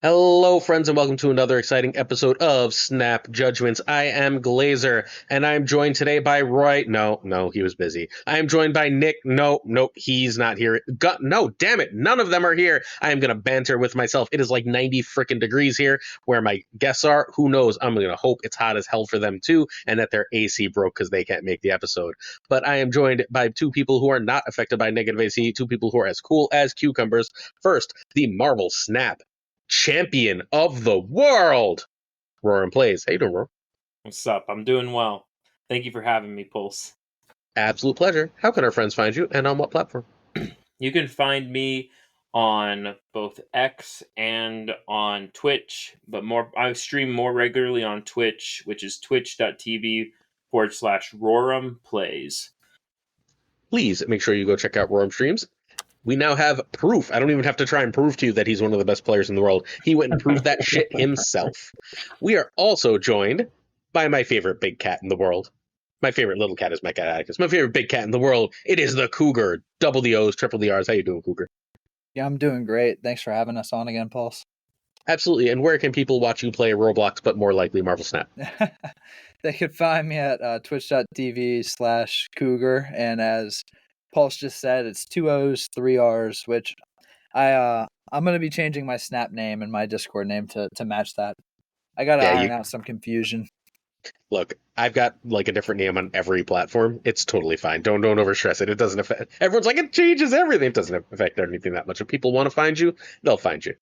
Hello, friends, and welcome to another exciting episode of Snap Judgments. I am Glazer, and I'm joined today by Roy. No, he was busy. I am joined by Nick. Nope, he's not here. No, damn it, none of them are here. I am going to banter with myself. It is like 90 freaking degrees here where my guests are. Who knows? I'm going to hope it's hot as hell for them, too, and that their AC broke because they can't make the episode. But I am joined by two people who are not affected by negative AC, two people who are as cool as cucumbers. First, the Marvel Snap champion of the world, Roaring Plays. How you doing, Roar? What's up? I'm doing well. Thank you for having me, Pulse. Absolute pleasure. How can our friends find you, and on what platform? You can find me on both X and on Twitch, but I stream more regularly on Twitch, which is twitch.tv/Roram Plays. Please make sure you go check out Roarum Streams. We now have proof. I don't even have to try and prove to you that he's one of the best players in the world. He went and proved that shit himself. We are also joined by my favorite big cat in the world. My favorite little cat is my cat Atticus. My favorite big cat in the world, it is the Cougar. Double the O's, triple the R's. How you doing, Cougar? Yeah, I'm doing great. Thanks for having us on again, Pulse. Absolutely. And where can people watch you play Roblox, but more likely Marvel Snap? They could find me at twitch.tv/Cougar. And as Pulse just said, it's 2 O's, 3 R's, which I'm going to be changing my Snap name and my Discord name to match that. I got to iron out some confusion. Look, I've got like a different name on every platform. It's totally fine. Don't overstress it. It doesn't affect. Everyone's like, it changes everything. It doesn't affect anything that much. If people want to find you, they'll find you.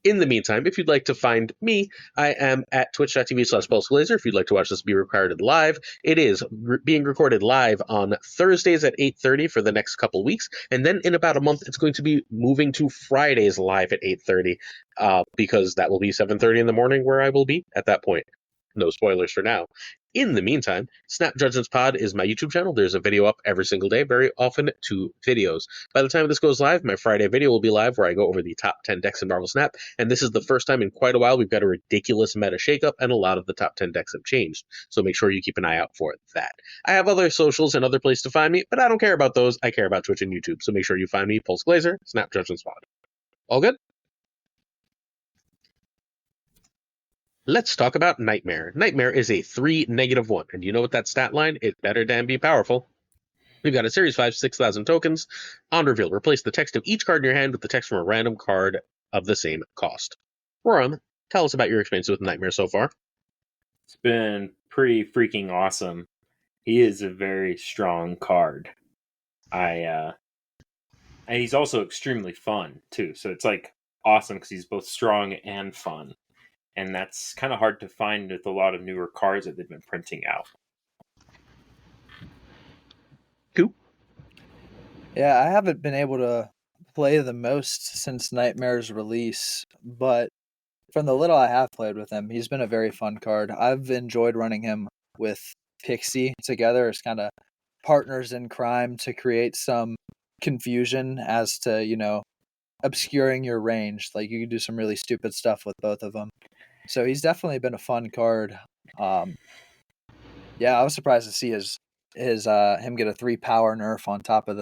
In the meantime, if you'd like to find me, I am at twitch.tv/PulseGlazer. If you'd like to watch this be recorded live, it is being recorded live on Thursdays at 8:30 for the next couple weeks. And then in about a month, it's going to be moving to Fridays live at 8:30 because that will be 7:30 in the morning where I will be at that point. No spoilers for now. In the meantime, Snap Judgments Pod is my YouTube channel. There's a video up every single day, very often 2 videos. By the time this goes live, my Friday video will be live where I go over the top 10 decks in Marvel Snap, and this is the first time in quite a while we've got a ridiculous meta shakeup, and a lot of the top 10 decks have changed, so make sure you keep an eye out for that. I have other socials and other places to find me, but I don't care about those. I care about Twitch and YouTube, so make sure you find me, Pulse Glazer, Snap Judgments Pod. All good? Let's talk about Nightmare. Nightmare is a 3-1, and you know what that stat line? It better damn be powerful. We've got a Series 5, 6,000 tokens. On reveal, replace the text of each card in your hand with the text from a random card of the same cost. Roram, tell us about your experience with Nightmare so far. It's been pretty freaking awesome. He is a very strong card. And he's also extremely fun, too. So it's like awesome because he's both strong and fun. And that's kind of hard to find with a lot of newer cards that they've been printing out. Cool. Yeah, I haven't been able to play the most since Nightmare's release, but from the little I have played with him, he's been a very fun card. I've enjoyed running him with Pixie together as kind of partners in crime to create some confusion as to, obscuring your range. Like, you can do some really stupid stuff with both of them. So he's definitely been a fun card. Yeah, I was surprised to see him get a 3 power nerf on top of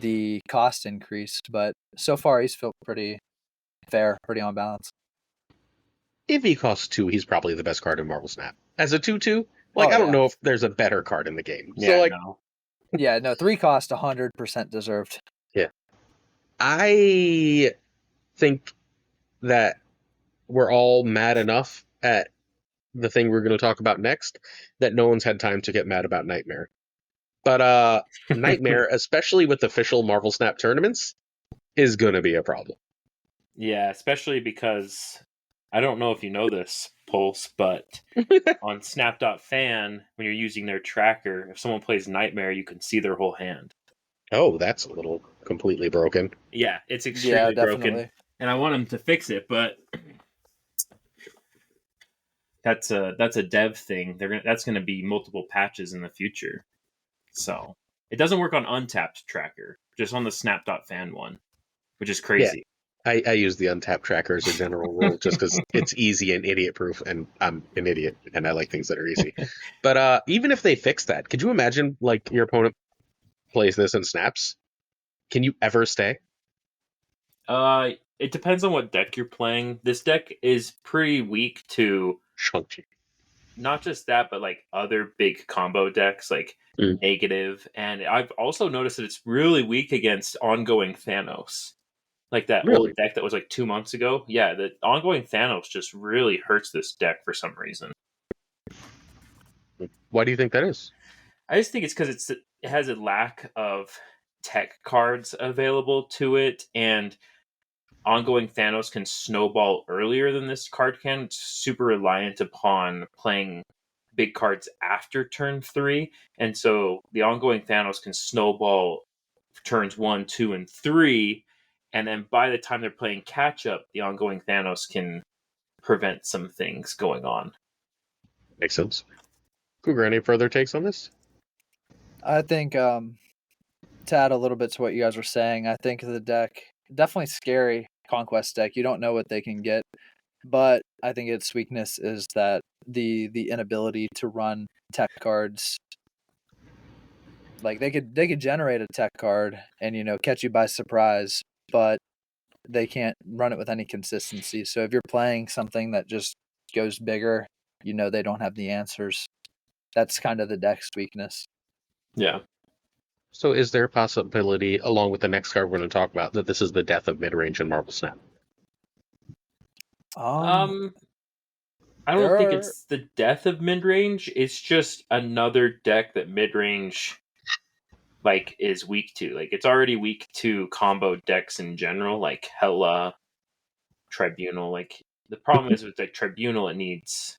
the cost increase, but so far he's felt pretty fair, pretty on balance. If he costs 2, he's probably the best card in Marvel Snap. As a 2/2, I don't know if there's a better card in the game. Yeah, no. 3 cost 100% deserved. Yeah. I think that we're all mad enough at the thing we're going to talk about next that no one's had time to get mad about Nightmare. But Nightmare, especially with official Marvel Snap tournaments, is going to be a problem. Yeah, especially because I don't know if you know this, Pulse, but on Snap.fan, when you're using their tracker, if someone plays Nightmare, you can see their whole hand. Oh, that's a little completely broken. Yeah, it's extremely broken. And I want them to fix it, but that's a dev thing. That's going to be multiple patches in the future. So it doesn't work on Untapped tracker, just on the Snap.fan one, which is crazy. Yeah, I use the Untapped tracker as a general rule just because it's easy and idiot-proof, and I'm an idiot, and I like things that are easy. But even if they fix that, could you imagine like your opponent plays this and snaps? Can you ever stay? it depends on what deck you're playing. This deck is pretty weak to Chunky. not just that, but like other big combo decks like Negative. And I've also noticed that it's really weak against ongoing Thanos. Like that Really? old deck that was like 2 months ago. Yeah, the ongoing Thanos just really hurts this deck for some reason. Why do you think that is? I just think it's because it has a lack of tech cards available to it, and ongoing Thanos can snowball earlier than this card can. It's super reliant upon playing big cards after turn 3, and so the ongoing Thanos can snowball turns 1, 2, and 3, and then by the time they're playing catch up, the ongoing Thanos can prevent some things going on. Makes sense. Cougar, any further takes on this? I think to add a little bit to what you guys were saying, I think the deck definitely scary conquest deck. You don't know what they can get, but I think its weakness is that the inability to run tech cards. Like they could generate a tech card and catch you by surprise, but they can't run it with any consistency. So if you're playing something that just goes bigger, they don't have the answers. That's kind of the deck's weakness. Yeah. So is there a possibility, along with the next card we're going to talk about, that this is the death of mid-range and Marble Snap? I don't think it's the death of mid-range. It's just another deck that mid-range like is weak to. Like it's already weak to combo decks in general, like Hela, Tribunal. Like the problem is with the Tribunal, it needs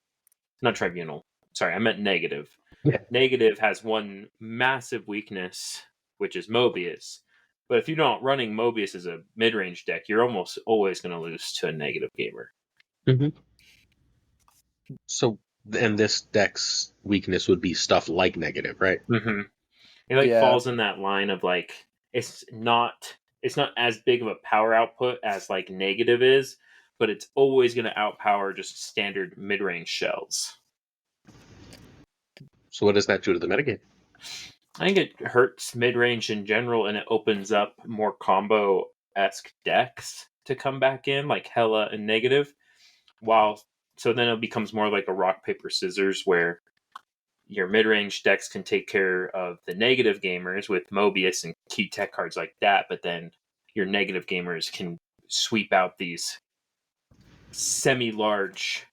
not Tribunal. Sorry, I meant Negative. Yeah. Negative has one massive weakness, which is Mobius. But if you're not running Mobius as a mid-range deck, you're almost always going to lose to a Negative gamer. Mm-hmm. So, and this deck's weakness would be stuff like Negative, right? Mm-hmm. It falls in that line of like it's not as big of a power output as like Negative is, but it's always going to outpower just standard mid-range shells. So what does that do to the metagame? I think it hurts mid-range in general, and it opens up more combo-esque decks to come back in, like Hela and Negative. So then it becomes more like a rock, paper, scissors, where your mid-range decks can take care of the Negative gamers with Mobius and key tech cards like that, but then your Negative gamers can sweep out these semi-large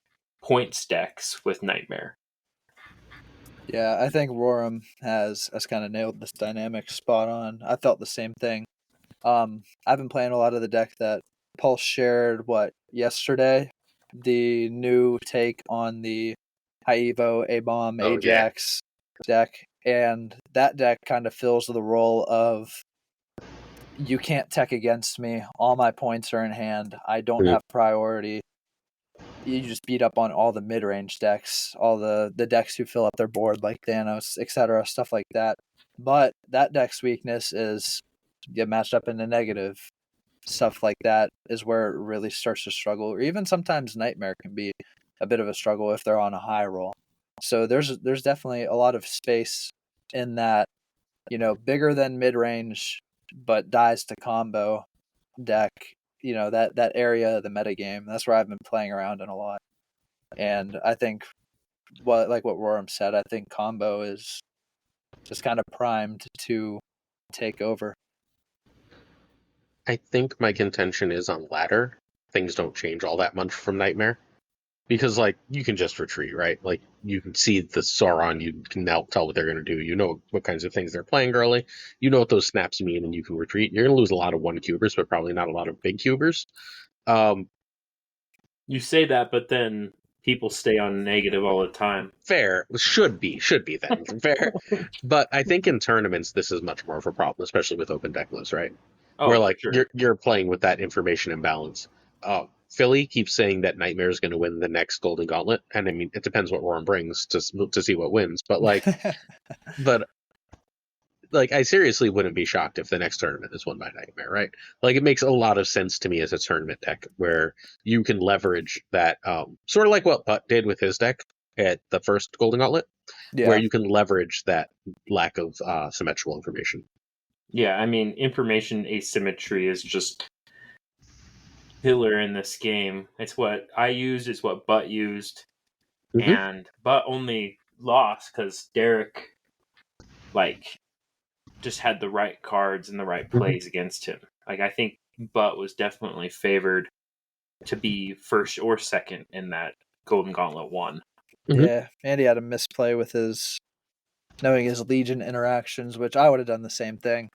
points decks with Nightmare. Yeah, I think Roram has kind of nailed this dynamic spot on. I felt the same thing. I've been playing a lot of the deck that Pulse shared yesterday, the new take on the High Evo, A-Bomb, Ajax deck, and that deck kind of fills the role of you can't tech against me. All my points are in hand. I don't have priority. You just beat up on all the mid-range decks, all the decks who fill up their board like Thanos, etc., stuff like that. But that deck's weakness is get matched up into Negative. Stuff like that is where it really starts to struggle. Or even sometimes Nightmare can be a bit of a struggle if they're on a high roll. So there's definitely a lot of space in that, bigger than mid-range, but dies to combo deck. That area of the metagame. That's where I've been playing around in a lot. And I think what Roram said, I think combo is just kind of primed to take over. I think my contention is on ladder. Things don't change all that much from Nightmare. Because, you can just retreat, right? Like, you can see the Sauron, you can now tell what they're going to do. You know what kinds of things they're playing early. You know what those snaps mean, and you can retreat. You're going to lose a lot of one-cubers, but probably not a lot of big cubers. You say that, but then people stay on Negative all the time. Fair. Should be then. Fair. But I think in tournaments, this is much more of a problem, especially with open deck lists, right? Where, sure. you're playing with that information imbalance. Philly keeps saying that Nightmare is going to win the next Golden Gauntlet, and I mean, it depends what Roram brings to see what wins. But I seriously wouldn't be shocked if the next tournament is won by Nightmare, right? It makes a lot of sense to me as a tournament deck where you can leverage that, sort of like what Putt did with his deck at the first Golden Gauntlet, where you can leverage that lack of symmetrical information. Yeah, I mean, information asymmetry is just killer in this game. It's what I used, it's what Butt used, and Butt only lost because Derek just had the right cards and the right plays against him. I think Butt was definitely favored to be first or second in that Golden Gauntlet 1. Yeah, and he had a misplay with knowing his Legion interactions, which I would have done the same thing.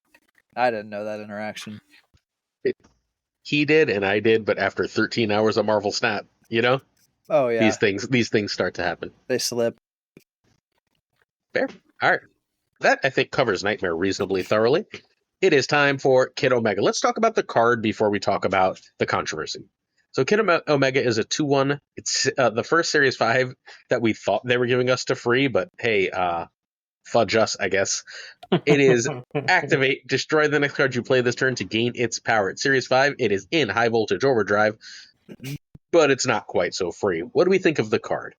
I didn't know that interaction. He did, and I did, but after 13 hours of Marvel Snap, Oh yeah, these things start to happen. they slip. Fair. All right. That, I think, covers Nightmare reasonably thoroughly. It is time for Kid Omega. Let's talk about the card before we talk about the controversy. So Kid Omega is a 2-1. It's the first Series 5 that we thought they were giving us to free, but hey, fudge us, I guess. It is activate, destroy the next card you play this turn to gain its power. It's Series 5. It is in High Voltage Overdrive, but it's not quite so free. What do we think of the card?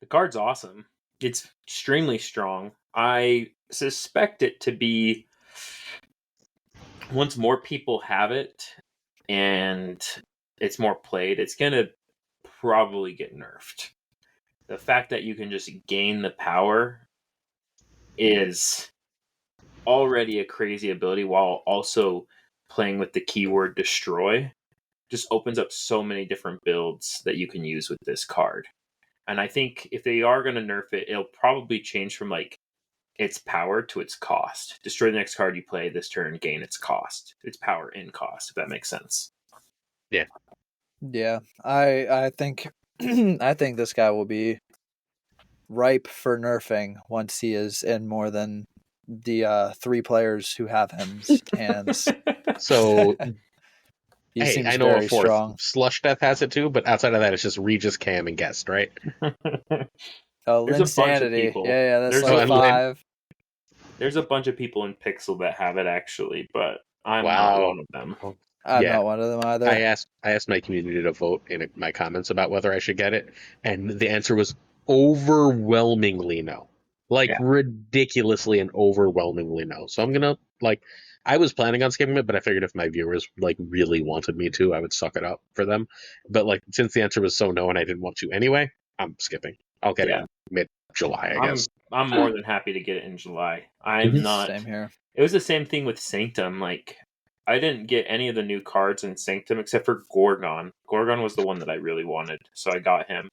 The card's awesome. It's extremely strong. I suspect it to be, once more people have it and it's more played, it's going to probably get nerfed. The fact that you can just gain the power is already a crazy ability while also playing with the keyword destroy just opens up so many different builds that you can use with this card. And I think if they are going to nerf it, it'll probably change from its power to its cost. Destroy the next card you play this turn, gain its cost. Its power in cost, if that makes sense. Yeah. Yeah, I think I think this guy will be ripe for nerfing once he is in more than the 3 players who have him's hands. So, He hey, seems I know a very fourth. strong. Slush Death has it too, but outside of that, it's just Regis, Cam, and Guest, right? Oh, There's a bunch of Linsanity. people. Yeah, that's There's like a- 5. There's a bunch of people in Pixel that have it actually, but I'm Wow. not one of them. I'm Yeah. not one of them either. I asked my community to vote in my comments about whether I should get it, and the answer was overwhelmingly no. Ridiculously and overwhelmingly no. So I'm gonna I was planning on skipping it, but I figured if my viewers really wanted me to, I would suck it up for them. But since the answer was so no and I didn't want to anyway, I'm skipping. I'll get it in mid-July, I guess. I'm more than happy to get it in July. I'm not. Same here. It was the same thing with Sanctum. I didn't get any of the new cards in Sanctum except for Gorgon. Gorgon was the one that I really wanted, so I got him.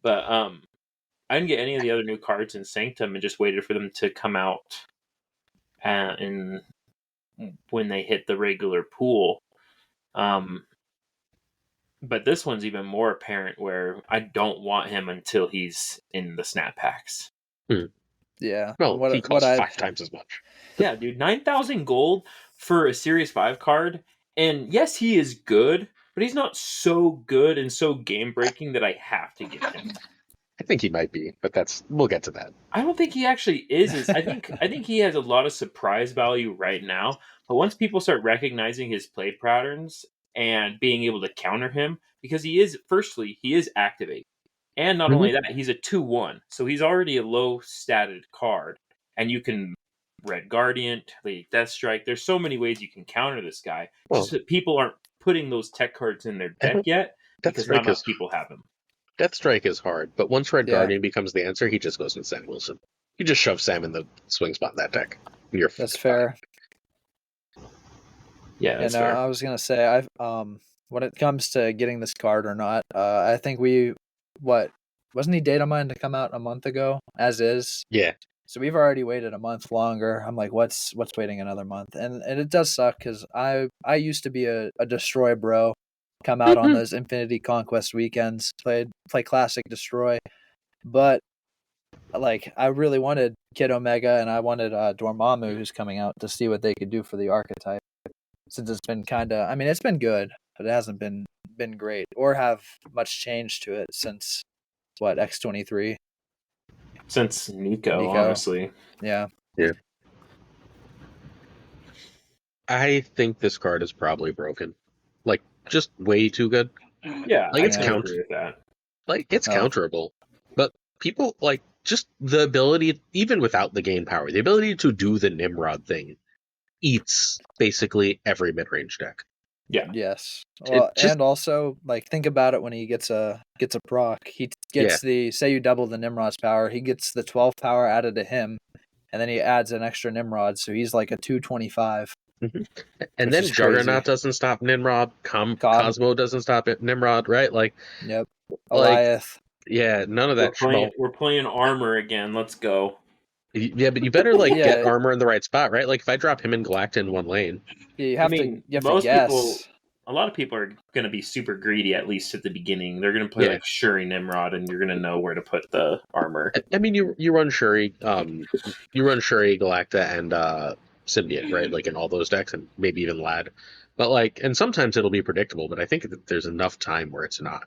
But I didn't get any of the other new cards in Sanctum and just waited for them to come out in when they hit the regular pool. But this one's even more apparent where I don't want him until he's in the snap packs. Yeah. Well, he costs 5 times as much. Yeah, dude, 9,000 gold for a Series 5 card. And yes, he is good, but he's not so good and so game-breaking that I have to get him. I think he might be, but we'll get to that. I don't think he actually is. I think he has a lot of surprise value right now, but once people start recognizing his play patterns and being able to counter him, because he is activate. And not only that, he's a 2-1. So he's already a low statted card. And you can Red Guardian, Death Strike. There's so many ways you can counter this guy. Just that people aren't putting those tech cards in their deck yet because not enough people have them. Death Strike is hard, but once Red Guardian becomes the answer, he just goes with Sam Wilson. You just shove Sam in the swing spot in that deck. That's fair. Yeah, that's fair. I was gonna say, when it comes to getting this card or not, I think wasn't he data mined to come out a month ago? As is. Yeah. So we've already waited a month longer. I'm like, what's waiting another month? And it does suck because I used to be a Destroy bro. Come out on those Infinity Conquest weekends, play classic Destroy, but I really wanted Kid Omega and I wanted Dormammu, who's coming out, to see what they could do for the archetype. Since it's been it's been good, but it hasn't been great or have much change to it since X23. Since Nico, honestly. Yeah. I think this card is probably broken. Just way too good. Yeah, it's I agree with that. It's counterable. But people just the ability, even without the gain power, the ability to do the Nimrod thing eats basically every mid-range deck. Yeah. Yes. Well, just and also like think about it when he gets a proc. He gets the say you double the Nimrod's power, he gets the 12 power added to him, and then he adds an extra Nimrod, so he's like a 225. Mhm. And Which then is Juggernaut crazy. doesn't stop Nimrod. God. Cosmo doesn't stop it. Nimrod, right? Like Yep. like Eliath. yeah, none of that. We're playing armor again. Let's go. Yeah, but you better like get Yeah, armor in the right spot, right? Like if I drop him and Galacta in one lane, you I have mean, to most people, guess. a lot of people are going to be super greedy, at least at the beginning. They're going to play yeah. like Shuri Nimrod, and you're going to know where to put the armor. I mean, you run Shuri, you run Shuri, Galacta, and Symbiote, right? Like in all those decks, and maybe even Lad. But like, and sometimes it'll be predictable. But I think that there's enough time where it's not,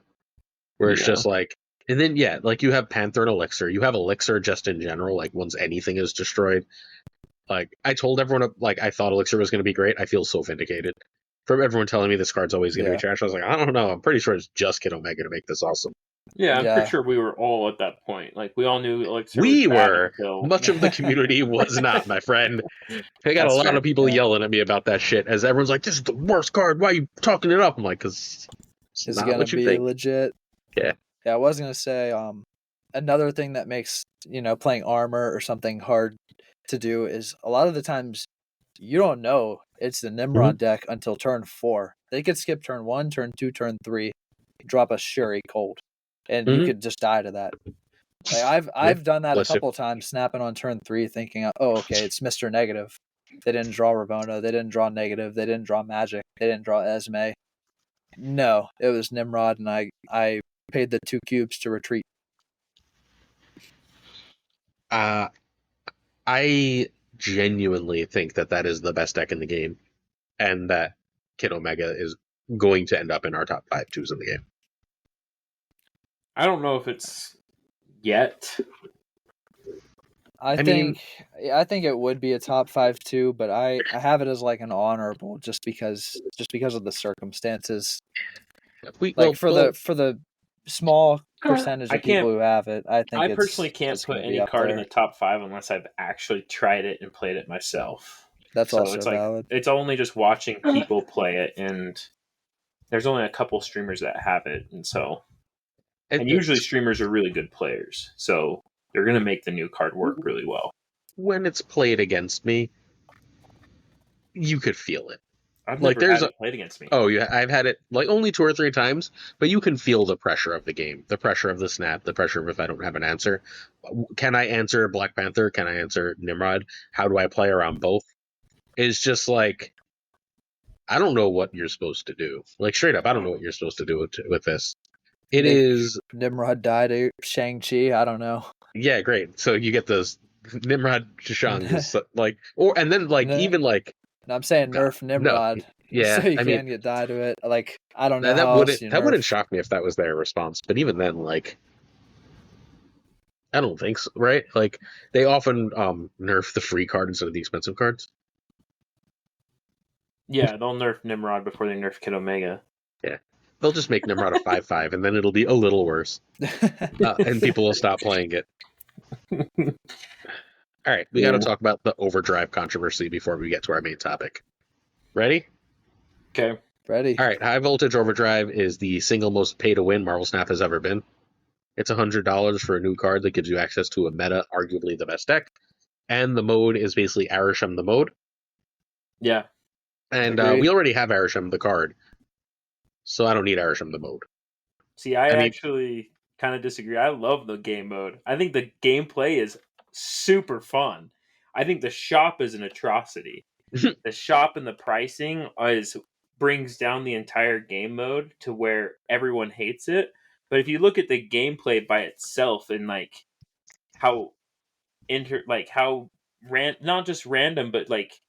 where it's Yeah. just like, and then yeah, like you have Panther and Elixir. You have Elixir just in general. Like once anything is destroyed, like I told everyone, like I thought Elixir was going to be great. I feel so vindicated from everyone telling me this card's always going to Yeah. be trash. I was like, I don't know. I'm pretty sure it's just Kid Omega to make this awesome. Yeah, I'm Yeah. pretty sure we were all at that point. Like we all knew Elixir We was bad were. until Much of the community was not, my friend. I got That's a lot fair. of people Yeah. yelling at me about that shit as everyone's like, this is the worst card. Why are you talking it up? I'm like, because it's Is not gonna what you be think. legit. Yeah. Yeah, I was gonna say another thing that makes, playing armor or something hard to do is a lot of the times you don't know it's the Nimrod deck until turn 4. They could skip turn 1, turn 2, turn 3, drop a Shuri cold, and you could just die to that. Like I've done that a Bless you. couple times, snapping on turn 3, thinking, oh, okay, it's Mr. Negative. They didn't draw Ravonna, they didn't draw Negative, they didn't draw Magic, they didn't draw Esme. No, it was Nimrod, and I paid the 2 cubes to retreat. I genuinely think that is the best deck in the game, and that Kid Omega is going to end up in our top 5 twos in the game. I don't know if it's yet. I think it would be a top 5 too, but I have it as like an honorable just because of the circumstances. For the small percentage I of people who have it, I think I personally can't it's put gonna be any up card in there. the top 5 unless I've actually tried it and played it myself. That's So also it's like valid. it's only just watching people play it, and there's only a couple streamers that have it, and usually streamers are really good players, so they're gonna make the new card work really well. When it's played against me, you could feel it. I've Like never had it played against me. Oh, yeah, I've had it like only 2 or 3 times, but you can feel the pressure of the game, the pressure of the snap, the pressure of if I don't have an answer. Can I answer Black Panther? Can I answer Nimrod? How do I play around both? It's just like, I don't know what you're supposed to do. Like straight up, I don't know what you're supposed to do with this. It is Nimrod died to Shang-Chi. I don't know. Yeah, great. So you get those Nimrod Shishang is like, or and then like even like. I'm saying nerf Nimrod. No, yeah, So you I mean, can get die to it. Like I don't know that how else you nerf. wouldn't shock me if that was their response. But even then, like, I don't think so, right? Like they often nerf the free card instead of the expensive cards. Yeah, they'll nerf Nimrod before they nerf Kid Omega. Yeah, they'll just make Nimrod a 5/5, and then it'll be a little worse, and people will stop playing it. All right, we got to talk about the Overdrive controversy before we get to our main topic. Ready? Okay. Ready. All right, High Voltage Overdrive is the single most pay-to-win Marvel Snap has ever been. It's $100 for a new card that gives you access to a meta, arguably the best deck. And the mode is basically Arishem the mode. Yeah. And we already have Arishem the card, so I don't need Arishem the mode. See, I actually kind of disagree. I love the game mode. I think the gameplay is super fun. I think the shop is an atrocity. The shop and the pricing brings down the entire game mode to where everyone hates it. But if you look at the gameplay by itself and like how not just random, but like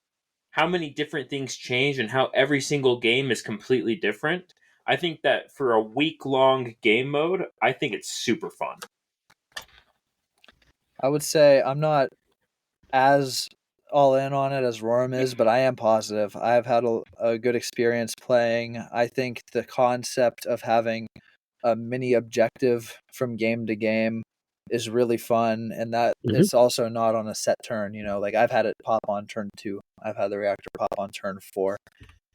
how many different things change and how every single game is completely different, I think that for a week-long game mode, I think it's super fun. I would say I'm not as all in on it as Roram is, but I am positive. I've had a good experience playing. I think the concept of having a mini objective from game to game is really fun, and that it's also not on a set turn. Like I've had it pop on turn 2. I've had the reactor pop on turn 4.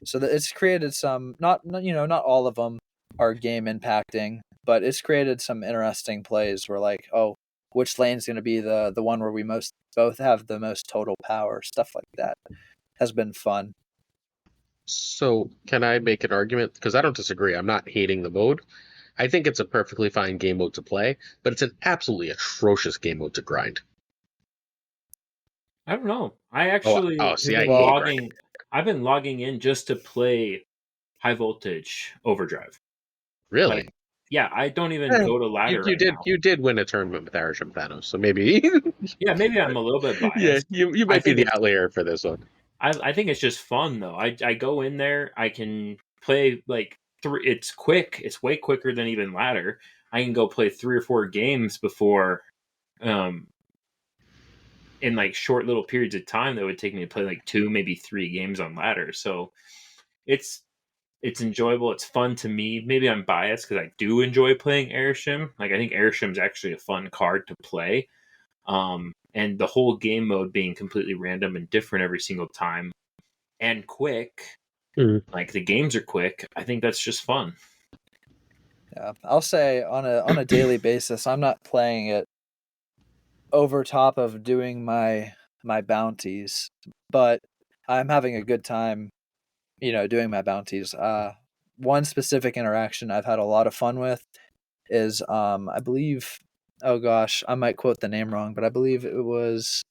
So it's created some, not all of them are game impacting, but it's created some interesting plays where like, oh, which lane's going to be the one where we both have the most total power, stuff like that has been fun. So can I make an argument? Because I don't disagree. I'm not hating the mode. I think it's a perfectly fine game mode to play, but it's an absolutely atrocious game mode to grind. I don't know. I actually See, have I been hate logging. grinding. I've been logging in just to play high voltage overdrive. Really? Like, yeah, I don't even go to ladder right now. You did win a tournament with Arisham Thanos, so maybe Yeah, maybe I'm a little bit yeah, biased. you might be the outlier for this one. I think it's just fun though. I go in there, I can play like three. It's quick. It's way quicker than even ladder. I can go play 3 or 4 games before, in like short little periods of time that would take me to play like 2, maybe 3 games on ladder. So it's enjoyable. It's fun to me. Maybe I'm biased because I do enjoy playing Airshim. Like I think Airshim's actually a fun card to play. And the whole game mode being completely random and different every single time and quick, like the games are quick. I think that's just fun. Yeah, I'll say on a daily basis, I'm not playing it over top of doing my bounties, but I'm having a good time, doing my bounties. One specific interaction I've had a lot of fun with is I believe, oh gosh, I might quote the name wrong, but I believe it was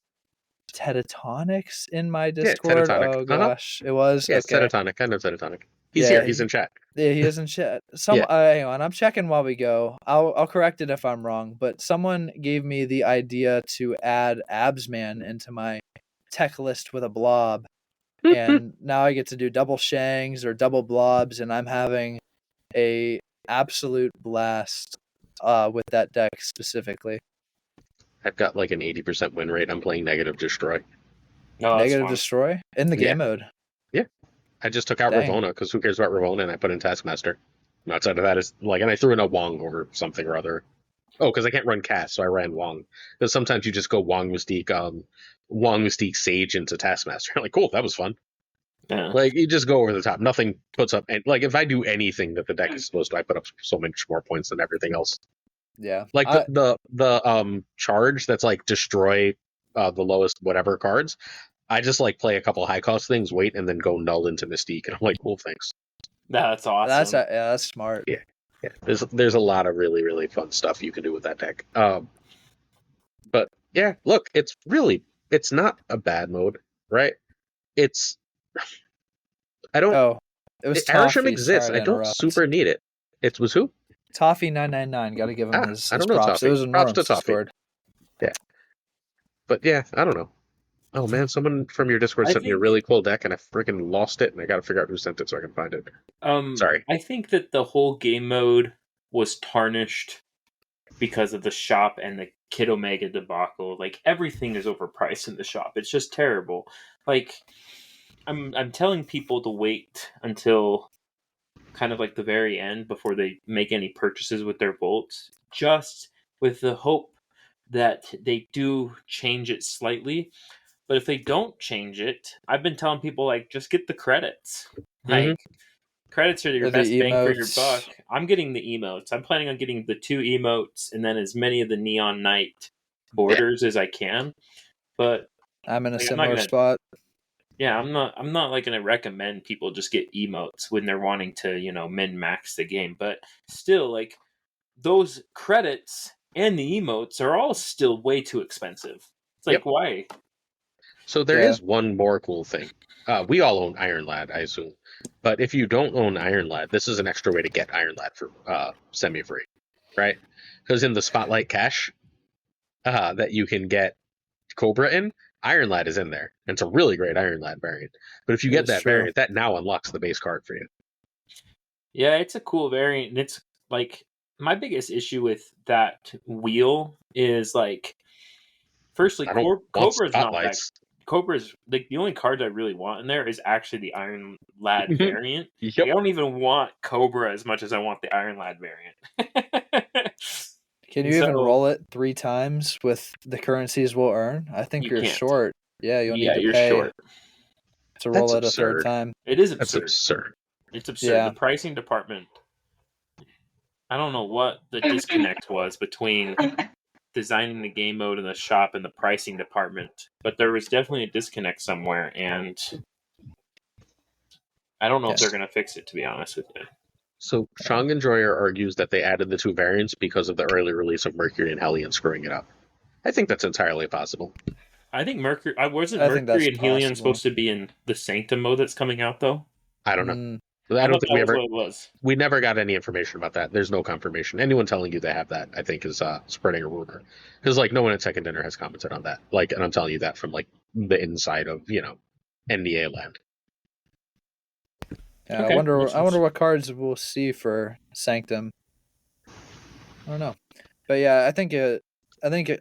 Tetatonics in my Discord. Tetatonic. Oh gosh, it was. Yeah, it's Okay. Tetatonic. I know Tetatonic. He's Yeah, here. He's in chat. Yeah, he is in chat. Yeah. Hang on, I'm checking while we go. I'll correct it if I'm wrong, but someone gave me the idea to add Absman into my tech list with a blob, and now I get to do double shangs or double blobs, and I'm having a absolute blast with that deck specifically. I've got like an 80% win rate. I'm playing Negative Destroy. No, Negative Destroy in the game mode. Yeah. I just took out Dang. Ravona because who cares about Ravona, and I put in Taskmaster. And outside of that is like, and I threw in a Wong or something or other. Oh, because I can't run cast, so I ran Wong. Because sometimes you just go Wong Mystique Sage into Taskmaster. Like, cool, that was fun. Yeah. Like you just go over the top. Nothing puts up, and like if I do anything that the deck is supposed to, I put up so much more points than everything else. Yeah, Like the charge that's like destroy the lowest whatever cards. I just like play a couple high cost things, wait, and then go null into Mystique, and I'm like, cool, thanks. That's awesome. That's smart. Yeah. There's a lot of really really fun stuff you can do with that deck. But yeah, look, it's not a bad mode, right? It's I don't. Oh, it was Airshim Toffee. exists. Sorry to I don't interrupt. super need it. It was who? Toffee 999. Got to give him his I don't know props. Toffee. It was in Props to Norm's Toffee. Discord. Yeah, but yeah, I don't know. Oh man, someone from your Discord sent me a really cool deck, and I freaking lost it, and I got to figure out who sent it so I can find it. Sorry. I think that the whole game mode was tarnished because of the shop and the Kid Omega debacle. Like everything is overpriced in the shop. It's just terrible. Like I'm telling people to wait until kind of like the very end before they make any purchases with their bolts, just with the hope that they do change it slightly. But if they don't change it, I've been telling people like just get the credits. Like credits are your best bang for your buck. I'm getting the emotes. I'm planning on getting the 2 emotes and then as many of the Neon Knight borders as I can. But I'm in a similar spot. Yeah, I'm not like gonna recommend people just get emotes when they're wanting to, min max the game. But still, like those credits and the emotes are all still way too expensive. It's like why? So there is one more cool thing. We all own Iron Lad, I assume. But if you don't own Iron Lad, this is an extra way to get Iron Lad for semi-free, right? Because in the Spotlight Cache that you can get Cobra in, Iron Lad is in there. And it's a really great Iron Lad variant. But if you get that variant, that now unlocks the base card for you. Yeah, it's a cool variant. And it's like my biggest issue with that wheel is like, firstly, Cobra's not that. Cobra's like the only card I really want in there is actually the Iron Lad variant. Like, I don't even want Cobra as much as I want the Iron Lad variant. Can you even roll it 3 times with the currencies we'll earn? I think you're short. Yeah, you'll need to pay. Short. to roll That's it a third absurd. time. It is That's absurd. absurd. It's absurd. Yeah. The pricing department. I don't know what the disconnect was between designing the game mode in the shop and the pricing department, but there was definitely a disconnect somewhere, and I don't know if they're going to fix it, to be honest with you. So Shang and Joyer argues that they added the two variants because of the early release of Mercury and Hellion screwing it up. I think that's entirely possible. I think Mercury. Wasn't I think that's Mercury and Helion possible. supposed to be in the Sanctum mode that's coming out though? I don't know. Mm, I don't thought think that we was ever. what it was. We never got any information about that. There's no confirmation. Anyone telling you they have that, I think, is spreading a rumor. Because like no one at Second Dinner has commented on that. Like, and I'm telling you that from like the inside of NDA land. yeah, Okay, I wonder makes sense. what cards we'll see for Sanctum. I don't know, but yeah, I think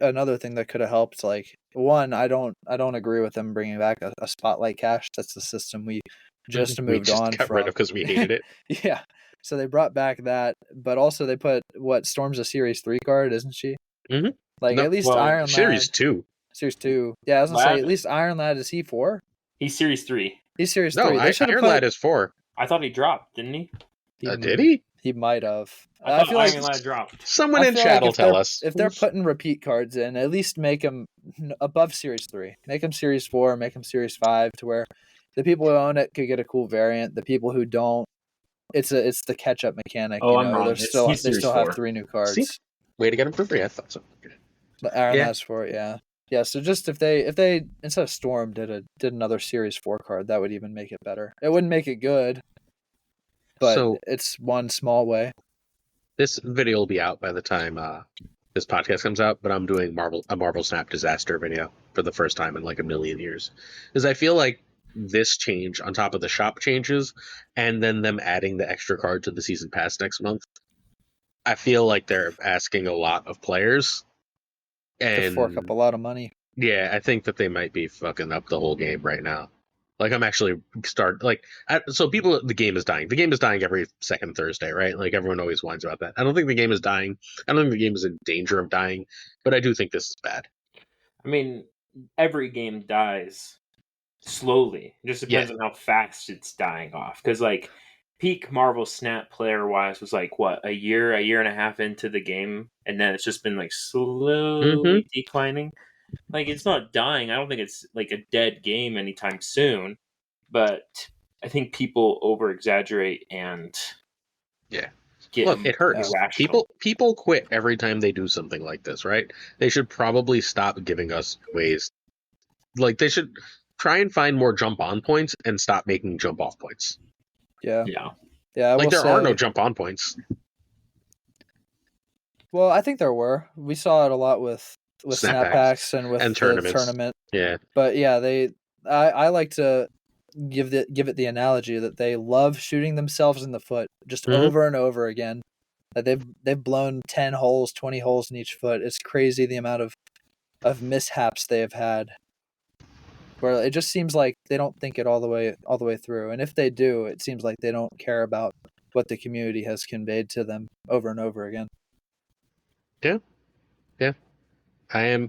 another thing that could have helped, like, one, I don't agree with them bringing back a spotlight cache. That's the system we just We moved just on got from. rid of because we hated it. Yeah, so they brought back that, but also they put Storm's a Series 3 card, isn't she? Mhm. Like, No, at least well, Iron Series Lad, 2. Series 2. Yeah, I was gonna say Lad- at least Iron Lad, is he 4? He's Series 3. He's Series No, 3. They should have Iron put. Lad is 4. I thought he dropped, didn't he? Did he? He might have. I I thought feel like Iron Lad dropped. Someone I in feel chat like will tell us. if they're putting repeat cards in, at least make them above Series 3. Make them Series 4, make them Series 5, to where the people who own it could get a cool variant. The people who don't, it's the catch up mechanic. Oh, I'm wrong. They He's still Series have 4. 3 new See? cards. Way to get him for free. I thought so. But Iron Yeah. Lad's for it, yeah. Yeah, so just if they instead of Storm did another Series 4 card, that would even make it better. It wouldn't make it good, but So it's one small way. this video will be out by the time this podcast comes out, but I'm doing a Marvel Snap disaster video for the first time in like a million years. Because I feel like this change on top of the shop changes and then them adding the extra card to the season pass next month, I feel like they're asking a lot of players. To fork up a lot of money. Yeah, I think that they might be fucking up the whole game right now. Like, I'm actually so people, the game is dying. The game is dying every second Thursday, right? Like, everyone always whines about that. I don't think the game is dying. I don't think the game is in danger of dying, but I do think this is bad. I mean, every game dies slowly. It just depends on how fast it's dying off. Because, like, peak Marvel Snap player-wise was, like, what, a year and a half into the game? And then it's just been, like, slowly declining. Like, it's not dying. I don't think it's, like, a dead game anytime soon. But I think people over-exaggerate and get Look, it hurts. irrational. People quit every time they do something like this, right? They should probably stop giving us ways. Like, they should try and find more jump-on points and stop making jump-off points. Yeah. Yeah. Yeah, Like, there are no jump-on points. Well, I think there were. We saw it a lot with snap packs and with the tournament. Yeah. But yeah, I like to give it the analogy that they love shooting themselves in the foot just over and over again. That they've blown 10 holes, 20 holes in each foot. It's crazy the amount of mishaps they have had. Where it just seems like they don't think it all the way through. And if they do, it seems like they don't care about what the community has conveyed to them over and over again. Yeah. I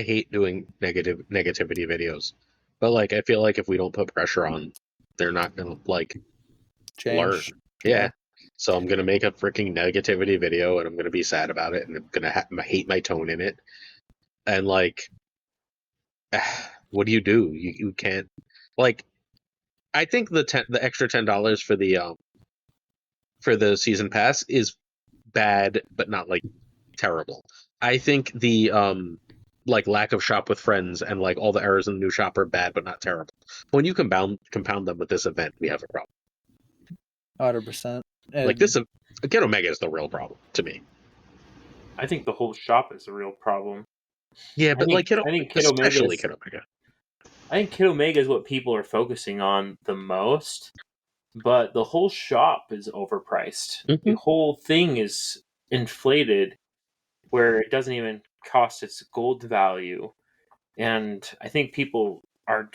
hate doing negativity videos. But like I feel like if we don't put pressure on, they're not gonna like Change. learn. Yeah. So I'm gonna make a freaking negativity video and I'm gonna be sad about it and I'm gonna hate my tone in it. And like what do? You can't, like, I think the extra $10 for the season pass is bad, but not like terrible. I think the like lack of shop with friends and like all the errors in the new shop are bad, but not terrible. When you compound them with this event, we have a problem. 100%. Like this, Get Omega is the real problem to me. I think the whole shop is a real problem. Yeah, but I think Kid especially Kid Omega. I think Kid Omega is what people are focusing on the most, but the whole shop is overpriced. Mm-hmm. The whole thing is inflated where it doesn't even cost its gold value. And I think people are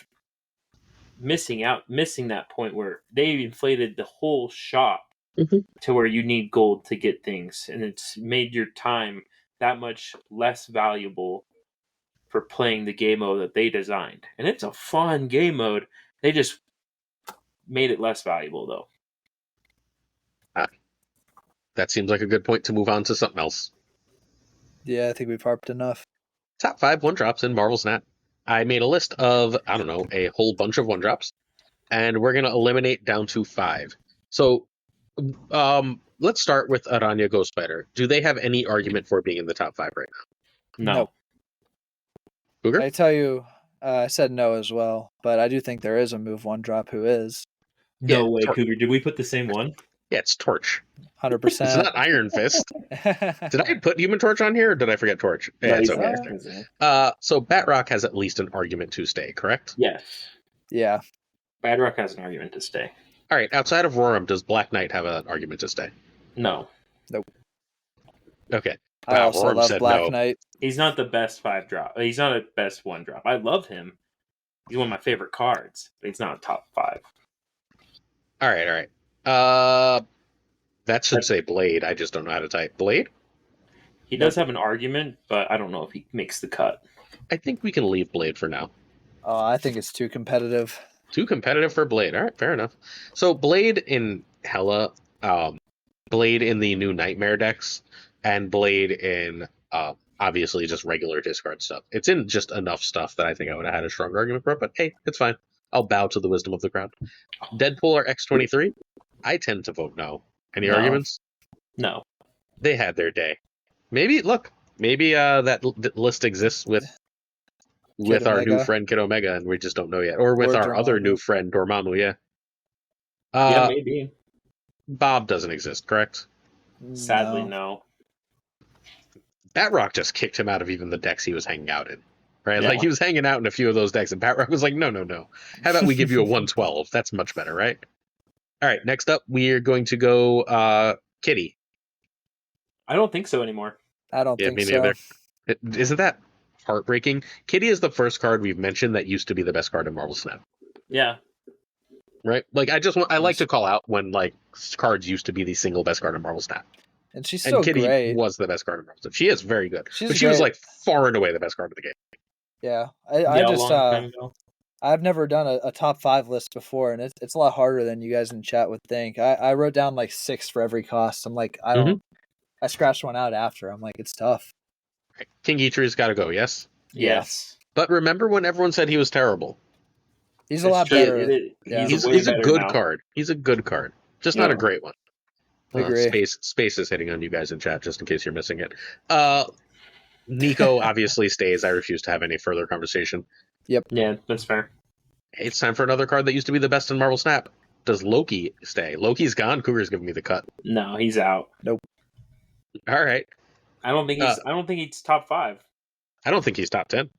missing that point where they inflated the whole shop to where you need gold to get things. And it's made your time that much less valuable for playing the game mode that they designed. And it's a fun game mode. They just made it less valuable, though. That seems like a good point to move on to something else. Yeah, I think we've harped enough. Top 5 1-drops in Marvel Snap. I made a list of, I don't know, a whole bunch of 1-drops, and we're going to eliminate down to 5. So let's start with Aranya Ghost Spider. Do they have any argument for being in the top 5 right now? No. Nope. Cougar? I tell you, I said no as well, but I do think there is a move 1-drop who is No Yeah, way, Tor- Cougar. Did we put the same one? Yeah, it's Torch. 100%. It's not Iron Fist. Did I put Human Torch on here, or did I forget Torch? Yeah, it's he's okay. there. So Batrock has at least an argument to stay, correct? Yes. Yeah. Badrock has an argument to stay. All right, outside of Roram, does Black Knight have an argument to stay? No. Okay. I Wow, also Roram love said Black no. Knight. He's not the best 5-drop. He's not a best 1-drop. I love him. He's one of my favorite cards, but he's not a top 5. All right. That should say Blade. I just don't know how to type. Blade? He does have an argument, but I don't know if he makes the cut. I think we can leave Blade for now. I think it's too competitive. Too competitive for Blade. All right, fair enough. So Blade in Hela, Blade in the new Nightmare decks, and Blade in obviously just regular discard stuff. It's in just enough stuff that I think I would have had a stronger argument for it, but hey, it's fine. I'll bow to the wisdom of the crowd. Deadpool or X-23? I tend to vote no. Any No. arguments? No. They had their day. Maybe that list exists with our new Omega. friend Kid Omega, and we just don't know yet. Or with Or our other Dormammu. new friend Dormammu, yeah. Yeah, maybe. Bob doesn't exist, correct? Sadly, no. Batrock just kicked him out of even the decks he was hanging out in. Right? Yeah. Like, he was hanging out in a few of those decks, and Batrock was like, no. How about we give you a 112? That's much better, right? All right, next up, we're going to go Kitty. I don't think so anymore. I don't think me so. neither. Isn't that heartbreaking? Kitty is the first card we've mentioned that used to be the best card in Marvel Snap. Yeah. Right? Like, I like to call out when, like, cards used to be the single best card in Marvel Snap. And she's And so Kitty great. was the best card in Marvel Snap. She is very good. She's But she was, great. like, far and away the best card of the game. Yeah. A I just long time ago. I've never done a top 5 list before, and it's a lot harder than you guys in chat would think. I wrote down like 6 for every cost. I'm like, I scratched one out after. I'm like, it's tough. Right. King Eitre's got to go, yes? Yes. But remember when everyone said he was terrible? He's a lot better. Yeah. He's a good card. He's a good card. Just not a great one. Agree. Space is hitting on you guys in chat, just in case you're missing it. Nico obviously stays. I refuse to have any further conversation. Yep. Yeah, that's fair. It's time for another card that used to be the best in Marvel Snap. Does Loki stay? Loki's gone. Cougar's giving me the cut. No, he's out. Nope. All right. I don't think he's top 5. I don't think he's top 10.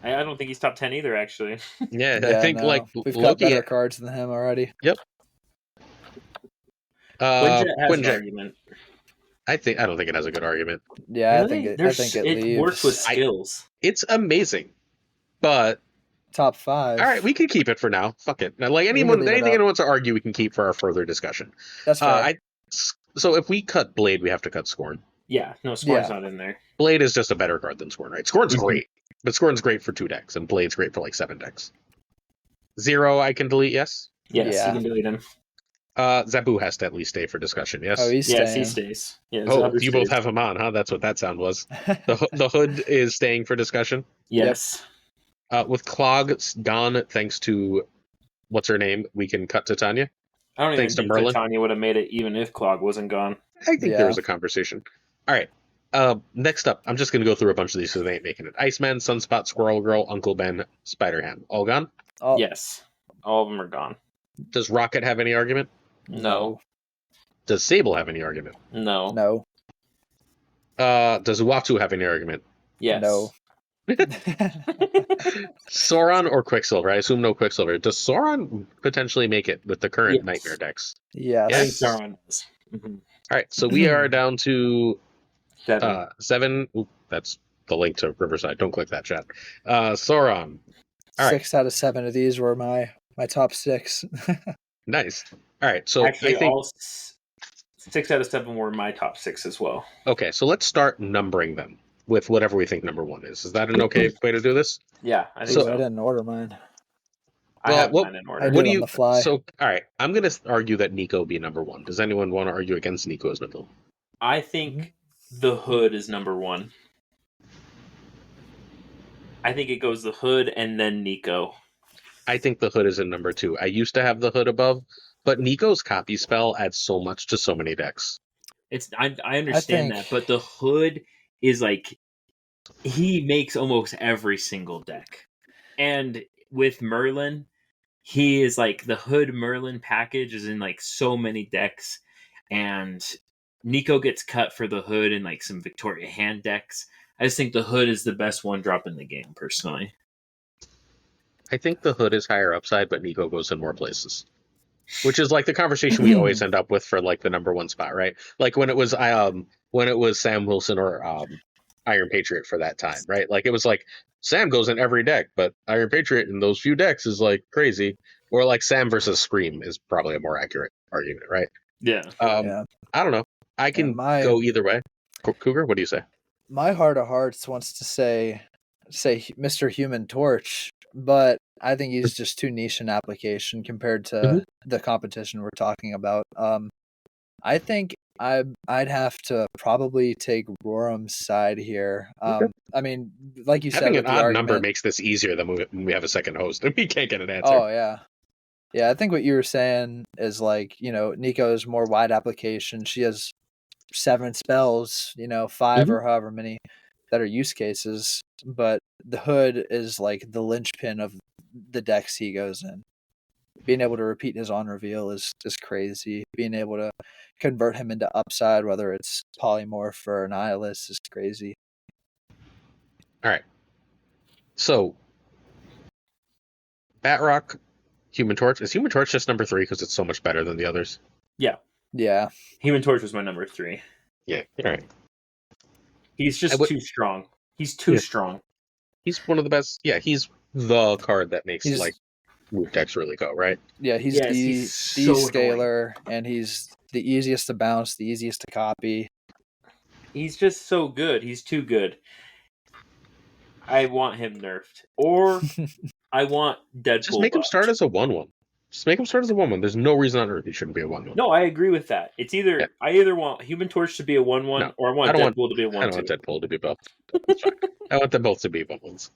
I don't think he's top 10 either, actually. Yeah, I think no. like we've got Loki better cards than him already. Yep. Quinjet has an Quinjet. argument. I don't think it has a good argument. Yeah, Really? I think it leaves. works with skills. It's amazing, but top 5. all right, we can keep it for now. Fuck it. Now, like leave anything it up. anyone wants to argue, we can keep for our further discussion. That's fair. So if we cut Blade, we have to cut Scorn. Yeah, no, Scorn's not in there. Blade is just a better card than Scorn, right? Scorn's Mhm. great, but Scorn's great for 2 decks, and Blade's great for like 7 decks. 0, I can delete, yes? Yes, Yeah. you can delete him. Zabu has to at least stay for discussion, yes? Oh, he's Yes, staying. he stays. Yeah, Oh, Zabu you both stays. have him on, huh? That's what that sound was. The Hood is staying for discussion. Yes. With Clog gone, thanks to what's her name, we can cut Titania. I don't even Thanks to think Merlin. Titania would have made it even if Clog wasn't gone. I think Yeah. there was a conversation. All right. Next up, I'm just going to go through a bunch of these so they ain't making it. Iceman, Sunspot, Squirrel Girl, Uncle Ben, Spider-Ham. All gone? Oh, Yes. All of them are gone. Does Rocket have any argument? No. Does Sable have any argument? No. No. Does Uatu have any argument? Yes. No. Sauron or Quicksilver? I assume no Quicksilver. Does Sauron potentially make it with the current Yes. Nightmare decks? Yes. I think Yes. Sauron does. Mhm. All right, so we are down to 7. 7. Oop, that's the link to Riverside. Don't click that chat. Sauron. All right. 6 out of 7 of these were my top 6. Nice. All right, so Actually, I think... all 6 out of 7 were my top 6 as well. Okay, so let's start numbering them with whatever we think number 1 is. Is that an okay way to do this? Yeah, I think So- so. I didn't order mine. I Well, have mine in order. I what did do on you? the fly. So, all right, I'm gonna argue that Nico be number one. Does anyone want to argue against Nico as middle? I think the hood is number one. I think it goes the hood and then Nico. I think the hood is in number two. I used to have the hood above, but Nico's copy spell adds so much to so many decks. I I understand think that, but the hood is like he makes almost every single deck. And with Merlin, he is like the hood Merlin package is in like so many decks, and Nico gets cut for the hood in like some Victoria hand decks. I just think the hood is the best one drop in the game, personally. I think the hood is higher upside, but Nico goes in more places. Which is like the conversation we always end up with for like the number one spot, right? Like when it was Sam Wilson or Iron Patriot for that time, right? Like it was like Sam goes in every deck, but Iron Patriot in those few decks is like crazy. Or like Sam versus Scream is probably a more accurate argument, right? Yeah. yeah. I don't know. I can go either way. Cougar, what do you say? My heart of hearts wants to say Mr. Human Torch, but I think he's just too niche an application compared to the competition we're talking about. I think I'd have to probably take Rorum's side here. Okay. I mean, like you said, Having with an the odd argument, number makes this easier than when we have a second host and we can't get an answer. Oh yeah, yeah. I think what you were saying is like Nico's more wide application. She has 7 spells, 5 or however many that are use cases, but the hood is like the linchpin of the decks he goes in. Being able to repeat his on reveal is just crazy. Being able to convert him into upside, whether it's polymorph or nihilist, is crazy. All right. So, Batrock, Human Torch. Is Human Torch just number 3 because it's so much better than the others? Yeah. Yeah. Human Torch was my number 3. Yeah. All right. He's just too strong. He's too strong. He's one of the best. Yeah, he's the card that makes like move decks really go, right? Yeah, he's he's so scalar, and he's the easiest to bounce, the easiest to copy. He's just so good. He's too good. I want him nerfed. Or I want Deadpool. Just make him start as a 1/1. Just make him start as a 1/1. There's no reason on earth he shouldn't be a 1/1. No, I agree with that. It's either I either want Human Torch to be a 1/1 or I want Deadpool to be a 1/2. I don't want Deadpool to be both. I want them both to be 1/1s.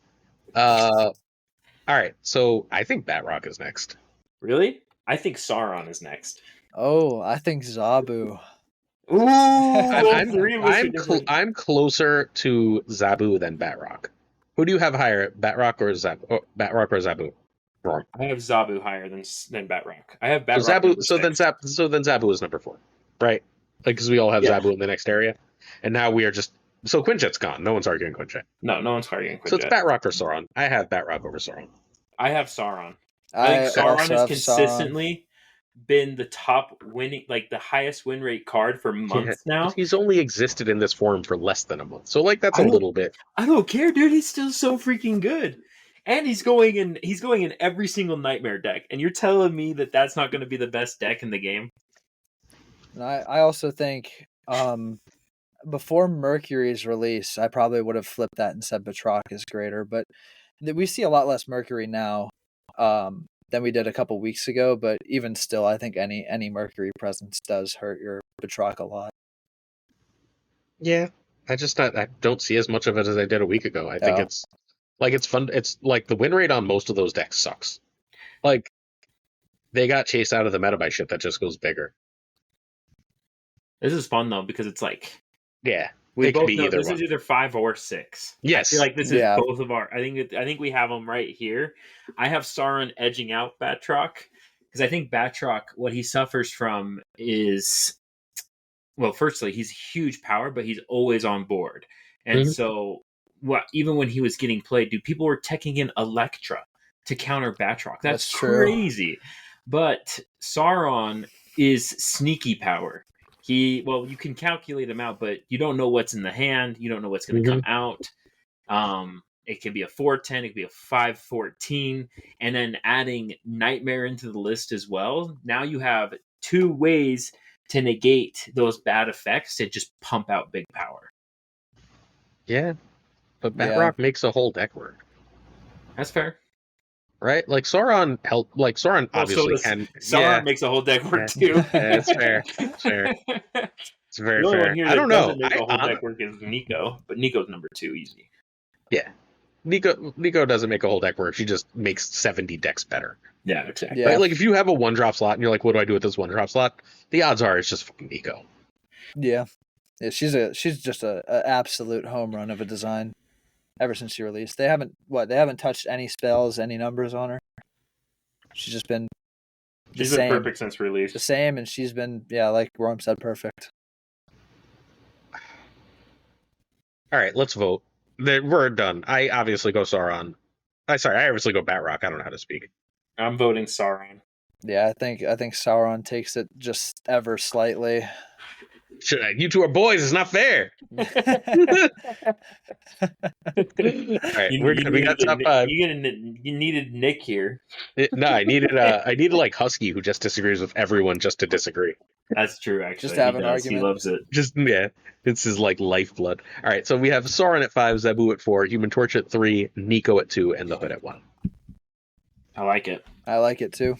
All right, so I think Batrock is next. Really? I think Sauron is next. Oh, I think Zabu. Ooh, I'm closer to Zabu than Batrock. Who do you have higher, Batrock or Zabu? Oh, Batrock or Zabu? Wrong. I have Zabu higher than Batrock. I have Batrock. So then Zabu is number 4, right? Like because we all have Zabu in the next area, and now we are just so Quinjet's gone. No one's arguing Quinjet. No one's arguing Quinjet. So it's Batrock or Sauron. I have Batrock over Sauron. I have Sauron. I think Sauron has consistently been the top winning, like the highest win rate card for months now. He's only existed in this form for less than a month, so like that's a little bit. I don't care, dude. He's still so freaking good, and he's going in every single Nightmare deck. And you're telling me that that's not going to be the best deck in the game? I also think before Mercury's release, I probably would have flipped that and said Batroc is greater, but we see a lot less Mercury now than we did a couple weeks ago, but even still, I think any Mercury presence does hurt your Batroc a lot. Yeah, I don't see as much of it as I did a week ago. I think it's fun. It's like the win rate on most of those decks sucks. Like they got chased out of the meta by shit that just goes bigger. This is fun though because it's like we both know this is either 5 or 6. Yes, I feel like this is both of our. I think we have them right here. I have Sauron edging out Batroc because I think Batroc, what he suffers from is, well, firstly, he's huge power, but he's always on board, and so even when he was getting played, dude, people were teching in Electra to counter Batroc. That's crazy. But Sauron is sneaky power. You can calculate him out, but you don't know what's in the hand. You don't know what's going to come out. It can be a 4/10, it could be a 5/14, and then adding Nightmare into the list as well. Now you have 2 ways to negate those bad effects and just pump out big power. Yeah, but Batroc makes a whole deck work. That's fair. right? Like Sauron help. Like Sauron Well, so obviously does can. Sauron makes a whole deck work too. Yeah, it's fair. It's fair. It's very The only one fair. here I that don't know. doesn't make a whole deck work is Nico, but Nico's number 2 easy. Yeah. Nico doesn't make a whole deck work. She just makes 70 decks better. Yeah, exactly. Yeah. Right? Like if you have a 1-drop slot and you're like, what do I do with this 1-drop slot? The odds are it's just fucking Nico. Yeah. Yeah, she's just a absolute home run of a design ever since she released. They haven't touched any spells, any numbers on her. She's just been She's been perfect since release. The same, and she's been, like Worm said, perfect. All right, let's vote. We're done. I obviously go Sauron. I obviously go Batrock. I don't know how to speak. I'm voting Sauron. Yeah, I think Sauron takes it just ever slightly. You two are boys. It's not fair. All right, we're good. We got top 5. You needed Nick here. No, I needed like Husky who just disagrees with everyone just to disagree. That's true, actually. Just have an argument. He loves it. It's his like lifeblood. All right, so we have Sauron at 5, Zabu at 4, Human Torch at 3, Nico at 2, and the Hood at 1. I like it. I like it too.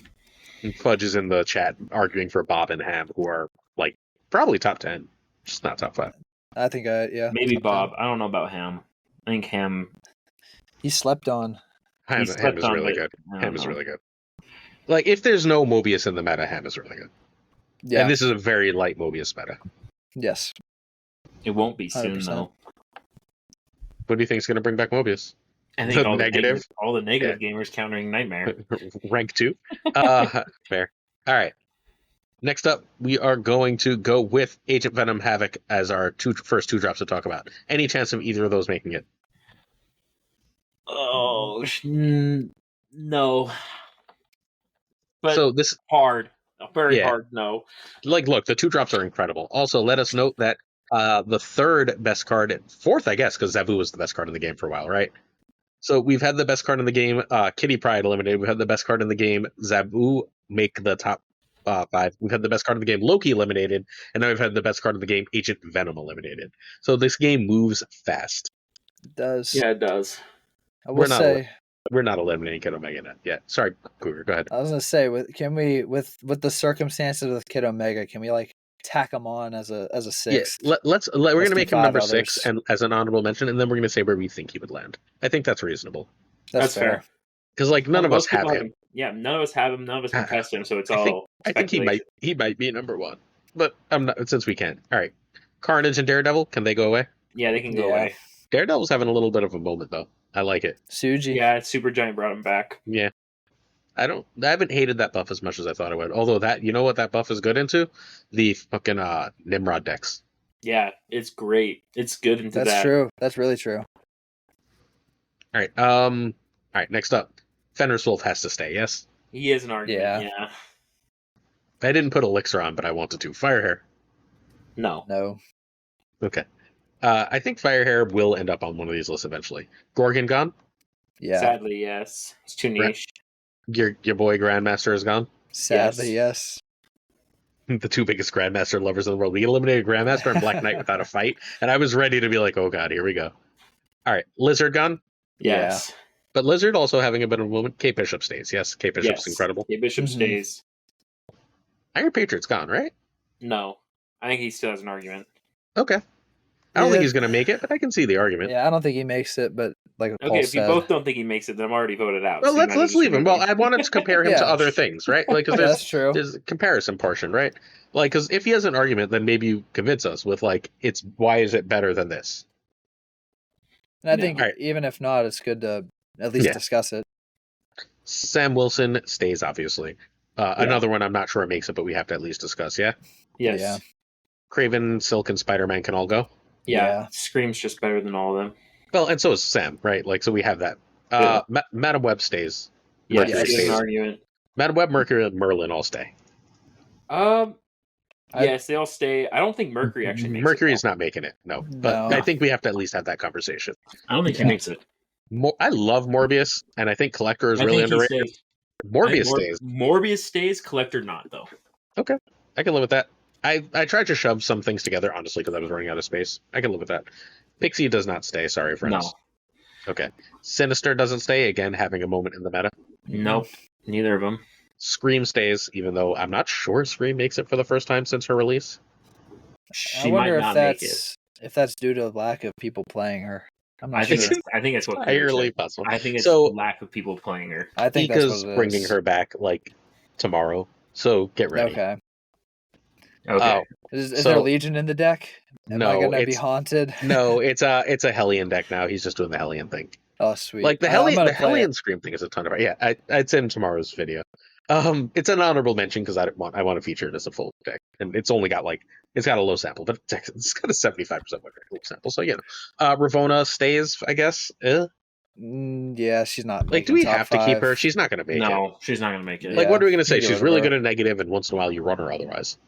And Fudge is in the chat arguing for Bob and Ham, who are like probably top 10, just not top 5. I think maybe Bob. I don't know about Ham. I think Ham. He slept on. Ham is really good. Ham is really good. Like if there's no Mobius in the meta, Ham is really good. Yeah. And this is a very light Mobius meta. Yes. It won't be soon 100%. though. What do you think is going to bring back Mobius? I think all negative. The negative gamers countering Nightmare. Rank 2. Fair. All right. Next up, we are going to go with Agent Venom Havoc as our first 2 drops to talk about. Any chance of either of those making it? Oh, no. But so this hard. Very hard no. Like, look, the 2 drops are incredible. Also, let us note that the 3rd best card, 4th, I guess, because Zabu was the best card in the game for a while, right? So we've had the best card in the game, Kitty Pryde eliminated. We've had the best card in the game, Zabu make the top 5. We've had the best card in the game, Loki eliminated, and now we've had the best card in the game, Agent Venom eliminated. So this game moves fast. It does. Yeah, it does. I will say we're not eliminating Kid Omega yet. Sorry, Cougar, go ahead. I was gonna say, with the circumstances with Kid Omega, can we like tack him on as a 6? Yeah, we're gonna make him number others. 6 and as an honorable mention, and then we're gonna say where we think he would land. I think that's reasonable. That's fair. Because like none of us have him. Yeah, none of us have him. None of us can test him. So it's I think he might be number 1, but I'm not since we can. All right, Carnage and Daredevil, can they go away? Yeah, they can go away. Daredevil's having a little bit of a moment though. I like it. Suji. Yeah, Supergiant brought him back. Yeah. I haven't hated that buff as much as I thought I would. Although you know what that buff is good into? The fucking Nimrod decks. Yeah, it's great. It's good into that. That's true. That's really true. All right, next up. Fenris Wolf has to stay, yes? He is an argument, yeah. I didn't put Elixir on, but I wanted to. Firehair. No. Okay. I think Firehair will end up on one of these lists eventually. Gorgon gone? Yeah. Sadly, yes. It's too niche. Your boy Grandmaster is gone? Sadly, yes. The 2 biggest Grandmaster lovers in the world. We eliminated Grandmaster and Black Knight without a fight, and I was ready to be like, oh god, here we go. All right, Lizard gone? Yes. Yeah. But Lizard also having a bit of a moment. K Bishop stays, yes. K Bishop's incredible. K Bishop stays. Iron Patriot's gone, right? No. I think he still has an argument. Okay. I don't think he's going to make it, but I can see the argument. Yeah, I don't think he makes it, but like Paul if you both don't think he makes it, then I'm already voted out. Well, so let's leave him. Well, I wanted to compare him to other things, right? Like, because that's true. There's a comparison portion, right? Like, because if he has an argument, then maybe you convince us with like, why is it better than this? And I think even if not, it's good to at least discuss it. Sam Wilson stays, obviously. Another one I'm not sure it makes it, but we have to at least discuss, yeah? Yes. Yeah. Craven, Silk, and Spider-Man can all go? Yeah. Scream's just better than all of them. Well, and so is Sam, right? Like, so we have that. Madam Web stays. Yeah, that's an argument. Madam Web, Mercury, and Merlin all stay. Yes, they all stay. I don't think Mercury actually makes Mercury's not making it, no. But I think we have to at least have that conversation. I don't think he makes it. I love Morbius, and I think Collector is really underrated. Morbius stays. Morbius stays, Collector not, though. Okay, I can live with that. I tried to shove some things together, honestly, because I was running out of space. I can live with that. Pixie does not stay, sorry, friends. No. Okay. Sinister doesn't stay, again, having a moment in the meta. Nope, neither of them. Scream stays, even though I'm not sure Scream makes it for the first time since her release. I She wonder might if not make it. that's due to lack of people playing her. I'm not I think sure. it's what Cooter Entirely said. possible. I think it's So lack of people playing her. I think that's what Ika's it bringing is. her back like tomorrow, so get ready. Okay. Okay. Is So- there Legion in the deck? Am I No, gonna be it's haunted? no, it's a Hellion deck now. He's just doing the Hellion thing. Oh, sweet. Like the I'm Hellion, gonna the play Hellion Scream thing is a ton of. Yeah, it's in tomorrow's video. It's an honorable mention because I want to feature it as a full deck, and it's only got it's got a low sample, but it's got a 75% win rate sample. So Ravonna stays, I guess. Yeah, she's not Like, making do we top have to keep her? five. She's not going to make it. No, she's not gonna make it. Like, Yeah, what are we going to say? you get She's rid of really her. good at negative, and once in a while you run her otherwise.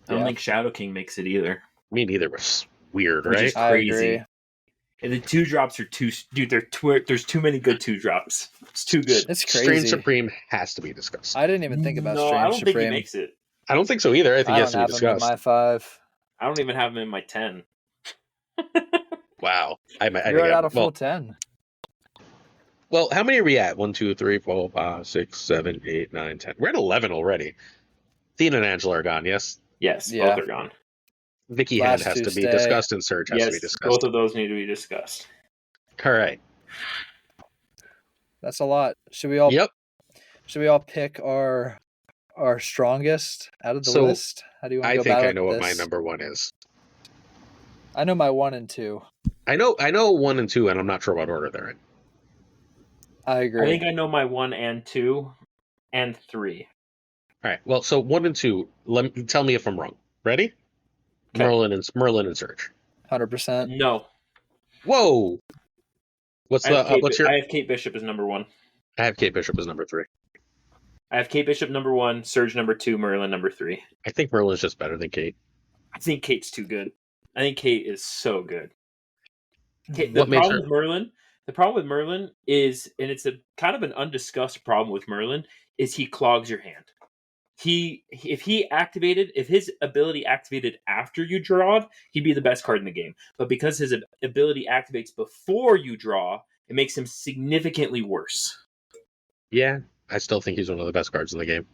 I don't Yeah. think Shadow King makes it either. Me neither, which is weird, Which right? is I crazy. agree. And the 2-drops are too, dude. There's too many good 2-drops. It's too good. It's Strange crazy. Supreme has to be discussed. I didn't even think about No, Strange I don't think Supreme. he makes it. I don't think so either. I think I he has don't to be have him in discussed. my 5. I don't even have him in my 10. Wow. I You're think at a full 10. well, how many are we at? 1, 2, 3, 4, 5, 6, 7, 8, 9, 10. We're at 11 already. Thea and Angela are gone, yes? Yes, Yeah. both are gone. Vicky Last Hand has two to be stay. discussed, and Surge has to be Yes, discussed. both of those need to be discussed. All right. That's a lot. Should we all Yep. pick our strongest out of the So, list? How do you want I to go think about I know what my this? number 1 is. I know my 1 and 2. I know 1 and 2, and I'm not sure what order they're in. I agree. I think I know my 1 and 2 and 3. All right. Well, so 1 and 2. Tell me if I'm wrong. Ready? Okay. Merlin and Surge. 100%. No. Whoa. What's I your? have Kate Bishop as number 1. I have Kate Bishop as number 3. I have Kate Bishop number 1, Surge number 2, Merlin number 3. I think Merlin's just better than Kate. I think Kate's too good. I think Kate is so good. The What makes problem her? with Merlin, the problem with Merlin is, and it's a kind of an undiscussed problem with Merlin, is he clogs your hand. If his ability activated after you drawed, he'd be the best card in the game. But because his ability activates before you draw, it makes him significantly worse. Yeah, I still think he's one of the best cards in the game.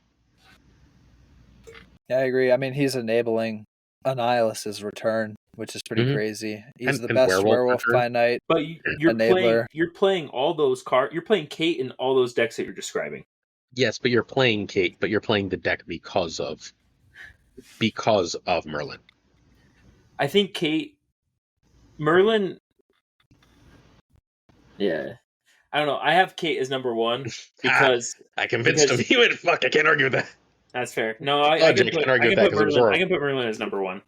Yeah, I agree. I mean, he's enabling Annihilus's return, which is pretty Mhm. crazy. He's And the best Werewolf werewolf return. by night. But Enabler. you're playing all those cards. You're playing Kate in all those decks that you're describing. Yes, but you're playing Kate, but you're playing the deck because of Merlin. I think Merlin. Yeah, I don't know. I have Kate as number 1 because I convinced him. You would fuck. I can't argue with that. that's fair. No, I Logic, can can't argue with that 'cause it was Merlin. wrong. I can put Merlin as number 1.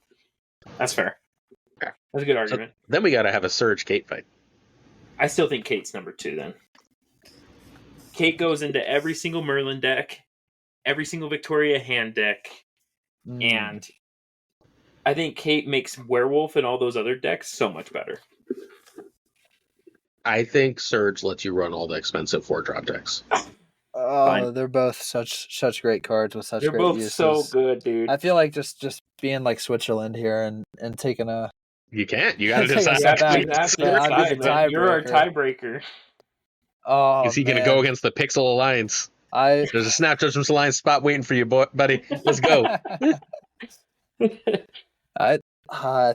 That's fair. Yeah. That's a good So argument. then we got to have a Surge Kate fight. I still think Kate's number 2 then. Kate goes into every single Merlin deck, every single Victoria hand deck, and I think Kate makes Werewolf and all those other decks so much better. I think Surge lets you run all the expensive 4-drop decks. Oh, they're both such great cards with such They're great both uses. so good, dude. I feel like just being like Switzerland here and taking a You can't. You got to Take a decide. step back. You have to Yeah, I'll be the decide, man. You're our tiebreaker. tiebreaker. oh Is he going to man. go against the Pixel Alliance? I There's a SnapJudgeGlazer Alliance spot waiting for you, buddy. Let's go. I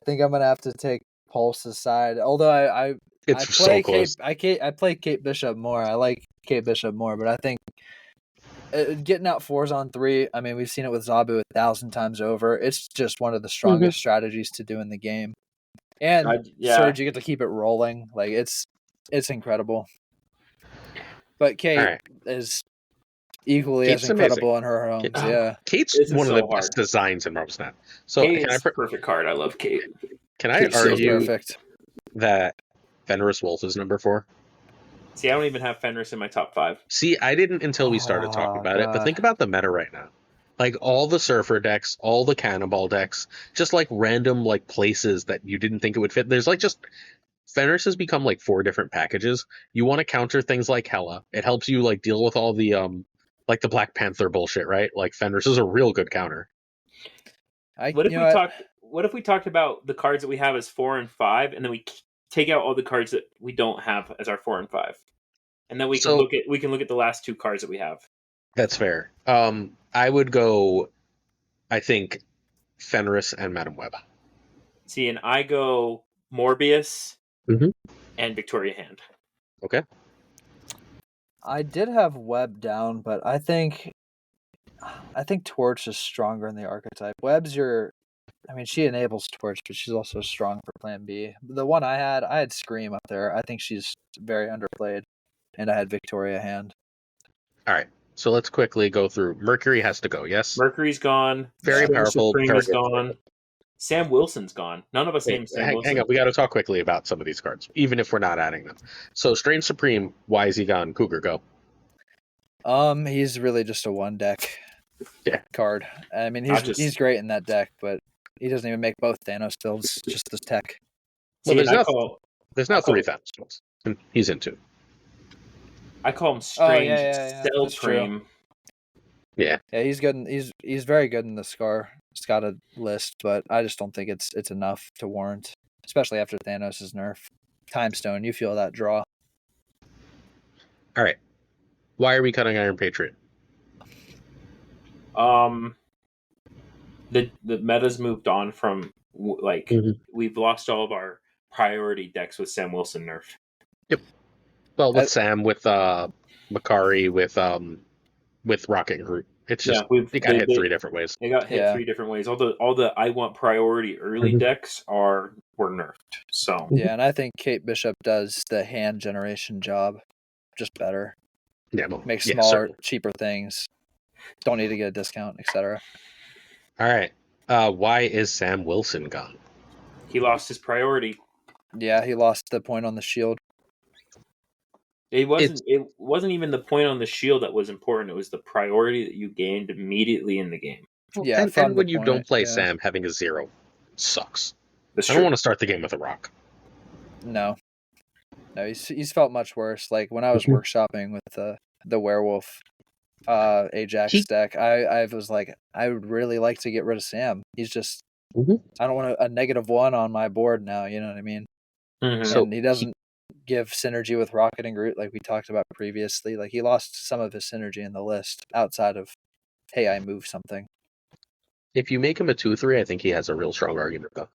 think I'm gonna have to take Pulse's side. Although I It's play so close. I play Kate Bishop more. I like Kate Bishop more, but I think getting out 4s on 3. I mean, we've seen it with Zabu 1,000 times over. It's just one of the strongest strategies to do in the game. And Surge, you get to keep it rolling. Like it's incredible. But Kate All right. is equally Kate's as incredible amazing. in her homes. Kate- Yeah. Kate's This is one of so the best designs in Marvel Snap. So Kate is a perfect card. I love Kate. can I Kate's so argue perfect. that Fenris Wolf is number 4? See, I don't even have Fenris in my top 5. See, I didn't until we started talking about it, but God. think about the meta right now. Like all the Surfer decks, all the Cannonball decks, just like random like places that you didn't think it would fit. There's like just Fenris has become like 4 different packages. You want to counter things like Hela. It helps you like deal with all the like the Black Panther bullshit, right? Like Fenris is a real good counter. What if we talked about the cards that we have as 4 and 5, and then we take out all the cards that we don't have as our 4 and 5? and then we can So look at the last 2 cards that we have. that's fair. I would go, I think, Fenris and Madam Web. See, and I go Morbius Mhm. and Victoria Hand. Okay. I did have Web down, but I think Torch is stronger in the archetype. Web's she enables Torch, but she's also strong for Plan B. The one I had Scream up there. I think she's very underplayed, and I had Victoria Hand. All right. So let's quickly go through. Mercury has to go. Yes. Mercury's gone. Very Strange powerful. Supreme is target. gone. Sam Wilson's gone. None of us named Sam Wilson. Hang on. We got to talk quickly about some of these cards, even if we're not adding them. So Strange Supreme. Why is he gone? Cougar, go. He's really just a one deck card. I mean, he's great in that deck, but he doesn't even make both Thanos builds. Just the tech. Well, there's now 3 Thanos builds, and he's in 2. I call him Strange That's Supreme. Yeah. Yeah, he's good. He's very good in the Scata list, but I just don't think it's enough to warrant, especially after Thanos' nerf. Time Stone, you feel that draw. All right. Why are we cutting Iron Patriot? The meta's moved on from we've lost all of our priority decks with Sam Wilson nerf. Yep. Well, with Sam, with Makari, with Rocket Groot, it's just they got hit 3 different ways. They got hit 3 different ways. All the I want priority early decks were nerfed. So yeah, and I think Kate Bishop does the hand generation job just better. Yeah, makes smaller, cheaper things. Don't need to get a discount, etc. All right. Why is Sam Wilson gone? He lost his priority. Yeah, he lost the point on the shield. It wasn't even the point on the shield that was important. It was the priority that you gained immediately in the game. Yeah, and when you don't play Sam, having a 0 sucks. I don't want to start the game with a rock. No, he's felt much worse. Like when I was workshopping with the werewolf Ajax deck, I was like, I would really like to get rid of Sam. He's just I don't want a -1 on my board now. You know what I mean? Mm-hmm. And he doesn't give synergy with Rocket and Groot like we talked about previously. Like he lost some of his synergy in the list outside of, hey, I move something. If you make him a 2/3, I think he has a real strong argument though.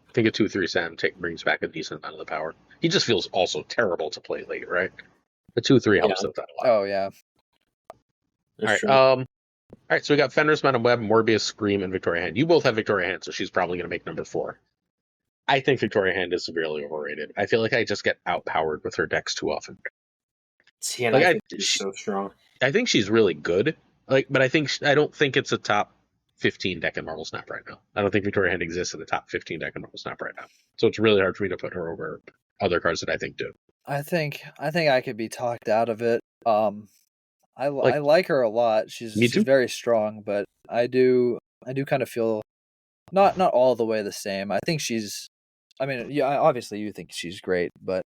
I think a 2/3 Sam brings back a decent amount of the power. He just feels also terrible to play late, right? The 2/3 helps with that a lot. Oh yeah. All right. So we got Fenris, Madam Web, Morbius, Scream, and Victoria Hand. You both have Victoria Hand, so she's probably going to make number 4. I think Victoria Hand is severely overrated. I feel like I just get outpowered with her decks too often. See, and I think she's so strong. I think she's really good. But I don't think it's a top 15 deck in Marvel Snap right now. I don't think Victoria Hand exists in the top 15 deck in Marvel Snap right now. So it's really hard for me to put her over other cards that I think do. I think I could be talked out of it. I like her a lot. She's very strong, but I do kind of feel not all the way the same. I think she's. I mean, yeah, obviously you think she's great, but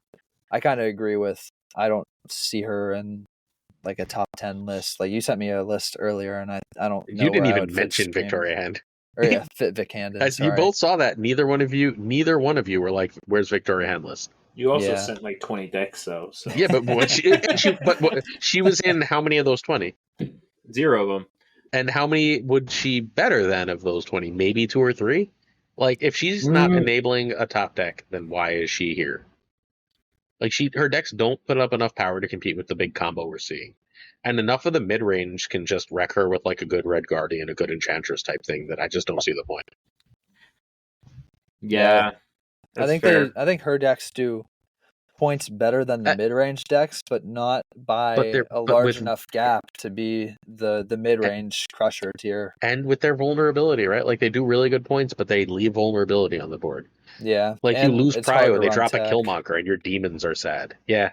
I kind of agree with. I don't see her in like a top 10 list. Like you sent me a list earlier, and I don't know. You didn't even mention Victoria Hand. Or fit Vic Hand. You both saw that. Neither one of you were like, "Where's Victoria Hand list?" You also sent like 20 decks, though. So. Yeah, but she was in how many of those 20? 0 of them. And how many would she better than of those 20? Maybe 2 or 3? Like, if she's not enabling a top deck, then why is she here? Like, her decks don't put up enough power to compete with the big combo we're seeing. And enough of the mid-range can just wreck her with, like, a good Red Guardian, a good Enchantress type thing that I just don't see the point. Yeah. I think her decks do points better than the mid-range decks, but not by a large enough gap to be the mid-range crusher tier. And with their vulnerability, right? Like, they do really good points, but they leave vulnerability on the board. Yeah. Like, you lose Prio, they drop a Killmonger, and your demons are sad. Yeah.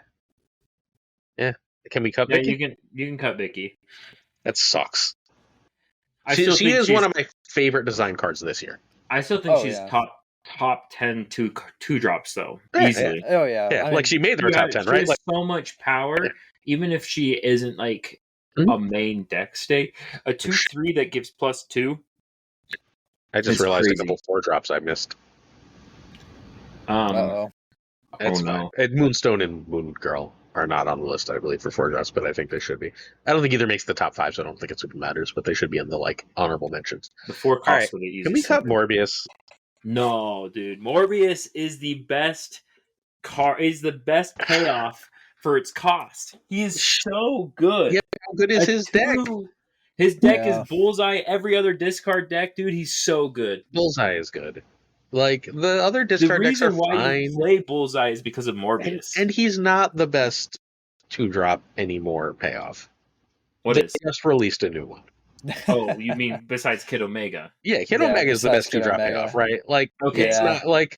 Yeah. Can we cut Vicky? You can cut Vicky. That sucks. She is one of my favorite design cards this year. I still think she's top 10 two drops though, easily. Oh yeah. I mean, she made her top 10, right? She has so much power, even if she isn't like a main deck state. A 2/3 that gives +2. I just realized a couple 4 drops I missed. Uh-oh. That's fine. Moonstone and Moon Girl are not on the list, I believe, for 4 drops, but I think they should be. I don't think either makes the top 5, so I don't think it super matters, but they should be in the like honorable mentions. The 4 All costs right, will get easy. can we cut Morbius? No, dude. Morbius is the best is the best payoff for its cost. He is so good. Yeah, how good is his deck? His deck Yeah. is bullseye every other discard deck, dude. He's so good. Bullseye is good. Like the other The discard decks are reason why fine, you play bullseye is because of Morbius. and he's not the best 2-drop anymore payoff. What They is? just released a new one. Oh, you mean besides Kid Omega? Yeah, Kid Yeah, Omega is the besides best Kid 2-drop Omega. payoff, right? Like, Okay. it's Yeah. not like,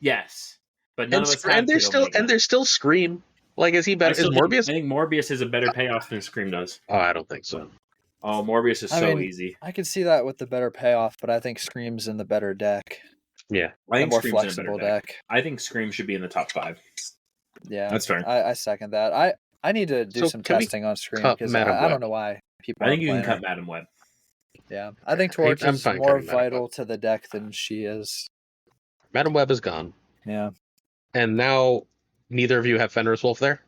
Yes, but none of us have there's Kid still Omega. and there's still Scream. Like, is he better? Is Morbius? I think Morbius is a better payoff than Scream does. Oh, I don't think so. Oh, Morbius is I so mean, easy. I could see that with the better payoff, but I think Scream's in the better deck. Yeah, I The think more Scream's in a flexible better deck. deck. I think Scream should be in the top 5. Yeah, That's fair. I second that. I need to do So some can we testing on Scream cut because Madam I Web? don't know why people. I think you can aren't cut playing Madam Web. her. Yeah, I think I'm Torch is fine more cutting Madam vital Web. to the deck than she is. Madam Web is gone, Yeah, and now neither of you have Fenris Wolf there.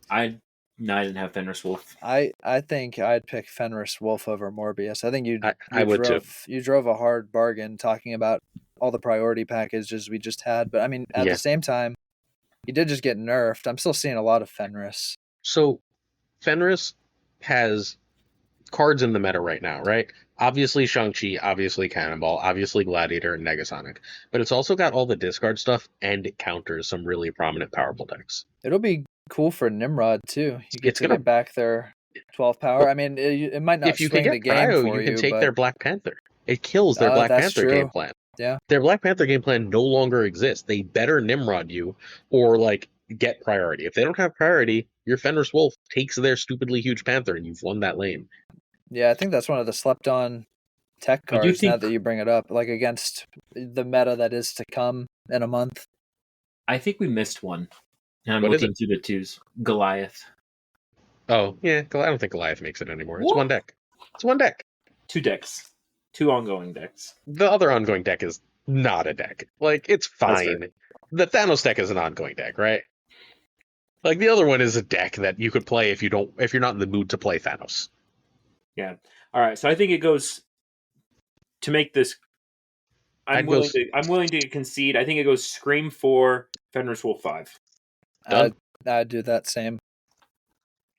I didn't have Fenris Wolf. I think I'd pick Fenris Wolf over Morbius. I think I would too. You drove a hard bargain talking about all the priority packages we just had, but I mean at Yeah. the same time, he did just get nerfed. I'm still seeing a lot of Fenris. So, Fenris has cards in the meta right now, right? Obviously Shang-Chi, obviously Cannonball, obviously Gladiator and Negasonic. But it's also got all the discard stuff, and it counters some really prominent powerful decks. It'll be cool for Nimrod too. You get It's to gonna- get back their 12 power. I mean, it might not If you can swing get the game Cryo, for you can take but their Black Panther. It kills their Black that's Panther true. game plan. Yeah. Their Black Panther game plan no longer exists. They better Nimrod you or like get priority. If they don't have priority, your Fenris Wolf takes their stupidly huge Panther and you've won that lane. Yeah, I think that's one of the slept on tech I do cards now think- that you bring it up, like against the meta that is to come in a month. I think we missed one. And I'm What is looking through the 2s. Goliath. Oh, yeah, I don't think Goliath makes it anymore. It's What? one deck. It's one deck. 2 decks. 2 ongoing decks. The other ongoing deck is not a deck. Like, it's That's fair. fine. The Thanos deck is an ongoing deck, right? Like, the other one is a deck that you could play if you're not in the mood to play Thanos. Yeah. All right. So I think it goes to make this. I'm willing to concede. I think it goes Scream 4, Fenris Wolf 5. Done. I'd do that same.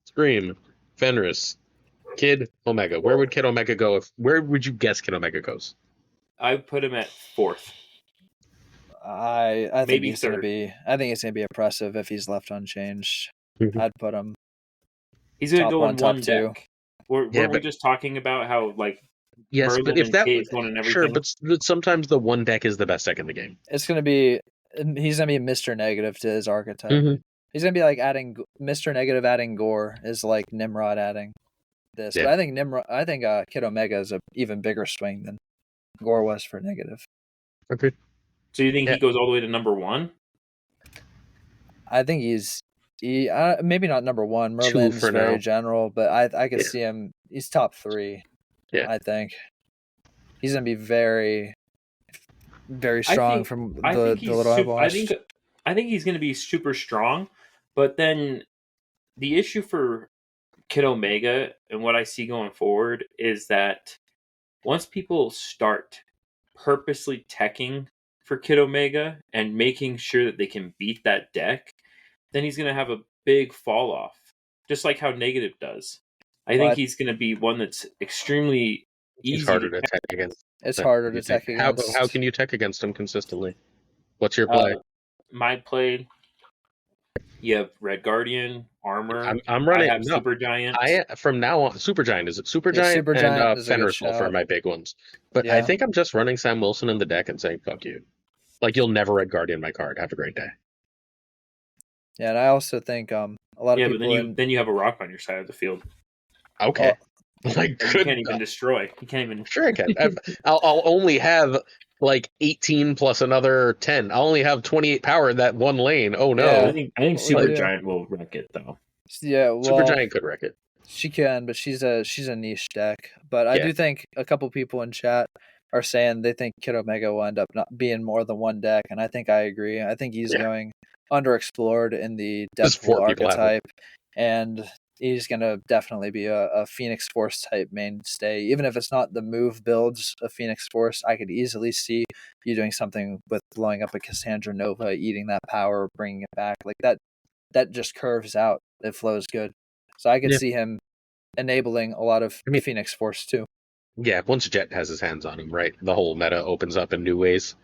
Scream, Fenris, Kid Omega. Where would Kid Omega go? Where would you guess Kid Omega goes? I put him at 4th. I think Maybe he's gonna third. be. I think it's gonna be oppressive if he's left unchanged. Mhm. I'd put him. He's going to Top go one, in top one two. deck. Weren't we but- just talking about how like Yes, Merlin but if and that Kay's one and sure, everything? but sometimes the one deck is the best deck in the game. It's gonna be. He's gonna be Mr. Negative to his archetype. Mhm. He's gonna be like adding Mr. Negative adding Gore is like Nimrod adding this. Yeah. But I think Kid Omega is a even bigger swing than Gore was for Negative. Okay. So you think Yeah. he goes all the way to number 1? I think maybe not number one. Two Merlin's for very now. general, but I could Yeah. see him. He's top 3. Yeah. I think he's gonna be very, very strong think- from I the think he's little I've super, watched. I think he's going to be super strong, but then the issue for Kid Omega and what I see going forward is that once people start purposely teching for Kid Omega and making sure that they can beat that deck, then he's going to have a big fall off, just like how Negative does. I think But- he's going to be one that's extremely easy. It's harder to tech against. It's harder to You tech think- How against. can you tech against him consistently? What's your play? My play, you have Red Guardian, Armor. I'm running. I have no, Supergiant. from now on, Supergiant is it? Supergiant, Supergiant and is a good Fenris Wolf are shout. my big ones. But I Yeah. think I'm just running Sam Wilson in the deck and saying "fuck you." Like you'll never Red Guardian my card. Have a great day. Yeah, and I also think a lot of Yeah, but people. then you have a rock on your side of the field. Okay. Like You good. can't even destroy. You can't even. Sure, I can. I'll only have like 18 plus another 10. I'll only have 28 power in that one lane. Oh no. Yeah. I think Well, Supergiant will wreck it though. Yeah, well, Supergiant could wreck it. she can, but she's a niche deck. But I Yeah. do think a couple people in chat are saying they think Kid Omega will end up not being more than one deck, and I think I agree. I think he's Yeah. going underexplored in the Just Deadpool 4 people have him. archetype, and he's going to definitely be a Phoenix Force type mainstay. Even if it's not the move builds of Phoenix Force, I could easily see you doing something with blowing up a Cassandra Nova, eating that power, bringing it back. Like that just curves out. It flows good. So I could see him enabling a lot of Phoenix Force too. Yeah, once Jet has his hands on him, right, the whole meta opens up in new ways.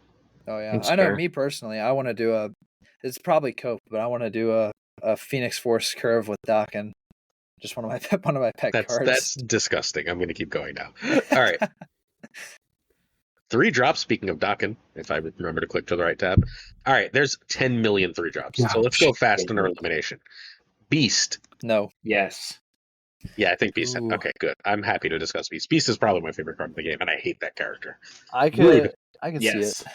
Oh yeah, That's I know. fair. Me personally, I want to do it's probably Cope, but I want to do a Phoenix Force curve with Dakin. Just one of my pet cards. That's disgusting. I'm going to keep going now. All right. 3 drops, speaking of Dakin, if I remember to click to the right tab. All right, there's 10 million 3 drops. So let's go fast in our elimination. Beast. No. Yes. Yeah, I think Beast. Ooh. Okay, good. I'm happy to discuss Beast. Beast is probably my favorite card in the game, and I hate that character. I could Rude. see Yes. it.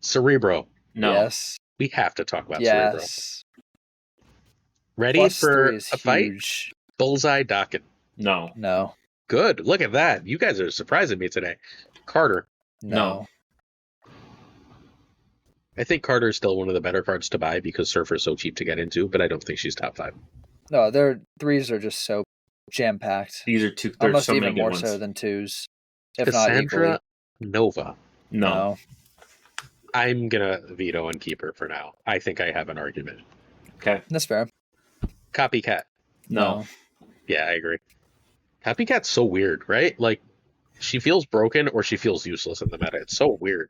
Cerebro. No. Yes. We have to talk about Cerebro. Yes. Ready +3 for is a fight? huge. Bullseye Dakin. No. No. Good. Look at that. You guys are surprising me today. Carter. No. I think Carter is still one of the better cards to buy because Surfer is so cheap to get into, but I don't think she's top 5. No, their 3s are just so jam packed. These are 2. There's Almost so even many good more ones. so than 2s, if not Cassandra equally. Nova. No. I'm gonna veto and keep her for now. I think I have an argument. Okay. That's fair. Copycat. No. Yeah, I agree. Copycat's so weird, right? Like, she feels broken or she feels useless in the meta. It's so weird.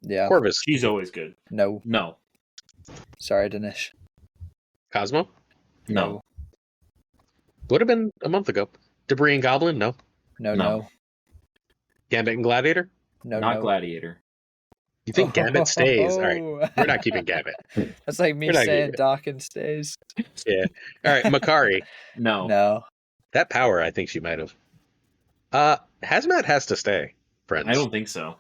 Yeah. Corvus. She's always good. No. No. Sorry, Dinesh. Cosmo. No. Would have been a month ago. Debris and Goblin. No. No. Gambit and Gladiator. Not Gladiator. You think Gambit stays? All right. We're not keeping Gambit. That's like me We're not saying keeping it. Dakin stays. Yeah. All right. Makari. No. No. That power, I think she might have. Hazmat has to stay, friends. I don't think so.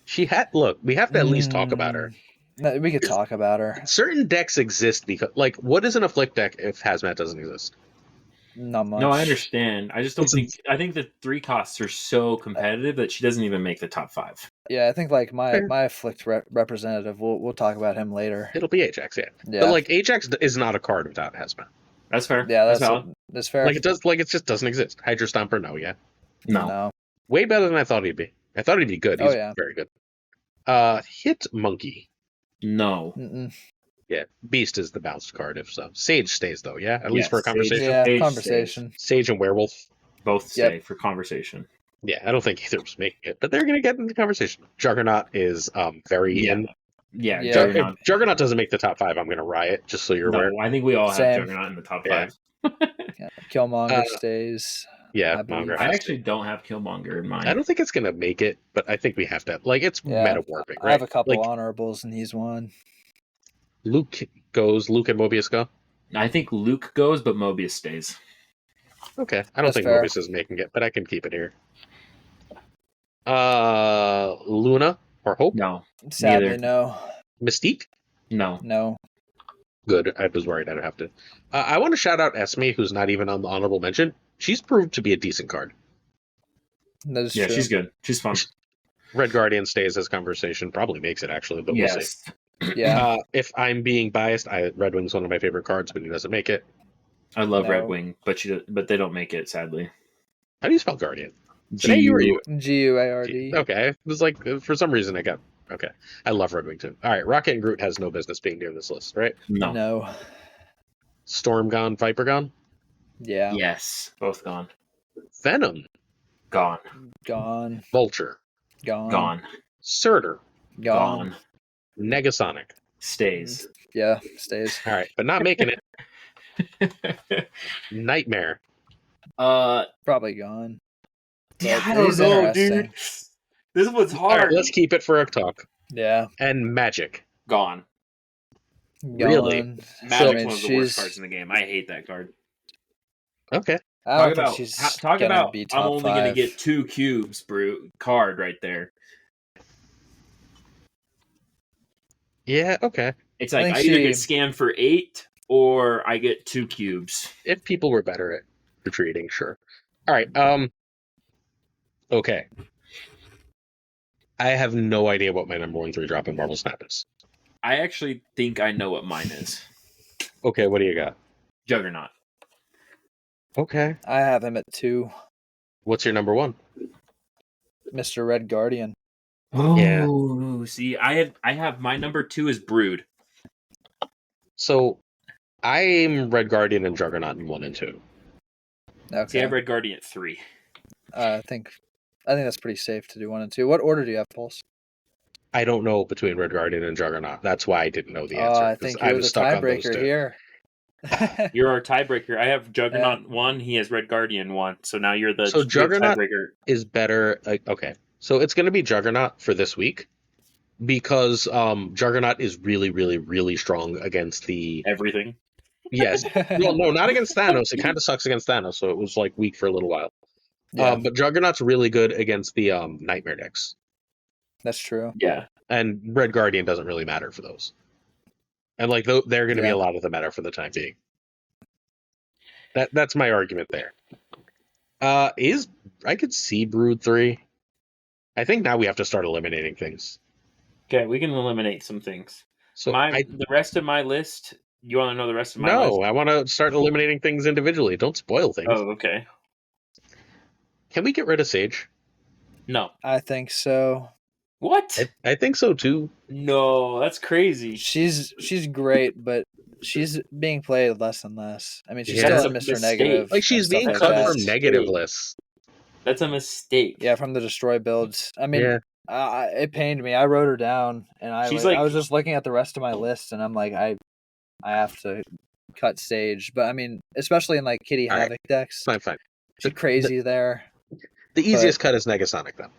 She had. Look, we have to at least talk about her. No, we could talk about her. Certain decks exist because, like, what is an Afflict deck if Hazmat doesn't exist? Not much. No, I understand. I just don't It's think. I think the 3 costs are so competitive that she doesn't even make the top 5. Yeah, I think like Fair. my Afflict representative. We'll talk about him later. It'll be Ajax, yeah. Yeah. But like Ajax is not a card without Hazmat. That's fair. Yeah, that's valid. fair. Like it does. Like it just doesn't exist. Hydra Stomper, no, yeah. No. Way better than I thought he'd be. I thought he'd be good. Oh, He's yeah. very good. Hit Monkey. No. Mm-mm. Yeah, Beast is the bounced card. If so, Sage stays though. Yeah, at least for a Sage. conversation. Yeah, Sage conversation. Sage and Werewolf. Both stay for conversation. Yeah, I don't think either was making it, but they're gonna get in the conversation. Juggernaut is very Yeah. in. Yeah. Yeah. Juggernaut. If Juggernaut doesn't make the top 5, I'm gonna riot. Just so you're aware. No, I think we all have Same. Juggernaut in the top Yeah. 5. Yeah. Killmonger stays. Yeah, I believe. Monger I has actually don't have Killmonger in mind. I don't think it's gonna make it, but I think we have to. Like, it's Yeah, meta warping, right? I have a couple Like, honorables, and he's one. Luke goes. Luke and Mobius go. I think Luke goes, but Mobius stays. Okay, I don't That's think fair. Mobius is making it, but I can keep it here. Luna or Hope? No. Sadly, Neither. no. Mystique? No. No. Good. I was worried I'd have to. I want to shout out Esme, who's not even on the honorable mention. She's proved to be a decent card. That is Yeah, true. she's good. She's fun. Red Guardian stays as conversation. Probably makes it, actually, but we'll see. Yes. Yeah. If I'm being biased, Red Wing's one of my favorite cards, but he doesn't make it. I love No. Red Wing, but they don't make it, sadly. How do you spell Guardian? Today you were you? GUARD. Okay. It was like, for some reason I got... Okay. I love Red Wing, too. All right, Rocket and Groot has no business being near this list, right? No. No. Storm gone, Viper gone? Yeah. Yes. Both gone. Venom, Gone. Gone. Vulture, Gone. Gone. Surtur, Gone. Gone. Negasonic. Stays. Yeah. Stays. All right, but not making it. Nightmare. Probably gone. Yeah, But I don't he's know, interesting. dude. This one's All right, hard. let's keep it for a talk. Yeah. And Magic. Gone. Really? Gone. Magic's I mean, one of the worst cards in the game. I hate that card. Okay. I don't think she's talk gonna about be I'm top only 5. gonna get 2 cubes, card right there. Yeah, okay. It's I like I think either she- get scammed for 8 or I get 2 cubes. If people were better at retreating, sure. All right. Okay. I have no idea what my number 1 3 drop in Marvel Snap is. I actually think I know what mine is. Okay, what do you got? Juggernaut. Okay. I have him at 2. What's your number 1? Mr. Red Guardian. Oh, see, I have my number 2 is Brood. So I'm Red Guardian and Juggernaut in 1 and 2. Okay. See, I have Red Guardian at 3. I think that's pretty safe to do 1 and 2. What order do you have, Pulse? I don't know between Red Guardian and Juggernaut. That's why I didn't know the answer. I 'cause think I you're was the stuck on those tiebreaker two. here. You're our tiebreaker. I have Juggernaut 1. He has Red Guardian 1. So now you're the So Juggernaut tiebreaker. is better. Okay, so it's going to be Juggernaut for this week because Juggernaut is really, really, really strong against the. Everything. Yes. Well, no, not against Thanos. It kind of sucks against Thanos, so it was like weak for a little while. Yeah, But Juggernaut's really good against the Nightmare decks, that's true. Yeah. and Red Guardian doesn't really matter for those. And like they're going to be Yeah. a lot of the meta for the time being. That's my argument there. I could see Brood 3. I think now we have to start eliminating things. Okay, we can eliminate some things. So The rest of my list. You want to know the rest of my list? no, I want to start eliminating things individually. Don't spoil things. Oh, okay. Can we get rid of Sage? No. I think so. What? I think so too. No, that's crazy. She's great, but she's being played less and less. I mean, she's Yeah. still in That's Mr. a mistake. Negative. Like she's and stuff being like cut that. from negative lists. That's a mistake. Yeah, from the destroy builds. I mean, Yeah. it pained me. I wrote her down, and I She's I was just looking at the rest of my list, and I'm like, I have to cut Sage. But I mean, especially in like Kitty All right. Havoc decks, Fine. she's crazy there. The easiest cut is Negasonic though.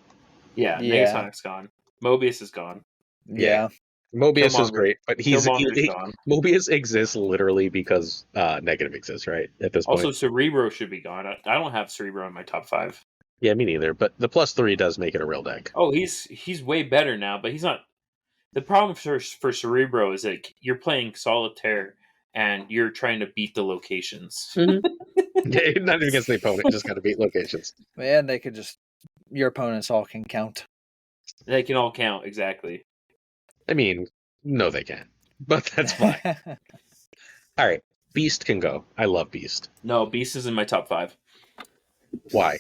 Yeah, Yeah. Negasonic's gone. Mobius is gone. Yeah, Mobius is Killmonger- great, but Killmonger's gone. Mobius exists literally because negative exists, right? At this Also, point. Cerebro should be gone. I don't have Cerebro in my top 5. Yeah, me neither. But the +3 does make it a real deck. Oh, he's way better now, but he's not. The problem for Cerebro is that you're playing Solitaire and you're trying to beat the locations. Yeah, not even against the opponent, you just got to beat locations. and they could just your opponents all can count. They can all count, exactly. I mean, no, they can't, but that's fine. All right, Beast can go. I love Beast. No, Beast is in my top 5. Why?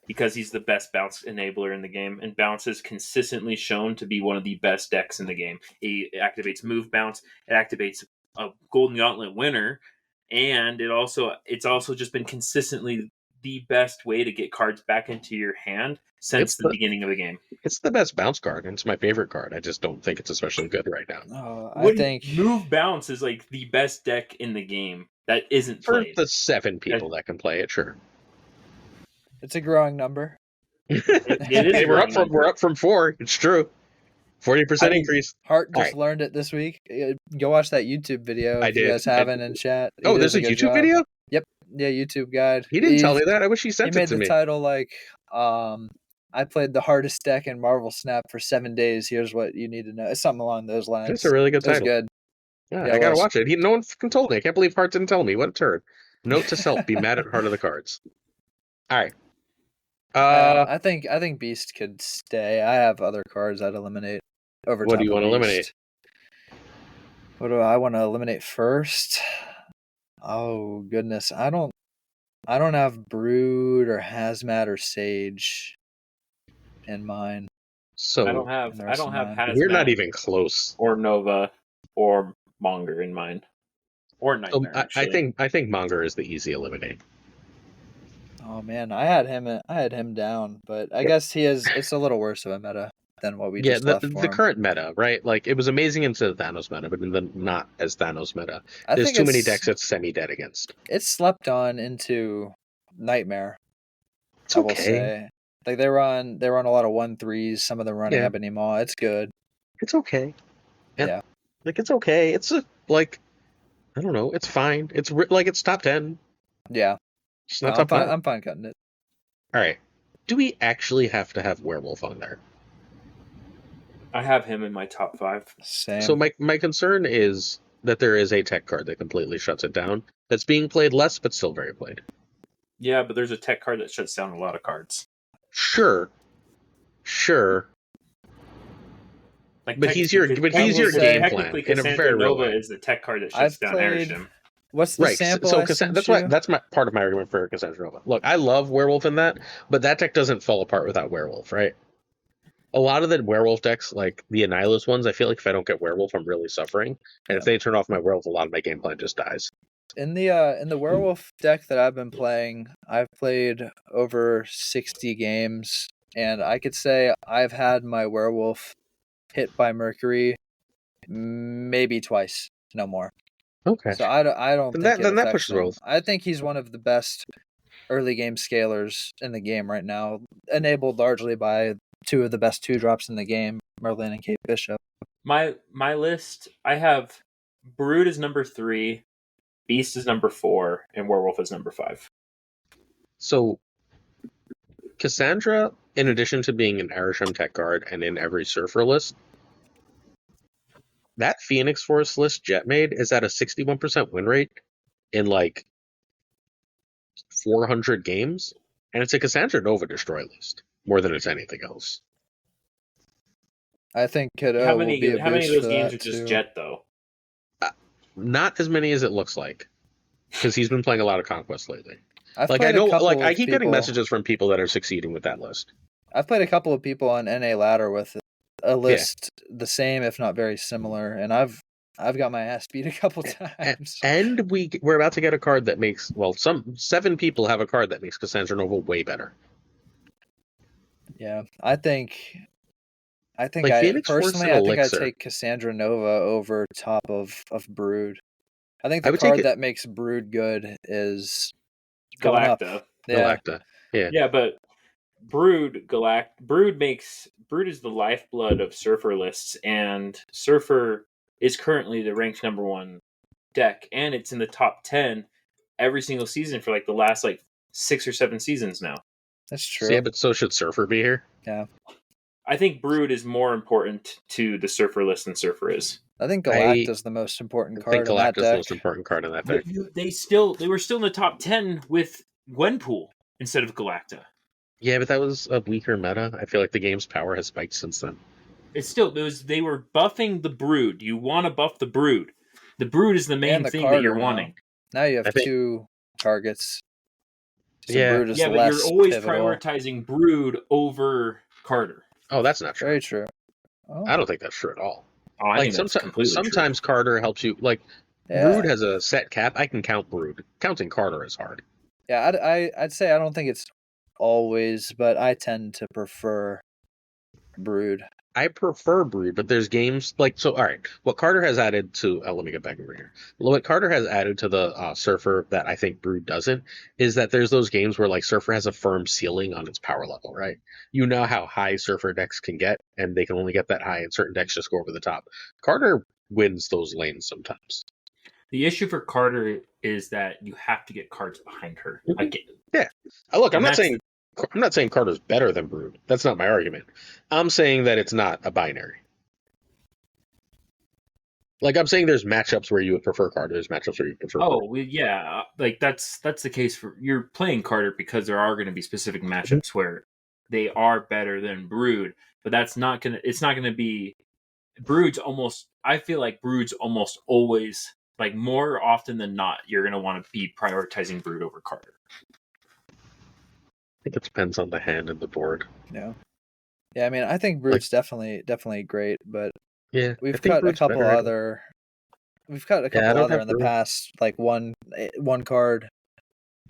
Because he's the best bounce enabler in the game, and bounce is consistently shown to be one of the best decks in the game. He activates move bounce, it activates a Golden Gauntlet winner, and it's also just been consistently the best way to get cards back into your hand since the beginning of the game. It's the best bounce card, and it's my favorite card. I just don't think it's especially good right now. I think move bounce is like the best deck in the game that isn't For played. the 7 people that can play it, sure. it's a growing number. It is. Hey, we're up from 4. It's true. 40% increase. Hart All just right. learned it this week. Go watch that YouTube video. I if you did. guys haven't in chat. He Oh, did there's a good YouTube job. video? Yep. Yeah, YouTube guide. He didn't tell me that. I wish he sent He it made to the me. title like, I played the hardest deck in Marvel Snap for 7 days. Here's what you need to know. It's something along those lines. That's a really good It was title. good. Yeah, Yeah, I it gotta was. watch it. No one fucking told me. I can't believe Hart didn't tell me. What a turd. Note to self: be mad at Heart of the Cards. All right. I think Beast could stay. I have other cards I'd eliminate over. What do top you of want to eliminate? Beast. What do I want to eliminate first? Oh goodness, I don't have Brood or Hazmat or Sage in mine. So I don't have And the rest of mine. Hazmat we're not even close. or Nova or Monger in mine. Or Nightmare. I think Monger is the easy eliminate. Oh man, I had him down, but I guess it's a little worse of a meta than what we just left for the him. current meta, right? Like it was amazing into the Thanos meta, but then not as Thanos meta. I There's think too many it's- decks it's semi-dead against. It's slept on into Nightmare. It's I will okay. say, like they run a lot of 1/3s. Some of them running Yeah. Ebony Maw. It's good. It's okay. Yeah. Like it's okay. It's like I don't know. It's fine. It's like it's top 10. Yeah, It's No, not top 5. I'm fine cutting it. All right. Do we actually have to have Werewolf on there? I have him in my top 5. Same. So my concern is that there is a tech card that completely shuts it down. That's being played less, but still very played. Yeah, but there's a tech card that shuts down a lot of cards. Sure. Like, But he's your game plan technically, in a Cassandra very real Nova way. is the tech card that I've shuts down played. Airshim. What's the Right. sample? So I sent that's you? why that's my part of my argument for Cassandra Nova. Look, I love Werewolf in that, but that deck doesn't fall apart without Werewolf, right? A lot of the Werewolf decks, like the Annihilus ones, I feel like if I don't get Werewolf, I'm really suffering. And if they turn off my Werewolf, a lot of my game plan just dies. In the Werewolf deck that I've been playing, I've played over 60 games, and I could say I've had my Werewolf hit by Mercury maybe twice, no more. Okay. So I don't think it that affects pushes him. Werewolf. I think he's one of the best early game scalers in the game right now, enabled largely by two of the best 2-drops in the game, Merlin and Kate Bishop. My list, I have Brood is number 3, Beast is number 4, and Werewolf is number 5. So Cassandra, in addition to being an Arishem tech card and in every Surfer list, that Phoenix Force list Jet made is at a 61% win rate in like 400 games, and it's a Cassandra Nova destroy list more than it's anything else. I think How Kiddo will many be a how many boost of those for games that are just too. Jet though? Not as many as it looks like, because he's been playing a lot of Conquest lately. I've Like I played a know, couple like I of keep getting people- messages from people that are succeeding with that list. I've played a couple of people on NA Ladder with a list the same, if not very similar, and I've got my ass beat a couple times. And we're about to get a card that makes, well, 7 people have a card that makes Cassandra Nova way better. Yeah, I think Like I Phoenix Force personally and I think I Elixir. take Cassandra Nova over top of Brood. I think I the would take card it- that makes Brood good is going up. Galacta. Yeah, Galacta. Yeah. Yeah, but Brood is the lifeblood of Surfer lists, and Surfer is currently the ranked number 1 deck, and it's in the top 10 every single season for like the last like 6 or 7 seasons now. that's So, true. yeah, but so should Surfer be here. Yeah, I think Brood is more important to the Surfer list than Surfer is. I think Galacta's the most important I card think in that Galacta's the deck. most important card in that deck. They were still in the top 10 with Gwenpool instead of Galacta. Yeah, but that was a weaker meta. I feel like the game's power has spiked since then. They were buffing the Brood. You want to buff the Brood. The Brood is the main And the thing that Carter you're now. wanting. Now you have I think- 2 targets. So Yeah. Brood is Yeah, but less you're always pivotal. prioritizing Brood over Carter. Oh, that's not true. Very true. Oh, I don't think that's true at all. Oh, I Like think that's completely sometimes Carter helps you. Like yeah. Brood has a set cap. I can count Brood. Counting Carter is hard. Yeah, I'd say I don't think it's always, but I tend to prefer Brood. I prefer Brood, but there's games like so. All right, what Carter has added to let me get back over here. What Carter has added to the Surfer that I think Brood doesn't is that there's those games where like Surfer has a firm ceiling on its power level, right? You know how high Surfer decks can get, and they can only get that high, and certain decks just go over the top. Carter wins those lanes sometimes. The issue for Carter is that you have to get cards behind her. Mhm. Like, Look, I'm And not that's saying Carter's better than Brood. That's not my argument. I'm saying that it's not a binary. Like I'm saying, there's matchups where you would prefer Carter. There's matchups where you prefer. oh, Brood. well, yeah, like that's the case for you're playing Carter because there are going to be specific matchups where they are better than Brood, but it's not going to be Brood's almost. I feel like Brood's almost always, like more often than not, you're going to want to be prioritizing Brood over Carter. I think it depends on the hand and the board. Yeah. I mean, I think Brood's definitely great, but Yeah, we've cut a couple other in the past, like one card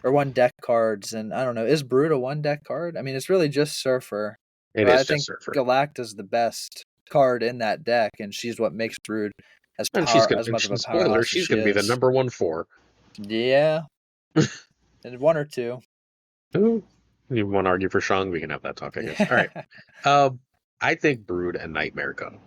or one deck cards, and I don't know, is Brood a 1 deck card? I mean, it's really just Surfer. It But is I just think Surfer. Galacta's the best card in that deck, and she's what makes Brood as And she's much of a spoiler, powerhouse. she's as going to be the is. number 1/4. Yeah, and 1 or 2. Ooh. You want to argue for Shang? We can have that talk, I guess. All right. I think Brood and Nightmare go.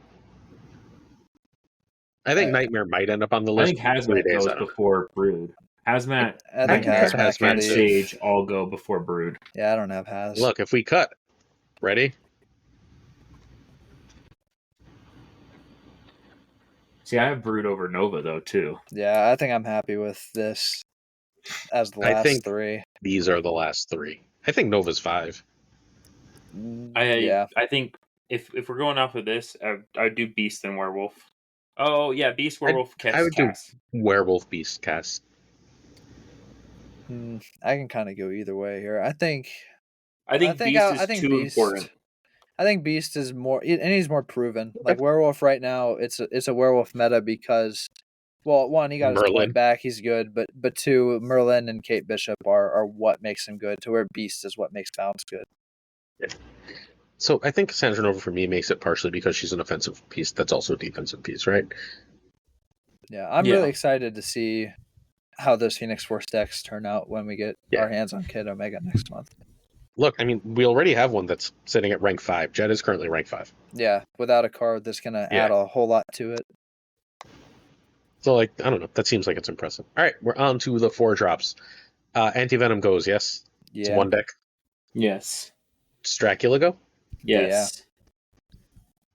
I think Nightmare might end up on the I list. think Hazmat goes before Brood. Hazmat, I think Hazmat and could Sage all go before Brood. Yeah, I don't have Haz. Look, if we cut, ready? See, I have Brood over Nova though too. Yeah, I think I'm happy with this as the last 3. These are the last 3. I think Nova's 5. Yeah, I think if we're going off of this, I'd do Beast and Werewolf. Oh yeah, Beast, Werewolf, I would do Cast. Werewolf Beast cast. I can kind of go either way here. I think Beast is too Beast, important. I think Beast is more, and he's more proven. Okay. Like Werewolf right now, it's a Werewolf meta because, well, one, he got his Merlin. point back, he's good, but two, Merlin and Kate Bishop are what makes him good. To where Beast is what makes Bounce good. Yeah. So I think Cassandra Nova for me makes it partially because she's an offensive piece that's also a defensive piece, right? Yeah, I'm really excited to see how those Phoenix Force decks turn out when we get our hands on Kid Omega next month. Look, I mean, we already have one that's sitting at rank 5. Jet is currently rank 5. Yeah, without a card that's going to add a whole lot to it. So, like, I don't know. That seems like it's impressive. All right, we're on to the 4 drops. Anti-Venom goes, yes? Yeah. It's one deck. Yes. Does Dracula go? Yes.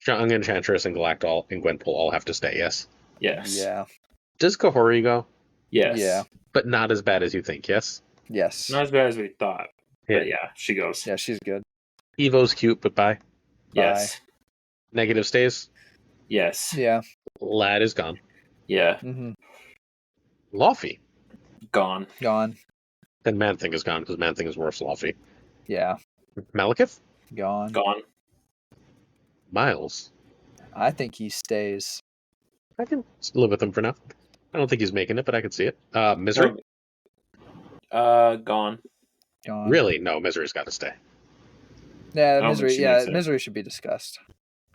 Young Enchantress and Galactol and Gwenpool all have to stay, yes? Yes. Yeah. Does Kahori go? Yes. Yeah. But not as bad as you think, yes? Yes. Not as bad as we thought. Yeah. But yeah, she goes. Yeah, she's good. Evo's cute, but bye. Yes. Negative stays. Yes. Yeah. Lad is gone. Yeah. Mm-hmm. Laufey. Gone. Then Man-Thing is gone because Man-Thing is worse Laufey. Yeah. Malekith? Gone. Miles. I think he stays. I can live with him for now. I don't think he's making it, but I can see it. Misery? Gone. Really? No, Misery's got to stay. Yeah, I don't think Misery. she Yeah, makes it. Misery should be discussed,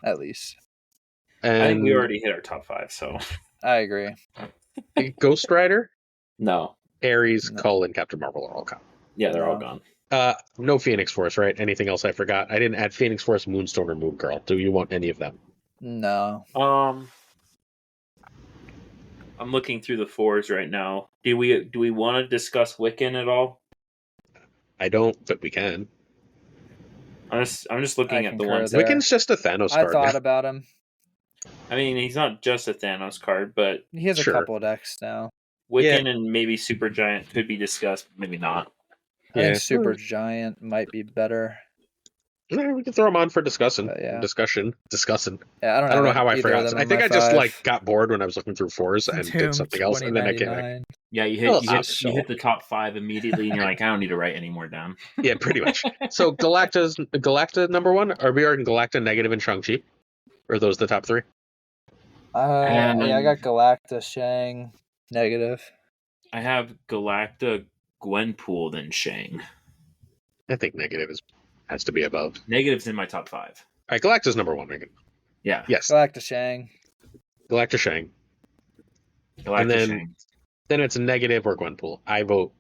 at least. And I think we already hit our top 5, so. I agree. Ghost Rider, No. Ares, Cull, and Captain Marvel are all gone. Yeah, they're all gone. No Phoenix Force, right? Anything else I forgot? I didn't add Phoenix Force, Moonstone, or Moon Girl. Do you want any of them? No. I'm looking through the 4s right now. Do we want to discuss Wiccan at all? I don't, but we can. I'm just looking at the concur ones. there. Wiccan's just a Thanos I card. thought about him. I mean, he's not just a Thanos card, but He has Sure. a couple of decks now. Wiccan and maybe Super Giant could be discussed, maybe not. I think Super Giant might be better. Yeah, we can throw them on for discussion. Yeah. Discussing. Yeah, I don't know how I either forgot. of them I on think my I just 5. like got bored when I was looking through 4s and did something else, and then I came back. 2099. Yeah, you hit the top 5 immediately, and you're like, I don't need to write any more down. Yeah, pretty much. So Galacta number 1. Are we in Galacta, Negative, and Shang-Chi? Or are those the top 3? Yeah, I got Galacta, Shang, Negative. I have Galacta, Gwenpool, then Shang. I think Negative has to be above. Negative's in my top 5. All right, Galacta's number 1, Megan. Yeah. Yes. Galacta, Shang. Galacta, Shang. Galacta, And then- Shang. Then it's Negative or Gwenpool. I vote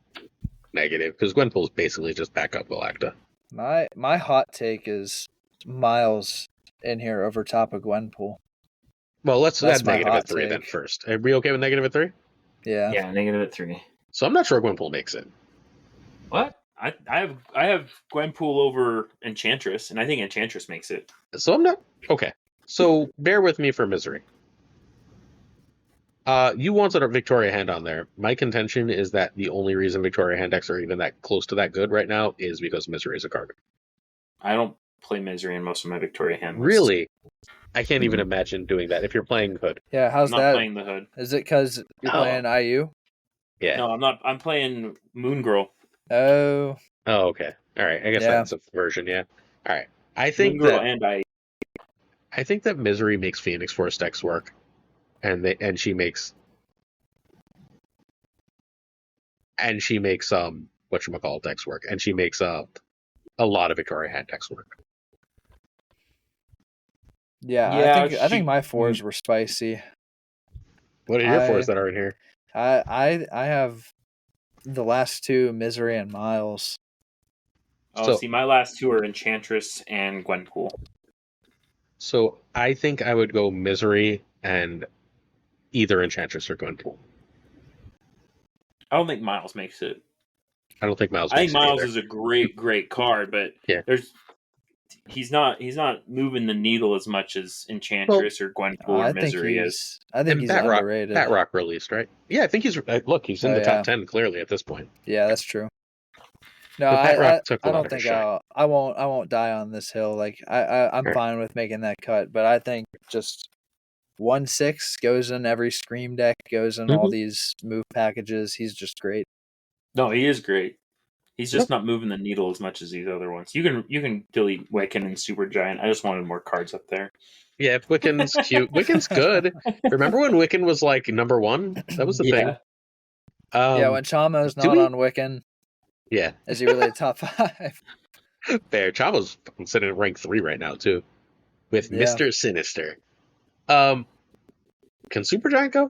Negative because Gwenpool's basically just backup Galacta. My hot take is Miles in here over top of Gwenpool. Well, let's That's add my Negative hot at 3 then take. first. Are we okay with Negative at 3? Yeah. Yeah, Negative at 3. So I'm not sure Gwenpool makes it. What? I have Gwenpool over Enchantress, and I think Enchantress makes it. So I'm not... Okay. So bear with me for Misery. You wanted a Victoria Hand on there. My contention is that the only reason Victoria Hand decks are even that close to that good right now is because Misery is a card. I don't play Misery in most of my Victoria hand lists. Really? I can't even imagine doing that if you're playing Hood. Yeah, how's I'm not that? playing the Hood. Is it because you're playing IU? Yeah. No, I'm not. I'm playing Moon Girl. Oh. Oh, okay. All right. I guess that's a version, yeah. All right. I think Moon Girl that and I think that Misery makes Phoenix Force decks work, and she makes whatchamacallit decks work, and she makes a lot of Victoria Hand decks work. Yeah, I think my 4s were spicy. What are your 4s that are in here? I have the last 2, Misery and Miles. Oh, see, my last 2 are Enchantress and Gwenpool. So I think I would go Misery and either Enchantress or Gwenpool. I don't think Miles makes it. I don't think Miles. I think Miles is a great card, but he's not moving the needle as much as Enchantress or Gwenpool or Misery is. I think he's underrated. Bat Rock released, right? Yeah, I think he's in the top 10 clearly at this point. Yeah, that's true. No, But Pat Rock took a I lot don't of her think shine. I won't die on this hill. Like I'm Right. fine with making that cut, but I think just 1/6 goes in every Scream deck, goes in all Mhm. these move packages. He's just great. No, he is great. He's Yep. just not moving the needle as much as these other ones. You can delete Wiccan and Supergiant. I just wanted more cards up there. Yeah, Wiccan's cute. Wiccan's good. Remember when Wiccan was like number one? That was the thing. Yeah, when Chamo's do not we? on Wiccan, Yeah, is he really a top 5? fair. Chavo's sitting at rank 3 right now too, with Yeah. Mr. Sinister. Um, can Supergiant go?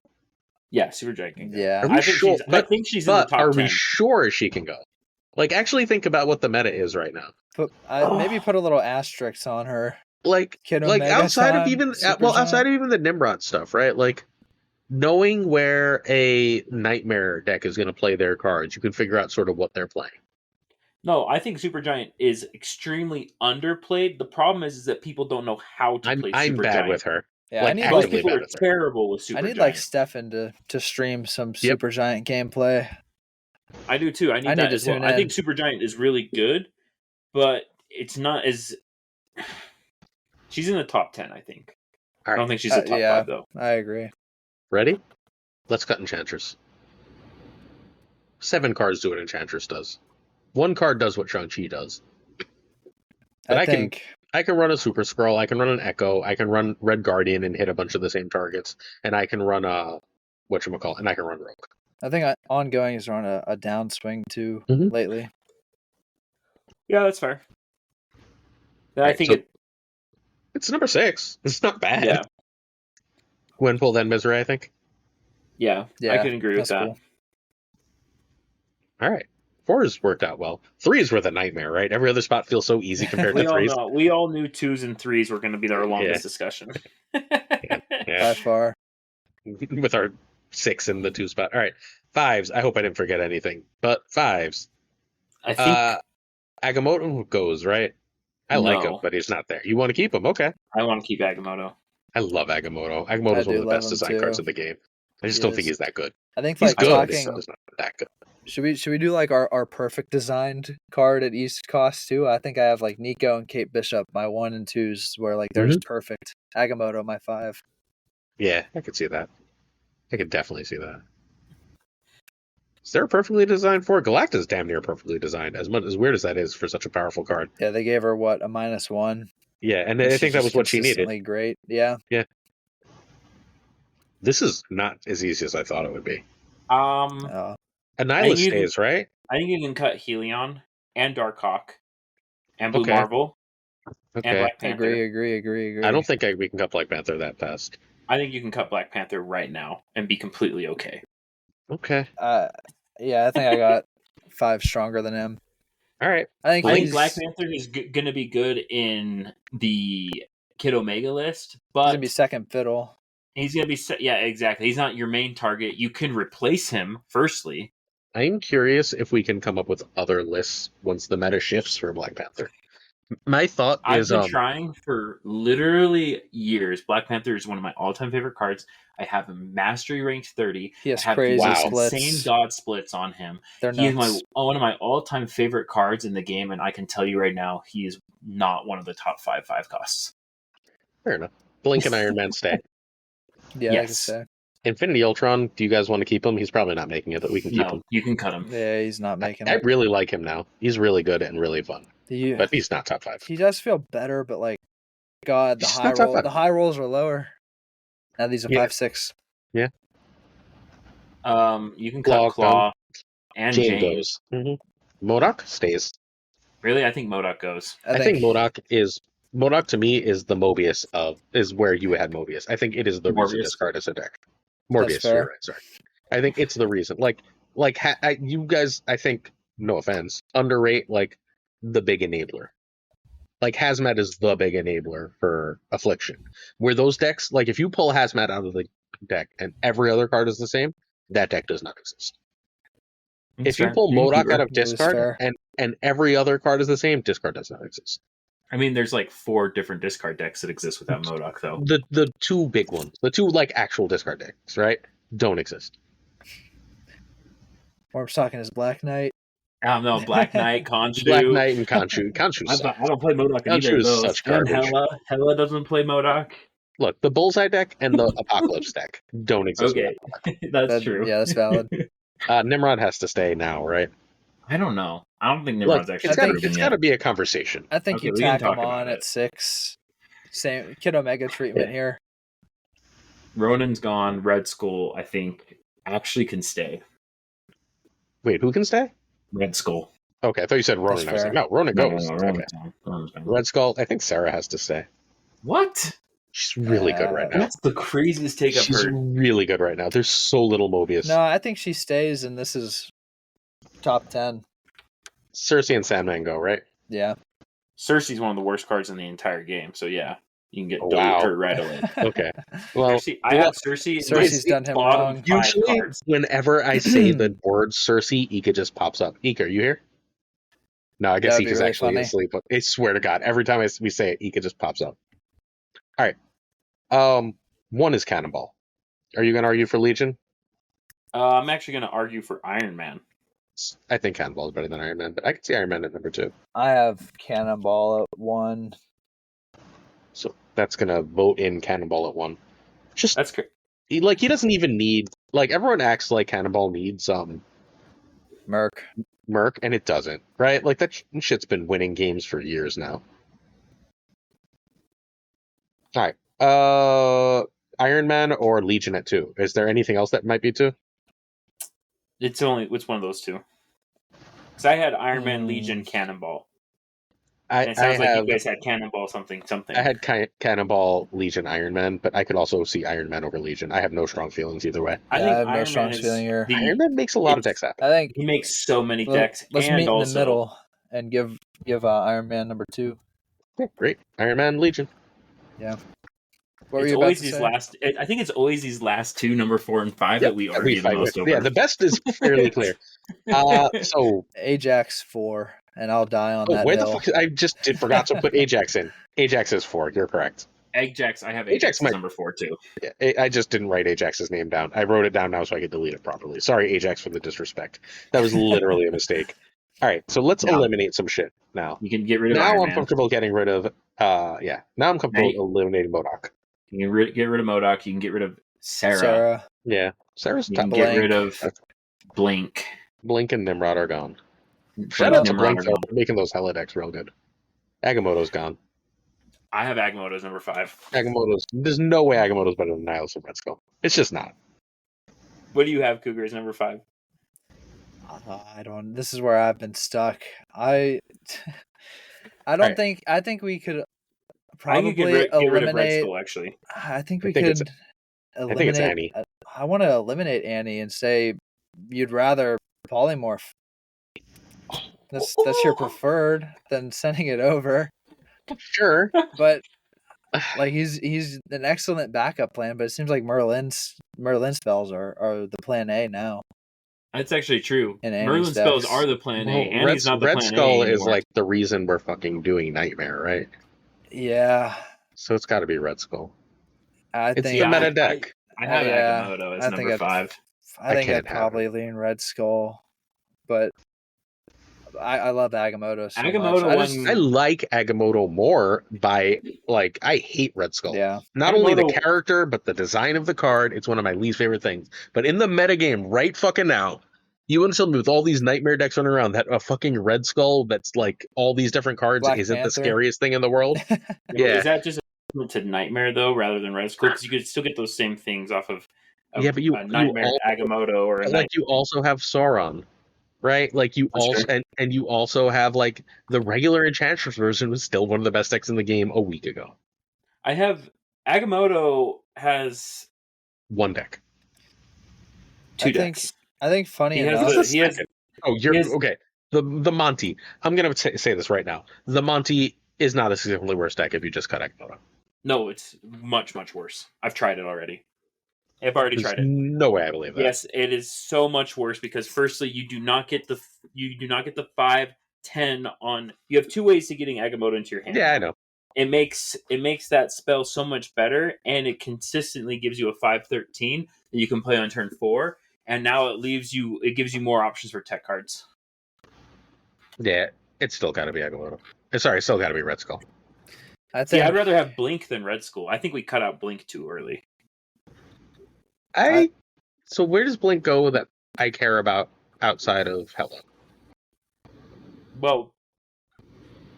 Yeah, Supergiant can go. Yeah. Are we I think sure? she's. I think she's in the top are we 10. sure she can go? Like, actually think about what the meta is right now. Maybe put a little asterisk on her. Like, Kid like outside of Omegaton, even Supergiant. outside of even the Nimrod stuff, right? Like, knowing where a Nightmare deck is going to play their cards, you can figure out sort of what they're playing. No, I think Supergiant is extremely underplayed. The problem is that people don't know how to play I'm Supergiant. bad with her. Yeah, like, I need Most actively people bad are with her. terrible with Supergiant. I need like Stefan to stream some Yep. Supergiant gameplay. I do too. I need I that need to as well. tune I in. think Supergiant is really good, but it's not as. She's in the top 10, I think. All I right, don't think she's a top yeah. 5 though. I agree. ready? Let's cut Enchantress. 7 cards do what Enchantress does. 1 card does what Shang-Chi does. But I can run a Super Scroll, I can run an Echo, I can run Red Guardian and hit a bunch of the same targets, and I can run and I can run Rogue. I think ongoing is on a downswing too Mhm. lately. Yeah, that's fair. I Right, think so it's number 6. It's not bad. Yeah. Gwenpool, then Misery, I think. Yeah, Yeah, I can agree with that's that. cool. All right. 4's worked out well. 3's were the nightmare, right? Every other spot feels so easy compared to 3's. We all knew 2s and 3s were going to be our longest Yeah. discussion. Yeah. By far. With our 6 in the 2 spot. All right. 5's. I hope I didn't forget anything. But 5's. I think Agamotto goes, right? I like him, No. but he's not there. You want to keep him? Okay. I want to keep Agamotto. I love Agamotto. I Agamotto's one do of the love best him design too. cards in the game. I just He don't think is. he's that good. I think He's like good. talking. He's not that good. Should we do like our perfect designed card at East Cost too? I think I have like Nico and Kate Bishop, my 1 and 2s, where like they're just perfect. Agamotto, my 5. Yeah, I could see that. I could definitely see that. Is there a perfectly designed 4? Galacta's damn near perfectly designed, as weird as that is for such a powerful card. Yeah, they gave her what, a -1. Yeah, and I think that was what she needed. Consistently great. Yeah. This is not as easy as I thought it would be. Oh, Annihilus stays, right? I think you can cut Helion and Darkhawk and Blue Okay. Marvel and Okay. Black Panther. agree. I don't think we can cut Black Panther that fast. I think you can cut Black Panther right now and be completely okay. Okay. Yeah, I think I got 5 stronger than him. All right. I think Black Panther is going to be good in the Kid Omega list, he's but gonna be second fiddle. he's going to be yeah, exactly. He's not your main target. You can replace him firstly. I'm curious if we can come up with other lists once the meta shifts for Black Panther. My thought I've is been trying for literally years. Black Panther is one of my all-time favorite cards. I have him mastery ranked 30. He has I have crazy these splits. insane god splits on him. They're He is nuts. one of my all-time favorite cards in the game, and I can tell you right now, he is not one of the top 5 costs. fair enough. Blink and Iron Man stay. Yeah, Yes. I could say. Infinity Ultron, do you guys want to keep him? He's probably not making it, but we can keep him. No, you can cut him. Yeah, he's not making I it. really like him now. He's really good and really fun. But he's not top 5. He does feel better, but like, God, He's not top 5. the high rolls are lower. Now these are Yeah. 5-6. You can cut Claw and Jane Jane. goes. MODOK stays. Really, I think MODOK goes. I think MODOK to me is the Mobius is where you had Mobius. I think it is the reason Morbius. this card is a deck. That's Morbius, fair. you're right, sorry. I think it's the reason. You guys, I think, no offense, underrate the big enabler. Like Hazmat is the big enabler for Affliction. Where those decks, like if you pull Hazmat out of the deck and every other card is the same, that deck does not exist. That's If you fair. pull You can MODOK keep her. out of discard and every other card is the same, discard does not exist. I mean, there's like 4 different discard decks that exist without MODOK, though. The 2 big ones, the 2 actual discard decks, right, don't exist. Orb's talking his Black Knight. I don't know, Black Knight, Khonshu. Black Knight and Khonshu. Khonshu I sucks. don't play MODOK in either Khonshu of is those. such And garbage. Hela doesn't play MODOK. Look, the Bullseye deck and the Apocalypse deck don't exist. Okay, that's true. Yeah, that's valid. Nimrod has to stay now, right? I don't know. I don't think Nimrod's actually proven It's yet. got to be a conversation. I think Okay, you we can tack talk him about on it. at 6. Same Kid Omega treatment here. Ronan's gone. Red Skull, I think, actually can stay. Wait, who can stay? Red Skull. Okay, I thought you said Ronan. I was like, no, Ronan goes. Okay. Ronan's gone. Red Skull, I think Sarah has to stay. What? She's really good right now. That's the craziest take I've She's heard. really good right now. There's so little Mobius. No, I think she stays, and this is top 10. Cersei and Sandman go, right? Yeah. Cersei's one of the worst cards in the entire game, so yeah, you can get Oh, delete wow. her right away. Okay. Well, Cersei, I have Cersei. Cersei's done him bottom wrong. 5 usually cards. whenever I say the word Cersei, Ika just pops up. Ika, are you here? No, I guess That'd be Ika's really actually funny. asleep. I swear to God, every time we say it, Ika just pops up. All right. 1 is Cannonball. Are you going to argue for Legion? I'm actually going to argue for Iron Man. I think Cannonball is better than Iron Man, but I can see Iron Man at number 2. I have Cannonball at 1. So that's going to vote in Cannonball at 1. Just That's great. he doesn't even need, like, everyone acts like Cannonball needs Merc. and it doesn't, right? Like, that shit's been winning games for years now. All right. Iron Man or Legion at 2? Is there anything else that might be 2? It's one of those two. Because I had Iron Man, Legion, Cannonball. And it sounds like you guys had Cannonball something. I had Cannonball, Legion, Iron Man, but I could also see Iron Man over Legion. I have no strong feelings either way. I have no strong feeling here. Iron Man makes a lot of decks happen. I think he makes so many decks. Let's and meet in also, the middle and give Iron Man number 2. Yeah, great. Iron Man, Legion. Yeah. What were It's you about always to these say? last. I think it's always these last two, number 4 and 5, that we argue the fight most with. over. Yeah, the best is fairly clear. So Ajax 4, and I'll die on that where hill. the fuck? I just forgot to put Ajax in. Ajax is 4. You're correct. Ajax, I have Ajax Ajax number 4 too. I just didn't write Ajax's name down. I wrote it down now so I could delete it properly. Sorry, Ajax, for the disrespect. That was literally a mistake. All right, so let's eliminate some shit now. You can get rid of Now Iron I'm Man. comfortable getting rid of. Now I'm comfortable eliminating MODOK. You can get rid of MODOK. You can get rid of Sarah. Yeah, Sarah's You top. can get rid of Blink. Blink and Nimrod are gone. Blink Shout and out to Nimrod Blink are for gone. making those hella decks real good. Agamotto's gone. I have Agamotto as number 5. There's no way Agamotto's better than Nihilus and Red Skull. It's just not. What do you have, Cougar, as number 5? I don't. This is where I've been stuck. I don't think. I think we could probably get rid of Red eliminate. Skull, actually. I think we think could I think it's eliminate. Annie. I want to eliminate Annie and say you'd rather polymorph. That's your preferred than sending it over. Sure. But like he's an excellent backup plan, but it seems like Merlin's spells are the plan A now. That's actually true. And Annie's Merlin spells decks. are the plan A. Well, Annie's not the Red plan Skull A is anymore. like the reason we're fucking doing Nightmare, right? Yeah, So it's got to be Red Skull. I It's think the meta deck. I have Yeah, Agamotto as I think number I'd- 5. I think I'd can't have probably lean Red Skull, but I love Agamotto so Agamotto much. won- I like Agamotto more by, like, I hate Red Skull. Yeah. Not only the Agamotto- character, but the design of the card. It's one of my least favorite things. But in the metagame right fucking now, you want to tell me with all these Nightmare decks running around that a fucking Red Skull that's like all these different cards Black isn't the Panther. scariest thing in the world? Yeah. Is that just to Nightmare, though, rather than Red Skull? Because you could still get those same things off of Yeah, but you Nightmare also- Agamotto or a Like Nightmare. you also have Sauron, right? Like you That's also true. and you also have like the regular Enchantress version was still one of the best decks in the game a week ago. I have Agamotto has One deck. 2 I think- decks. I think funny He has enough. he has Oh, you're He has- okay. The Monty. I'm gonna say this right now. The Monty is not a significantly worse deck if you just cut Agamotto. no, it's much worse. I've tried it already. I've already There's tried it. no way I believe that. Yes, it is so much worse because firstly, you do not get the 5-10 on. You have 2 ways to getting Agamotto into your hand. Yeah, I know. It makes that spell so much better, and it consistently gives you a 5-13 that you can play on turn 4. And now it gives you more options for tech cards. Yeah, it's still got to be Agamotto. Sorry, it's still got to be Red Skull. I See, think I'd rather have Blink than Red Skull. I think we cut out Blink too early. So where does Blink go that I care about outside of Hella? Well,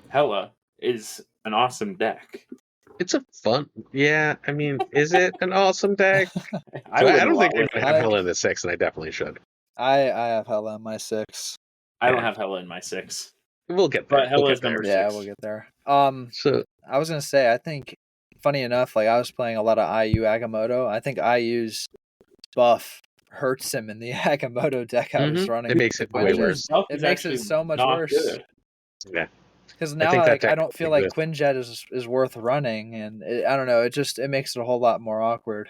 Hella is an awesome deck. It's a fun. Yeah, I mean, is it an awesome deck? I I win a don't think lot I with even it. have Hella in the 6, and I definitely should. I have Hella in my 6. I don't have Hella in my 6. We'll get there. But Hella We'll is get there. number Yeah, 6. we'll get there. So I was gonna say, I think, funny enough, like I was playing a lot of IU Agamotto. I think IU's buff hurts him in the Agamotto deck I was running. It makes with it the way Quinjet. worse. It makes it so much not worse. Good. Yeah, Because I now, think that like, I deck don't feel is like Quinjet is worth running, and I don't know. It makes it a whole lot more awkward.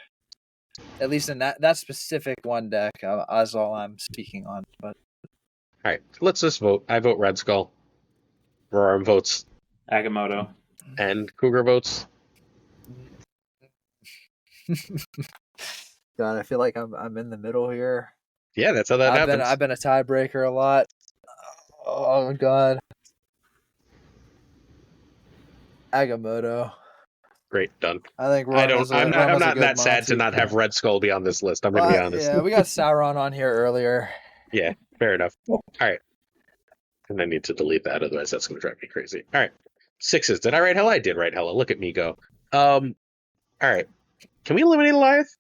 At least in that specific one deck, is all I'm speaking on. But all right, let's just vote. I vote Red Skull. Roram votes, Agamotto. and Cougar votes. God, I feel like I'm in the middle here. Yeah, that's how that happens. I've been a tiebreaker a lot. Oh God, Agamotto. Great, done. I think I Ron don't. is a, I'm not. Ron I'm is a not good that sad to Monty. not have Red Skull be on this list. I'm going to be honest. Yeah, we got Sauron on here earlier. Yeah, fair enough. All right, and I need to delete that, otherwise that's going to drive me crazy. All right, 6s. Did I write Hella? I did write Hella. Look at me go. All right. Can we eliminate Goliath?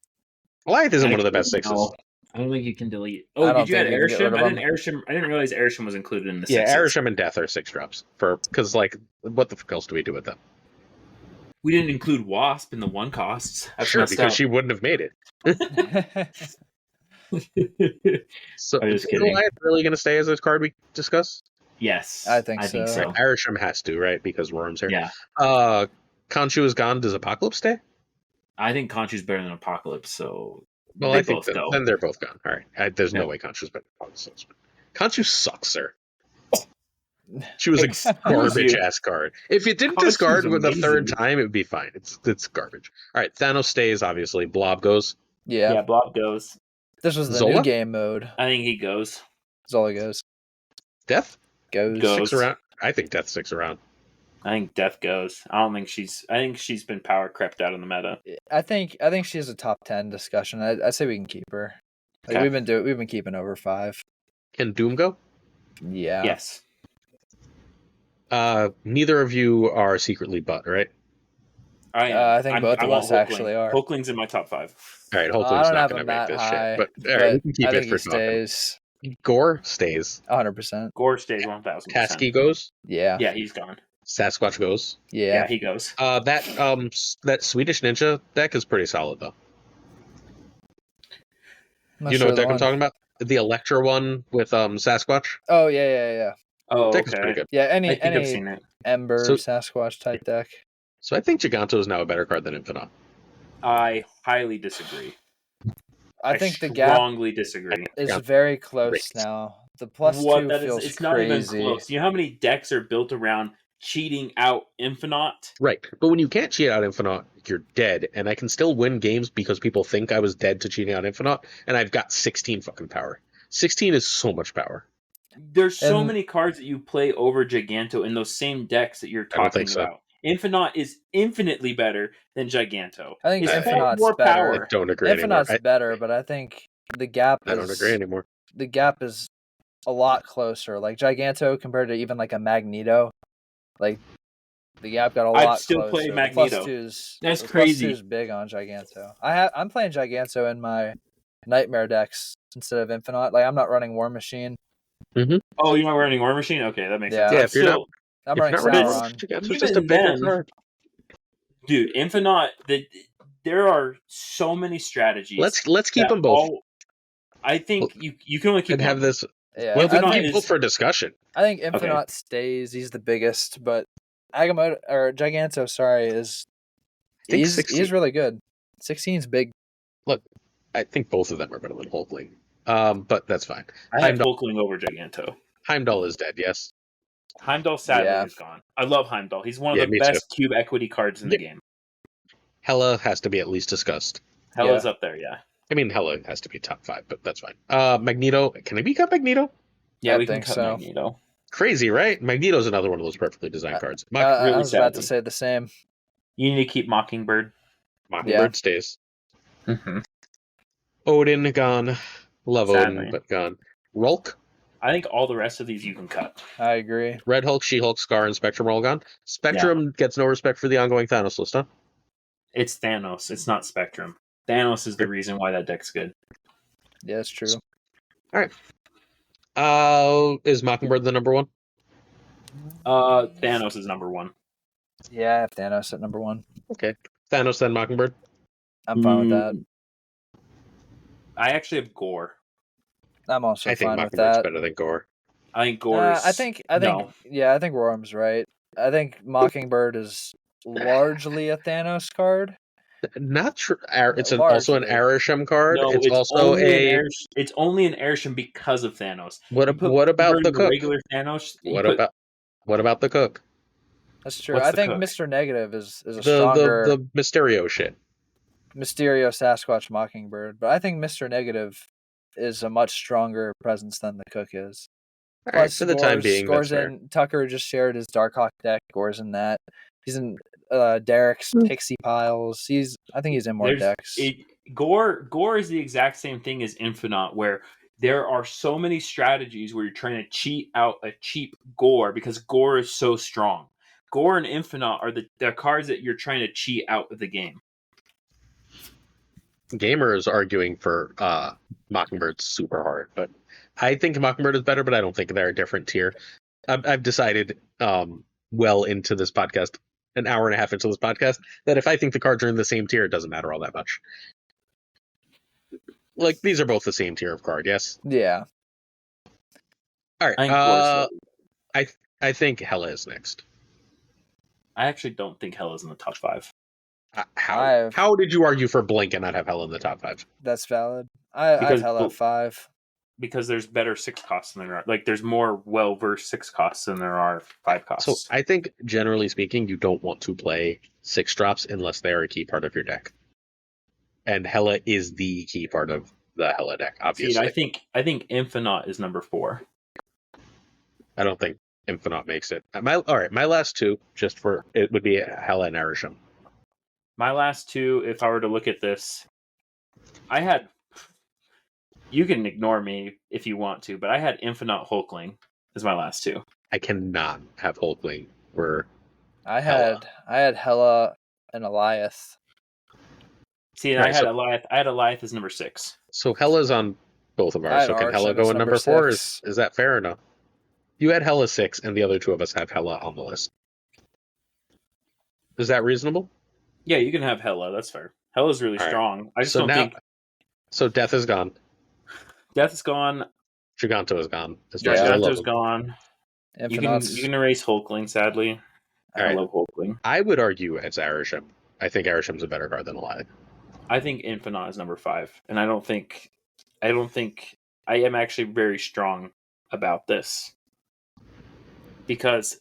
Goliath isn't one of the best 6s. No, I don't think you can delete. I Oh, don't did you add think you can get rid Airshim? of I didn't realize Airshim was included in the 6s. Yeah, Arishem and Death are 6 drops because like what the fuck else do we do with them? We didn't include Wasp in the 1 costs. That's Sure, messed because up. she wouldn't have made it. So I'm just is kidding. Goliath really going to stay as a card we discuss? Yes, I think so. so. Arishem has to, right? Because Worm's here. Yeah, Khonshu is gone. Does Apocalypse stay? I think Conchu's better than Apocalypse, so Well, they I think both go. then they're both gone. All right. There's no Yeah. way Khonshu's better than Apocalypse. Khonshu sucks, sir. She was a garbage ass card. If it didn't Khonshu's discard with a amazing. third time, it would be fine. It's garbage. All right, Thanos stays, obviously. Blob goes. Yeah. Blob goes. This was the Zola? new game mode. I think he goes. Zola goes. Death? Goes. Go. Sticks around. I think Death sticks around. I think Death goes. I think she's been power crept out of the meta. I think she has a top 10 discussion. I say we can keep her. Like Okay. we've been keeping over 5. Can Doom go? Yeah. Yes. Neither of you are secretly butt, right? I think both of want us actually are. Hulkling's in my top 5. All right, I hopefully don't it's not have going him to make that this high, shit. But all right, we can keep I it think for he talking. stays. Gore stays. 100%. Gore stays 1000%. Tasky goes. Yeah. Yeah, he's gone. Sasquatch goes. Yeah, Yeah. he goes. That Swedish Ninja deck is pretty solid though. Not You know sure what the deck I'm one. talking about? The Electra one with Sasquatch. Oh yeah. Oh, Deck is pretty good. Yeah, I think I've any seen it. Ember So- Sasquatch type deck. So I think Giganto is now a better card than Infinite. I highly disagree. I think the gap strongly disagree. is Yeah. very close Great. now. The plus What 2 that is, feels it's not even crazy. close. You know how many decks are built around cheating out Infinite? Right. But when you can't cheat out Infinite, you're dead. And I can still win games because people think I was dead to cheating out Infinite, and I've got 16 fucking power. 16 is so much power. There's so And- many cards that you play over Giganto in those same decks that you're I don't talking think so. about. Infinite is infinitely better than Giganto. I think It's Infinite's more better. power. I don't agree Infinite's anymore. better, but I think the gap I don't agree anymore. the gap is a lot closer. Like Giganto compared to even like a Magneto, like the gap got a I'd lot still closer. play The Magneto. Plus two's, That's the crazy. Plus 2's big on Giganto. I'm playing Giganto in my Nightmare decks instead of Infinite. Like I'm not running War Machine. Oh, you're not running War Machine? Okay, that makes Yeah. sense. Yeah, I'm if you're not- still- I'm If running you're not ready, Sauron. Giganto's just a Even bigger then- card. Dude, Infinite, there are so many strategies. Let's keep that them both I think you can only keep and have one. this. Yeah, Well, Infinite we I can think, keep both for discussion. I think Infinite stays. He's the biggest, but Agamotto or Giganto, sorry, is I think he's 16. really good. 16's big. I think both of them are better than Hulkling. But that's fine. I have Heimdall. Hulkling over Giganto. Heimdall is dead, yes. Heimdall sadly Yeah. is gone. I love Heimdall. He's one of Yeah, the me best cube equity cards in the game. Hella has to be at least discussed. Hella's up there, yeah. I mean, Hella has to be top 5, but that's fine. Magneto. Can I become Magneto? Yeah, I we can think cut so. Magneto. Crazy, right? Magneto's another one of those perfectly designed cards. I really was about to sadly. say the same. You need to keep Mockingbird. Mockingbird stays. Mm-hmm. Odin gone. Love Odin, Sadly. but gone. Rolk, I think all the rest of these you can cut. I agree. Red Hulk, She-Hulk, Scar, and Spectrum are all gone. Spectrum gets no respect for the ongoing Thanos list, huh? It's Thanos. It's not Spectrum. Thanos is the reason why that deck's good. Yeah, it's true. Is Mockingbird the number one? Thanos is number one. Yeah, I have Thanos at number 1. Okay. Thanos, then Mockingbird. I'm fine with that. I actually have Gore. I'm also I think fine with Mockingbird's that. better than Gore. I think Gore is... I think, no. yeah, I think Worm's right. I think Mockingbird is largely a Thanos card. Not true. It's Largely. also an Arishem card. No, it's also it's only an Airsham because of Thanos. What about the cook? Regular Thanos. What about the cook? That's true. What's I the think cook? Mr. Negative is a The stronger Mysterio shit. Mysterio Sasquatch Mockingbird, but I think Mr. Negative is a much stronger presence than the cook is. All right, for the time being, that's fair. in Tucker just shared his Darkhawk deck. Gore's in that. He's in Derek's Pixie Piles. I think he's in more decks. Gore is the exact same thing as Infinite, where there are so many strategies where you're trying to cheat out a cheap Gore because Gore is so strong. Gore and Infinite are the cards that you're trying to cheat out of the game. Gamers arguing for Mockingbird's super hard, but I think Mockingbird is better, but I don't think they're a different tier. I've decided well into this podcast, an hour and a half into this podcast, that if I think the cards are in the same tier, it doesn't matter all that much. Like, these are both the same tier of card, yes? Yeah. All right. I think Hela is next. I actually don't think Hela's in the top 5. How did you argue for Blink and not have Hela in the top 5? That's valid. I have Hela at 5. Because there's better 6 costs than there are. Like, there's more well-versed 6 costs than there are 5 costs. So I think, generally speaking, you don't want to play 6 drops unless they are a key part of your deck. And Hela is the key part of the Hela deck, obviously. See, I think Infinite is number 4. I don't think Infinite makes it. All right, my last 2, just for it would be Hela and Arishem. My last 2, if I were to look at this, I had... You can ignore me if you want to, but I had Infinite Hulkling as my last 2. I cannot have Hulkling for I had Hela and Eliath. See, and I had Eliath as number 6. So Hela's on both of ours. So can Hela go in number 4? Is that fair enough? You had Hela 6, and the other 2 of us have Hela on the list. Is that reasonable? Yeah, you can have Hela. That's fair. Hela's really strong. I just don't think... So Death is gone. Death is gone. Giganto is gone. Giganto's gone. You Infinite's... can erase Hulkling, sadly. I love Hulkling. I would argue it's Arishem. I think Arishem's a better card than Eliath. I think Infinite is number 5, and I don't think I am actually very strong about this because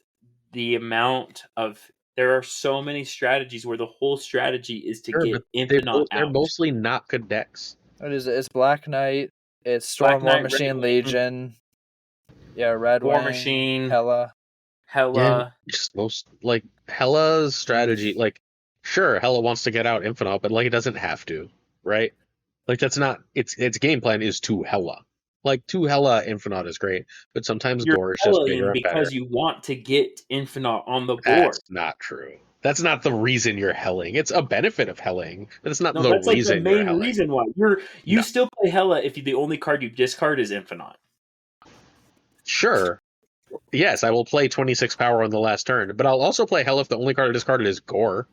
the amount of there are so many strategies where the whole strategy is to get Infinite out. They're mostly not good decks. What is it? It's Black Knight. It's Storm War Machine Legion. Yeah, Red War Wing, Machine. Hela. Yeah, just most like Hela's strategy. Like, sure, Hela wants to get out Infinite, but like it doesn't have to, right? Like that's not its game plan is to Hela. Like to Hela, Infinite is great, but sometimes Gore is just bigger and better. Because you want to get Infinite on the board. That's not true. That's not the reason you're helling. It's a benefit of helling, but it's not the that's reason. Like the main reason why you still play Hela if the only card you discard is Infinite. Sure. Yes, I will play 26 power on the last turn, but I'll also play Hela if the only card I discarded is Gore.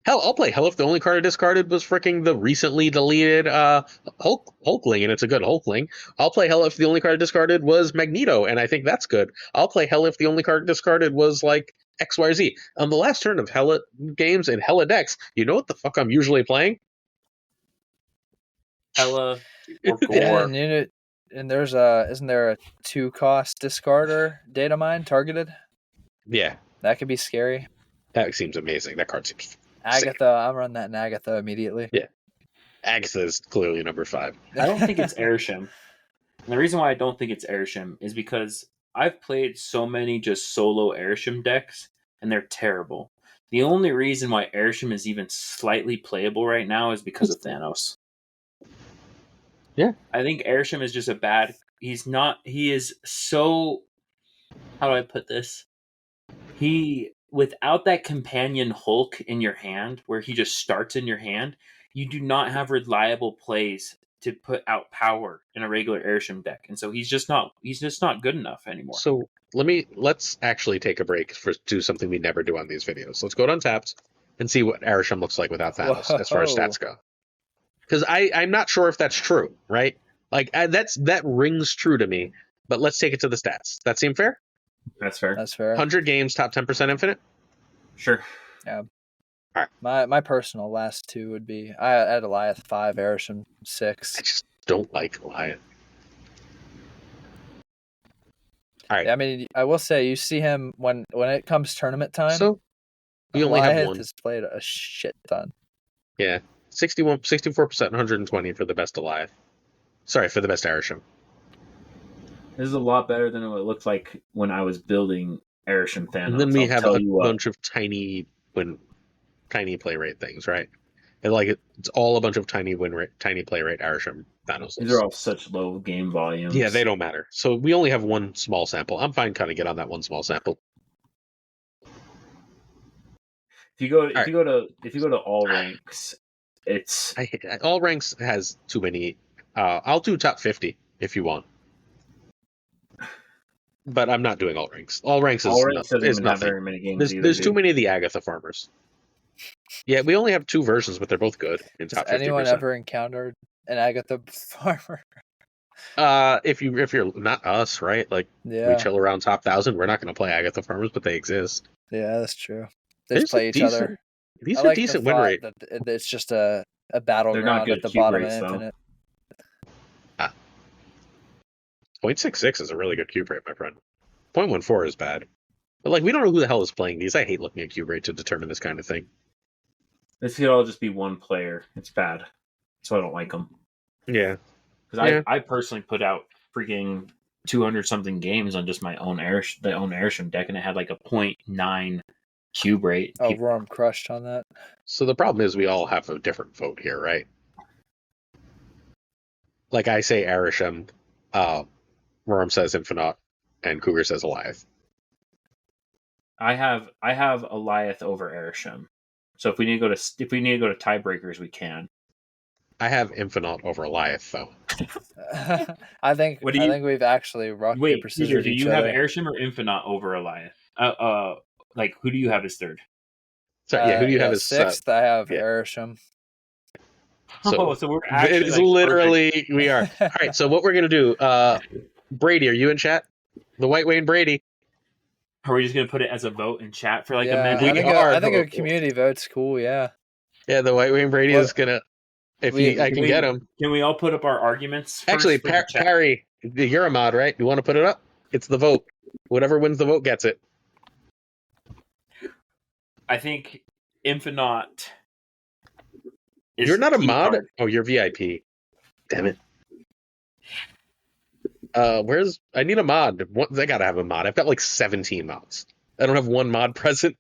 Hell, I'll play Hela if the only card I discarded was freaking the recently deleted Hulkling, and it's a good Hulkling. I'll play Hela if the only card I discarded was Magneto, and I think that's good. I'll play Hela if the only card discarded was like XYZ. On the last turn of Hela games and Hela decks, you know what the fuck I'm usually playing? Hela or Gore. And there's isn't there a 2-cost discarder data mine targeted? Yeah. That could be scary. That seems amazing. That card seems Agatha, sick. I'm running that in Agatha immediately. Yeah. Agatha is clearly number 5. I don't think it's Airsham. And the reason why I don't think it's Airsham is because I've played so many just solo Airshim decks, and they're terrible. The only reason why Airshim is even slightly playable right now is because of Thanos. Yeah. I think Airshim is just a bad... He is so... How do I put this? Without that companion Hulk in your hand, where he just starts in your hand, you do not have reliable plays to put out power in a regular Airshim deck. And so he's just not good enough anymore. So let's actually take a break for do something we never do on these videos. Let's go to Untapped and see what Airshim looks like without Thanos as far as stats go. Because I'm not sure if that's true, right? Like that rings true to me. But let's take it to the stats. That seem fair? That's fair. 100 games, top 10% infinite? Sure. Yeah. All right. My personal last two would be I had Goliath 5, Airshim 6. I just don't like Goliath. All right. I mean, I will say you see him when it comes tournament time. So we only have Goliath one. has played a shit ton. Yeah. 64%, 120 for the best Goliath. Sorry, for the best Airshim. This is a lot better than what it looked like when I was building Airshim Thanos. And then we have a bunch of tiny play rate things, right? And it's all a bunch of tiny play rate Airshim Thanos. These are all such low game volumes. Yeah, they don't matter. So we only have one small sample. I'm fine cutting it on that one small sample. If you go to all ranks, it's all ranks has too many. I'll do top 50 if you want. But I'm not doing all ranks. All ranks doesn't is even nothing. have very many games. There's too many of the Agatha farmers. Yeah, we only have 2 versions, but they're both good in top 50%. Has anyone ever encountered an Agatha farmer? If you're not us, right? Like Yeah. we chill around top 1,000. We're not going to play Agatha farmers, but they exist. Yeah, that's true. They just play each other. These are decent win rate. It's just a battleground at the bottom of Infinite. 0.66 is a really good cube rate, my friend. 0.14 is bad. But we don't know who the hell is playing these. I hate looking at cube rate to determine this kind of thing. This could all just be one player. It's bad. So I don't like them. Yeah. Because I personally put out freaking 200 something games on just my own Airshim deck, and it had like a 0.9 cube rate. Oh, Worm crushed on that. So the problem is we all have a different vote here, right? Like I say Airshim, Worm says Infinite, and Cougar says Goliath. I have Goliath over Airshim. So if we need to go to tiebreakers, we can. I have Infinite over Goliath, though. I think we've actually rock paper scissors. Peter, do you have Airshim or Infinite over Goliath? Who do you have as third? Sorry, who do you have as sixth? I have Airshim. So we're actually it is literally perfect. We are. All right, so what we're gonna do? Brady, are you in chat? The White Wayne Brady. Are we just gonna put it as a vote in chat for a minute? I think a community vote's cool. Yeah. Yeah, the White Wayne Brady is gonna. I can get him. Can we all put up our arguments? Actually, Perry, you're a mod, right? You want to put it up? It's the vote. Whatever wins the vote gets it. I think Infinite. You're not a mod? Card. Oh, you're VIP. Damn it. I need a mod. I gotta have a mod. I've got 17 mods. I don't have one mod present.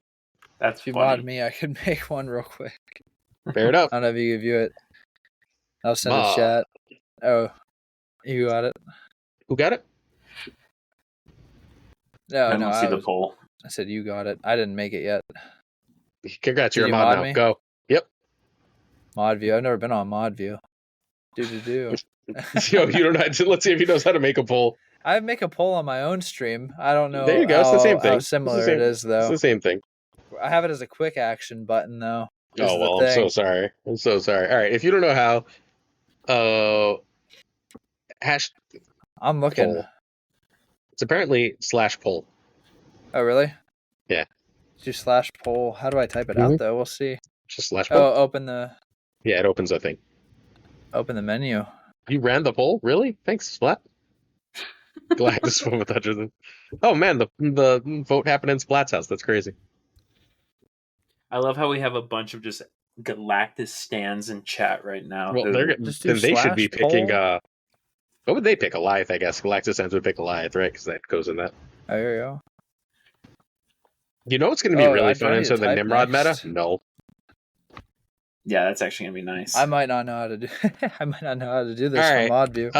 That's if you funny. mod me, I could make one real quick. Fair enough. I don't know if you can view it. I'll send a chat. Oh, you got it? Who got it? No, I don't see the poll. I said you got it. I didn't make it yet. Congrats, you're a mod now. Me? Go. Yep. Mod view. I've never been on mod view. Do. Yo, you don't have to. Let's see if he knows how to make a poll. I make a poll on my own stream. I don't know. There you go. It's the same thing. How similar it is, though. It's the same thing. I have it as a quick action button, though. Oh, well, I'm so sorry. I'm so sorry. All right, if you don't know how, hash. I'm looking. Poll. It's apparently /poll. Oh, really? Yeah. Do /poll. How do I type it out, though? We'll see. Just /poll. Oh, open the. Yeah, it opens a thing. Open the menu. You ran the poll? Really? Thanks, Splat. Galactus won with Hutcherson. Oh man, the vote happened in Splat's house. That's crazy. I love how we have a bunch of just Galactus stands in chat right now. Well, then they should be picking What would they pick? Goliath, I guess. Galactus Ends would pick Goliath, right? Because that goes in that. Oh, here you go. You know what's going to be really do I fun need into to the type Nimrod next? meta? No. Yeah, that's actually gonna be nice. I might not know how to do. I might not know how to do this All from right. mod view.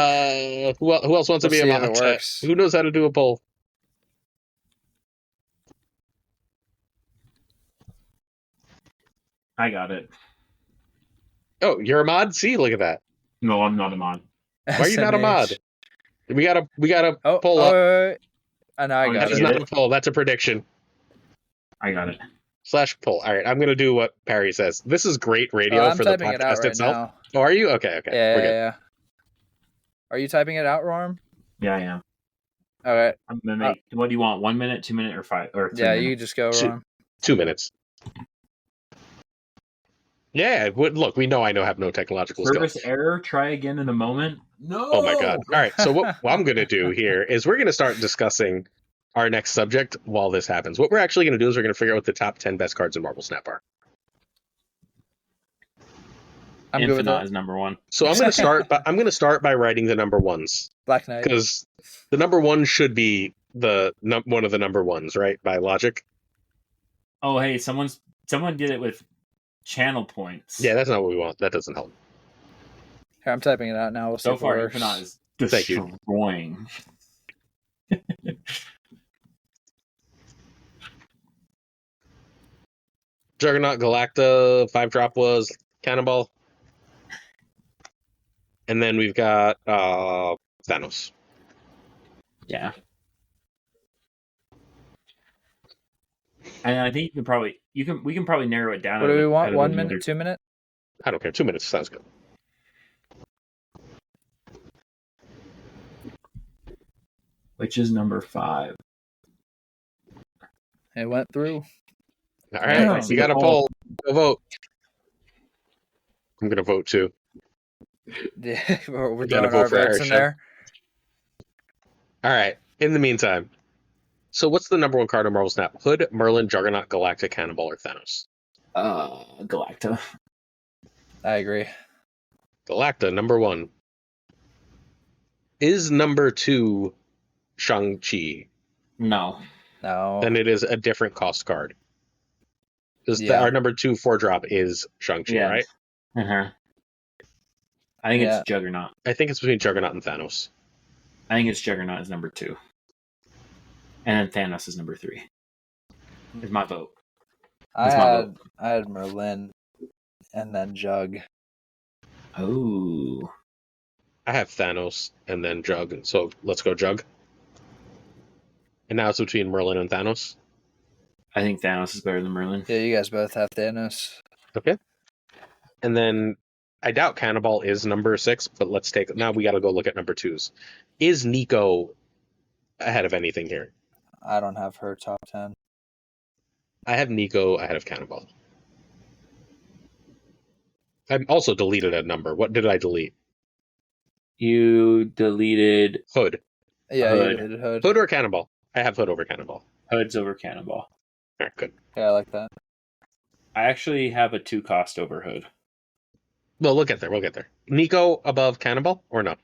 Who else wants to We'll be a see if mod? it works. Who knows how to do a poll? I got it. Oh, you're a mod? See, look at that. No, I'm not a mod. Why are you not a mod? We got a Oh, poll up. wait. And I Oh, got That is it. not a poll. That's a prediction. I got it. / poll. All right, I'm going to do what Perry says. This is great radio I'm for the typing it out podcast right itself. now. Oh, are you? Okay. Yeah, We're good. yeah. Are you typing it out, Rorm? Yeah, I am. All right. I'm gonna make. What do you want? 1 minute, 2 minute, or 5 or 3 Yeah, minutes? you just go, Two- Rorm. 2 minutes. Yeah, look, we know I have no technological Service skills. error. Try again in a moment. No. Oh my god. All right, so what I'm going to do here is we're going to start discussing our next subject while this happens. What we're actually going to do is we're going to figure out what the top 10 best cards in Marvel Snap are. I'm good with Infinite that. is number 1. So I'm going to start by writing the number ones Black Knight. because the number one should be one of the number ones, right? By logic. Oh, hey, someone did it with channel points. Yeah, that's not what we want. That doesn't help. Here, I'm typing it out now. We'll see So if it far, works. Infinite is Thank you. destroying. Juggernaut, Galacta, 5-drop was Cannonball. And then we've got Thanos. Yeah. And I think we can probably narrow it down. What do we want? out of 1 another- minute, 2 minute? I don't care. 2 minutes sounds good. Which is number 5? It went through. All right, I we got a poll. Go vote. I'm going to vote too. Yeah, we're gotta throwing vote our for votes in Irish, there. All right. In the meantime, so what's the number one card in Marvel Snap? Hood, Merlin, Juggernaut, Galactic, Cannonball, or Thanos? Galacta. I agree. Galacta, number one. Is number 2 Shang-Chi? No. No. Then it is a different cost card. Because Yeah. our number 2 4-drop is Shang-Chi, Yeah. right? Uh-huh. I think Yeah. it's Juggernaut. I think it's between Juggernaut and Thanos. I think it's Juggernaut is number 2. And then Thanos is number 3. Is my vote. I That's my had Merlin and then Jug. Oh. I have Thanos and then Jug, so let's go Jug. And now it's between Merlin and Thanos. I think Thanos is better than Merlin. Yeah, you guys both have Thanos. Okay. And then I doubt Cannonball is number 6, but now we got to go look at number 2s. Is Nico ahead of anything here? I don't have her top 10. I have Nico ahead of Cannonball. I also deleted a number. What did I delete? You deleted Hood. Yeah, Hood. you did Hood. Hood or Cannonball? I have Hood over Cannonball. Hoods over Cannonball. All right, good. Yeah, I like that. I actually have a 2 cost over Hood. Well, we'll get there. We'll get there. Nico above Cannonball or no?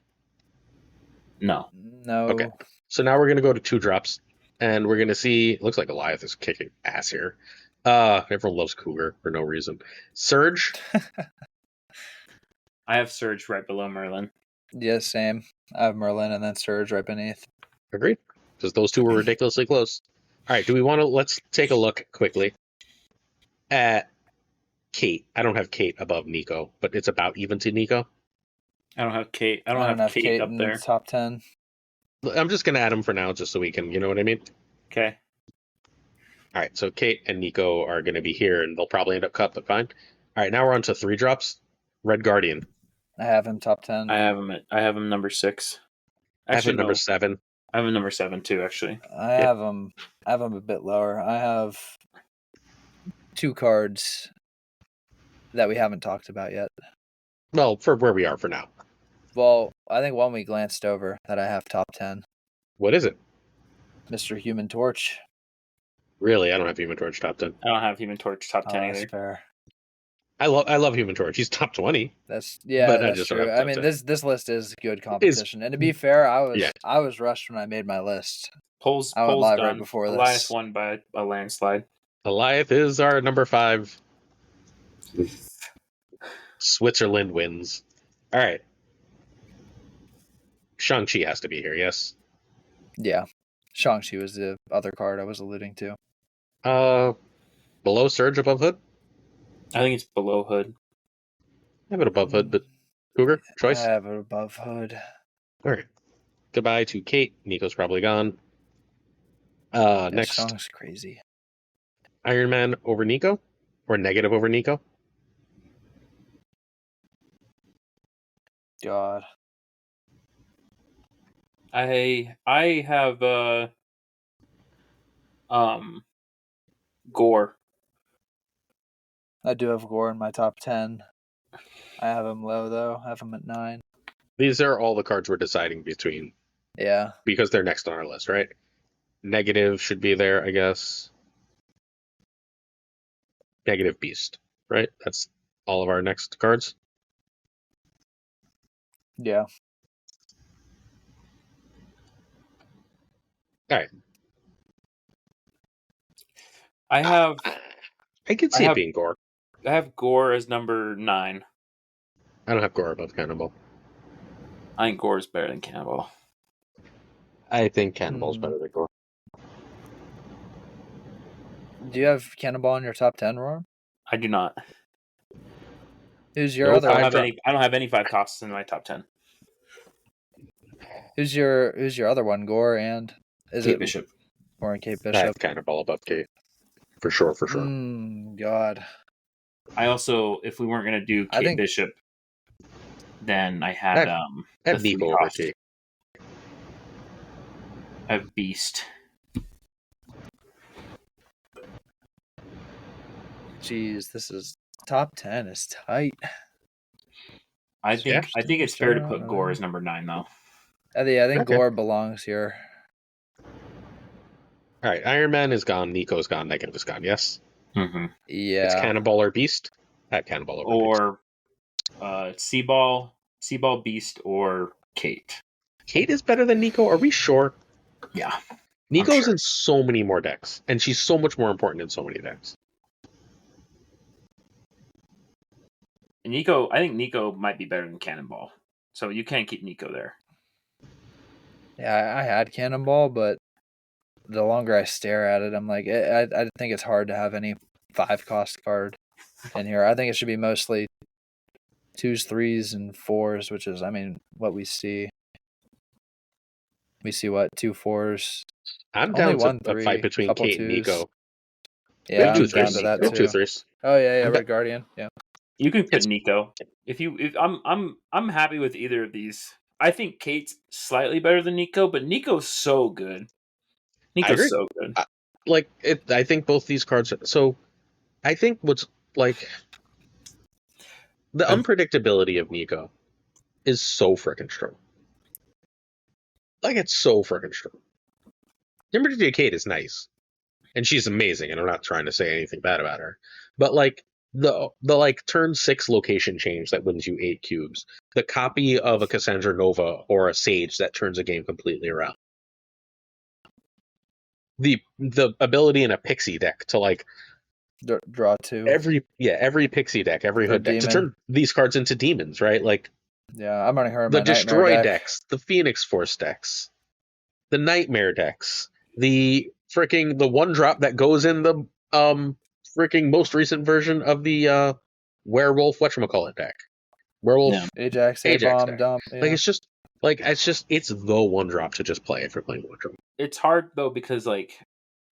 No. No. Okay. So now we're going to go to 2 drops, and we're going to see... It looks like Goliath is kicking ass here. Everyone loves Cougar for no reason. Surge. I have Surge right below Merlin. Yeah, same. I have Merlin and then Surge right beneath. Agreed. Because those two were ridiculously close. All right, do we want to... Let's take a look quickly at Kate. I don't have Kate above Nico, but it's about even to Nico. I don't have Kate. I don't have Kate up in there. the top 10. I'm just going to add them for now just so we can... You know what I mean? Okay. All right, so Kate and Nico are going to be here, and they'll probably end up cut, but fine. All right, now we're on to 3 drops. Red Guardian. I have him top 10. I have him number 6. I have Actually, it number no. 7. I have him number 7 too, actually. I have him a bit lower. I have 2 cards that we haven't talked about yet. Well, for where we are for now. Well, I think one we glanced over that I have top 10. What is it? Mr. Human Torch. Really, I don't have Human Torch top 10. I don't have Human Torch top 10 That's either. fair. I love Human Torch. He's top 20. That's But I that's just don't true. have I top mean, 10. this list is good Is competition. And to be fair, yeah. I was rushed when I made my list. Polls I went live right done. before Elias this. won by a landslide. Goliath is our number 5. Switzerland wins. All right. Shang-Chi has to be here, yes? Yeah. Shang-Chi was the other card I was alluding to. Below Surge, above Hood? I think it's below Hood. I have it above Hood, but Cougar, I choice? have it above Hood. All right. Goodbye to Kate. Nico's probably gone. That Next, song's crazy. Iron Man over Nico? Or negative over Nico? God. I have Gore. I do have Gore in my top 10. I have him low, though. I have him at 9. These are all the cards we're deciding between Yeah. because they're next on our list, right? Negative should be there, I guess. Negative Beast, right? That's all of our next cards. Yeah. All right. I have I can see it being Gore. I have Gore as number 9. I don't have Gore above Cannonball. I think Gore is better than Cannonball. I think Cannonball's better than Gore. Do you have Cannonball in your top 10, Roar? I do not. Who's your Nope, other? I don't have any 5 costs in my top 10. Who's your other one? Gore and is Kate it Bishop. Gore and Kate I Bishop? have Cannonball above Kate. For sure. God. I also, if we weren't gonna do Kate Bishop, then I had I have the Nico over Kate. I have Beast. Jeez, this is top 10 is tight. I think it's fair to put Gore as number 9 though. I think Gore belongs here. All right, Iron Man is gone. Nico's gone. Negative is gone. Yes. Mm-hmm. Yeah. It's Cannonball or Beast. I have Cannonball over Beast. Seaball, Beast, or Kate. Kate is better than Nico. Are we sure? Yeah. Nico's in so many more decks, and she's so much more important in so many decks. And I think Nico might be better than Cannonball. So you can't keep Nico there. Yeah, I had Cannonball, but the longer I stare at it, I'm like, I think it's hard to have any 5-cost card in here. I think it should be mostly 2s, 3s, and 4s, which is, I mean, what we see. We see what 2 4s. I'm Only down to a fight between Kate and Nico. Yeah, I'm 2 down 3s. to that Go too. 2 3s. Oh yeah, Red Guardian. Yeah. You can put Nico. If I'm happy with either of these. I think Kate's slightly better than Nico, but Nico's so good. Nico's so good. I think both these cards. So, I think what's like the unpredictability of Nico is so freaking strong. Like it's so freaking strong. Number Kate is nice, and she's amazing, and I'm not trying to say anything bad about her, but like the like turn 6 location change that wins you 8 cubes, the copy of a Cassandra Nova or a Sage that turns a game completely around. The ability in a Pixie deck to like draw 2. Every Pixie deck, every Hood deck to turn these cards into demons, right? Like yeah, I'm running her in the my Destroy decks, the Phoenix Force decks, the Nightmare decks, the 1-drop that goes in the most recent version of the Werewolf whatchamacallit deck. Werewolf Ajax deck. dump. Yeah. Like it's the 1-drop to just play if you're playing 1-drop. It's hard though because like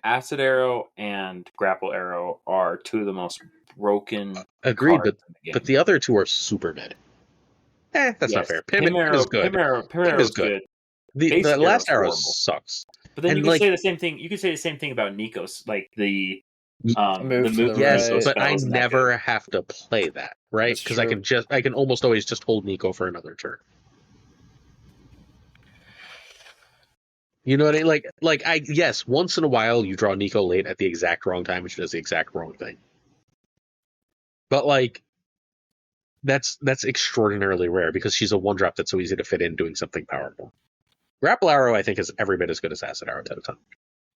Acid Arrow and Grapple Arrow are 2 of the most broken. Agreed, but the other 2 are super mid. That's not fair. Pim is good. Pim is good. The last arrow sucks. But then you can say the same thing. You could say the same thing about Nikos, like the move. Yes, but I never have to play that, right? Because I can almost always just hold Nico for another turn. You know what I mean? Yes, once in a while you draw Nico late at the exact wrong time, and she does the exact wrong thing. But like That's extraordinarily rare because she's a 1-drop that's so easy to fit in doing something powerful. Grapple Arrow, I think, is every bit as good as Acid Arrow 10 times.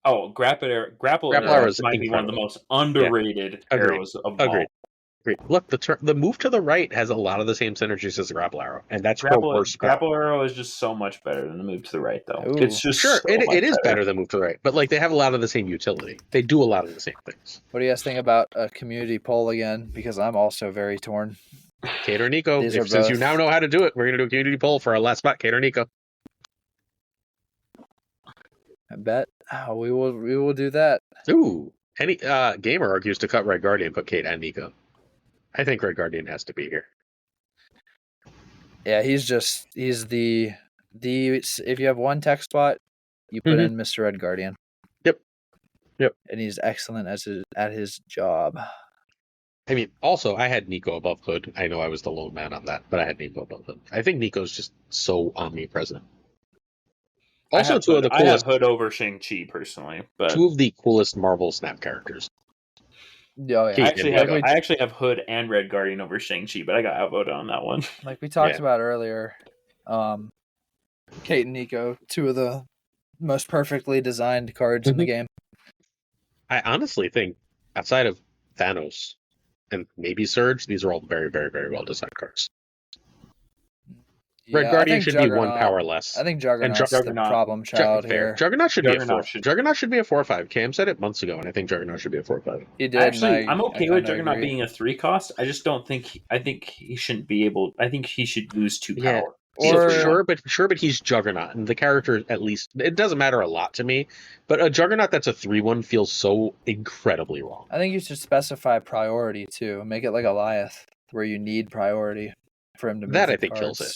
Oh, grapple Grapple arrow Arrow is might be one of the incredible. most underrated Agreed. arrows of all. Agreed. Look, the move to the right has a lot of the same synergies as the Grapple Arrow, and that's her worst spell. Grapple arrow is just so much better than the move to the right, though. Ooh. It's just Sure, so much it is better than move to the right, but like they have a lot of the same utility. They do a lot of the same things. What do you guys think about a community poll again? Because I'm also very torn. Kate or Nico, These are since you both- now know how to do it, we're going to do a community poll for our last spot, Kate or Nico. I bet we will do that. Ooh, any gamer argues to cut Red Guardian, put Kate and Nico. I think Red Guardian has to be here. Yeah, he's the if you have one tech spot, you put in Mr. Red Guardian. Yep. And he's excellent at his job. I mean, also, I had Nico above Hood. I know I was the lone man on that, but I had Nico above Hood. I think Nico's just so omnipresent. Also, I have Hood over Shang-Chi personally, but two of the coolest Marvel Snap characters. Oh, yeah. I actually have Hood and Red Guardian over Shang-Chi, but I got outvoted on that one. Like we talked about earlier, Kate and Nico, two of the most perfectly designed cards in the game. I honestly think, outside of Thanos and maybe Surge, these are all very, very, very well designed cards. Red Guardian should be one power less. I think Juggernaut's the problem child here. Juggernaut should be a 4. Juggernaut should be a 4/5. Cam said it months ago, and I think Juggernaut should be a 4/5. He did. Actually, I'm okay with Juggernaut being a 3 cost. I just don't think. I think he shouldn't be able. I think he should lose 2 power. But he's Juggernaut, and the character, at least, it doesn't matter a lot to me, but a Juggernaut that's a 3/1 feels so incredibly wrong. I think you should specify priority too. Make it like Goliath, where you need priority for him to move that. I think kills it.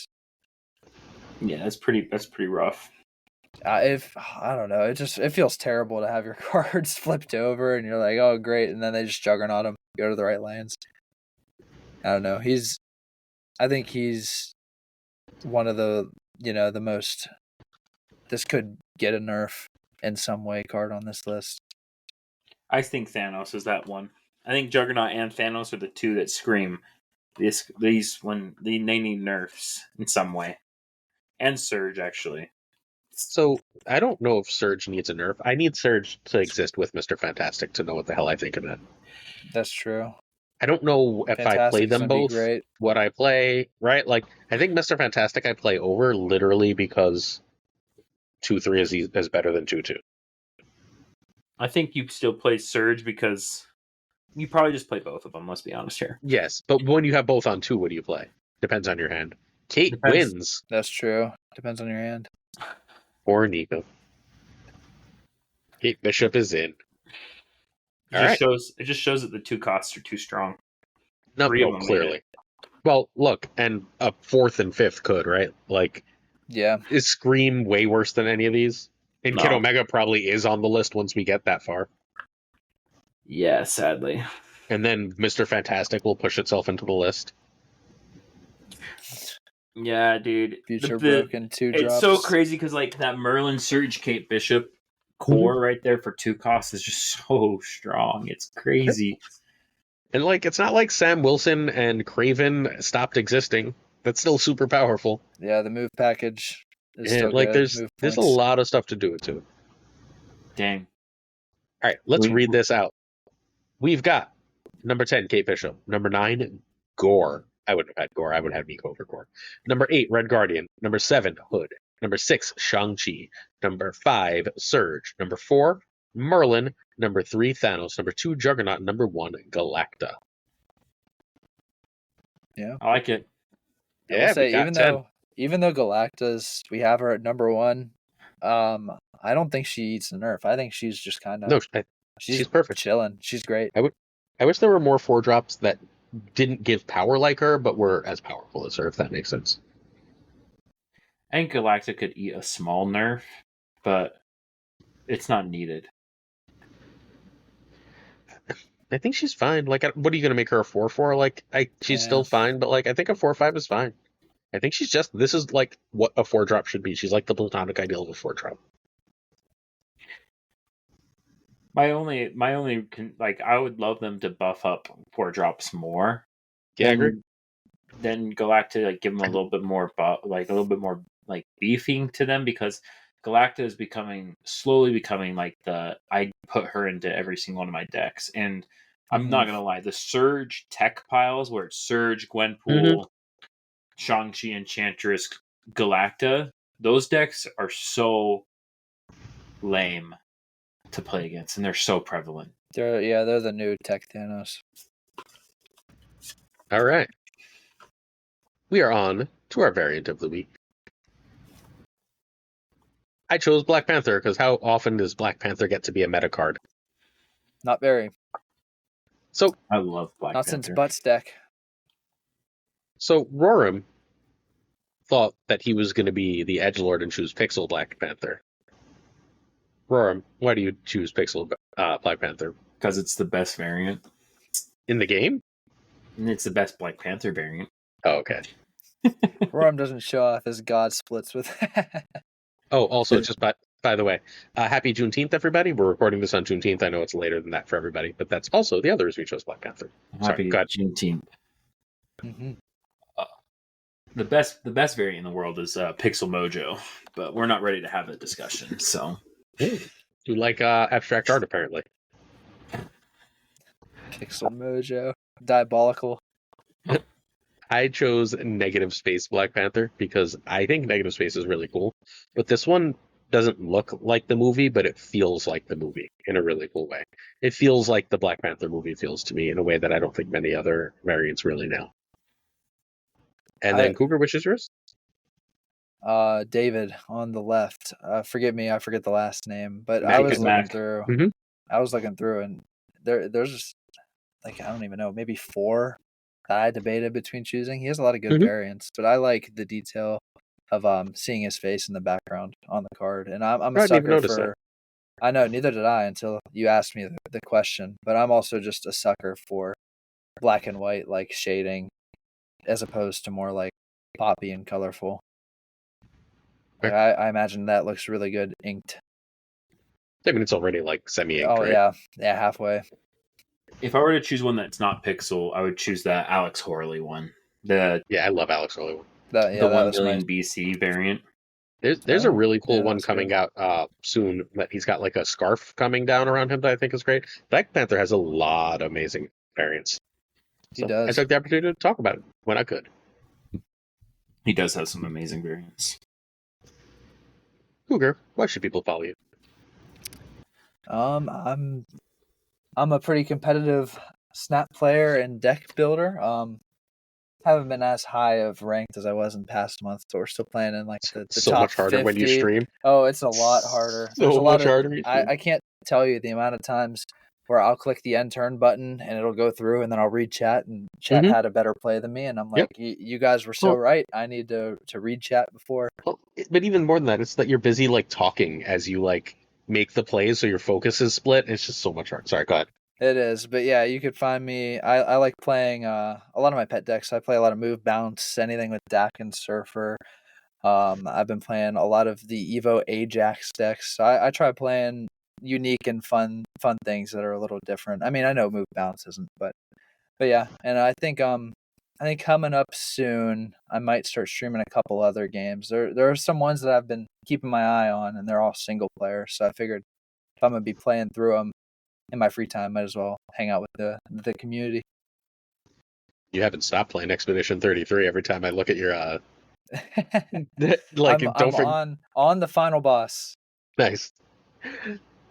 Yeah, that's pretty rough. If I don't know, it feels terrible to have your cards flipped over and you're like, oh great, and then they just Juggernaut him, go to the right lands. I don't know. I think he's one of the the most. This could get a nerf in some way card on this list. I think Thanos is that one. I think Juggernaut and Thanos are the two that scream these when they need nerfs in some way. And Surge, actually. So, I don't know if Surge needs a nerf. I need Surge to exist with Mr. Fantastic to know what the hell I think of it. That's true. I don't know if I play them both, what I play, right? Like, I think Mr. Fantastic I play over literally because 2/3 is better than 2/2. I think you still play Surge because you probably just play both of them, let's be honest here. Yes, but when you have both on 2, what do you play? Depends on your hand. Kate wins. That's true. Depends on your hand. Or Nico. Kate Bishop is in. It just shows that the 2 costs are too strong. No, clearly. Well, look, and a 4th and 5th could, right? Like, yeah. Is Scream way worse than any of these? And Kid Omega probably is on the list once we get that far. Yeah, sadly. And then Mr. Fantastic will push itself into the list. Yeah, dude. Future Broken 2 drops. It's so crazy because like that Merlin Surge Kate Bishop core right there for 2 costs is just so strong. It's crazy. And like it's not like Sam Wilson and Craven stopped existing. That's still super powerful. Yeah, the move package is still like good. There's a lot of stuff to do it to. Dang. All right, let's read this out. We've got number 10, Kate Bishop. Number 9, Gore. I would have had Gore. I would have Nico over Gore. Number 8, Red Guardian. Number 7, Hood. Number 6, Shang-Chi. Number 5, Surge. Number 4, Merlin. Number 3, Thanos. Number 2, Juggernaut. Number 1, Galacta. Yeah. I like it. Yeah, say, even though Galacta's, we have her at number 1, I don't think she eats the nerf. I think she's just kind of... No, she's perfect. Chilling. She's great. I wish there were more 4-drops that didn't give power like her, but were as powerful as her, if that makes sense. I think Galacta could eat a small nerf, but it's not needed. I think she's fine. Like, what are you going to make her a 4/4? Like, she's still fine, but like, I think a 4/5 is fine. I think this is like what a 4-drop should be. She's like the platonic ideal of a 4-drop. My only, like, I would love them to buff up 4-drops more. Yeah, I agree. then Galacta like give them a little bit more like beefing to them, because Galacta is slowly becoming like I put her into every single one of my decks. And I'm not gonna lie, the Surge tech piles where it's Surge, Gwenpool, Shang-Chi, Enchantress, Galacta, those decks are so lame to play against, and they're so prevalent. They're the new Tech Thanos. All right. We are on to our variant of the week. I chose Black Panther because how often does Black Panther get to be a meta card? Not very. So I love Black Not Panther. since Butts deck. So Roram thought that he was going to be the edgelord and choose Pixel Black Panther. Roram, why do you choose Pixel Black Panther? Because it's the best variant. In the game? And it's the best Black Panther variant. Oh, okay. Roram doesn't show off his god splits with Oh, also, just by the way, happy Juneteenth, everybody. We're recording this on Juneteenth. I know it's later than that for everybody, but that's also the other reason we chose Black Panther. Happy Juneteenth. Mm-hmm. The best variant in the world is Pixel Mojo, but we're not ready to have a discussion. So, you like abstract art, apparently. Pixel Mojo. Diabolical. I chose Negative Space Black Panther because I think Negative Space is really cool. But this one doesn't look like the movie, but it feels like the movie in a really cool way. It feels like the Black Panther movie feels to me in a way that I don't think many other variants really know. And then Cougar, which is yours? David on the left. Forgive me, I forget the last name, but Mac I was and looking Mac. through. Mm-hmm. I was looking through, and there's like I don't even know, maybe 4 that I debated between choosing. He has a lot of good variants, but I like the detail of seeing his face in the background on the card, and I'm a sucker for. That. I know, neither did I until you asked me the question. But I'm also just a sucker for black and white like shading, as opposed to more like poppy and colorful. Like, I imagine that looks really good inked. I mean, it's already like semi-inked, right? Yeah, halfway. If I were to choose one that's not Pixel, I would choose the Alex Horley one. I love Alex Horley one. The 1 million BC variant. There's a really cool one coming out soon that he's got like a scarf coming down around him that I think is great. Black Panther has a lot of amazing variants. He does. I took the opportunity to talk about it when I could. He does have some amazing variants. Cougar, why should people follow you? I'm a pretty competitive Snap player and deck builder. Haven't been as high of ranked as I was in past months, so we're still playing in like the so top much harder 50. when you stream. Oh, it's a lot harder. There's a lot harder. I can't tell you the amount of times where I'll click the end turn button and it'll go through, and then I'll read chat, and chat had a better play than me, and I'm like, you guys were so right. I need to read chat before. Well, but even more than that, it's that you're busy like talking as you like make the plays, so your focus is split. It's just so much harder. Sorry, go ahead. It is, but yeah, you could find me. I like playing a lot of my pet decks. I play a lot of move, bounce, anything with Dak and Surfer. I've been playing a lot of the Evo Ajax decks. So I try playing unique and fun things that are a little different. I mean, I know move bounce isn't, but yeah. And I think coming up soon, I might start streaming a couple other games. There are some ones that I've been keeping my eye on, and they're all single player. So I figured if I'm gonna be playing through them in my free time, might as well hang out with the community. You haven't stopped playing Expedition 33 every time I look at your like I'm on the final boss. Nice.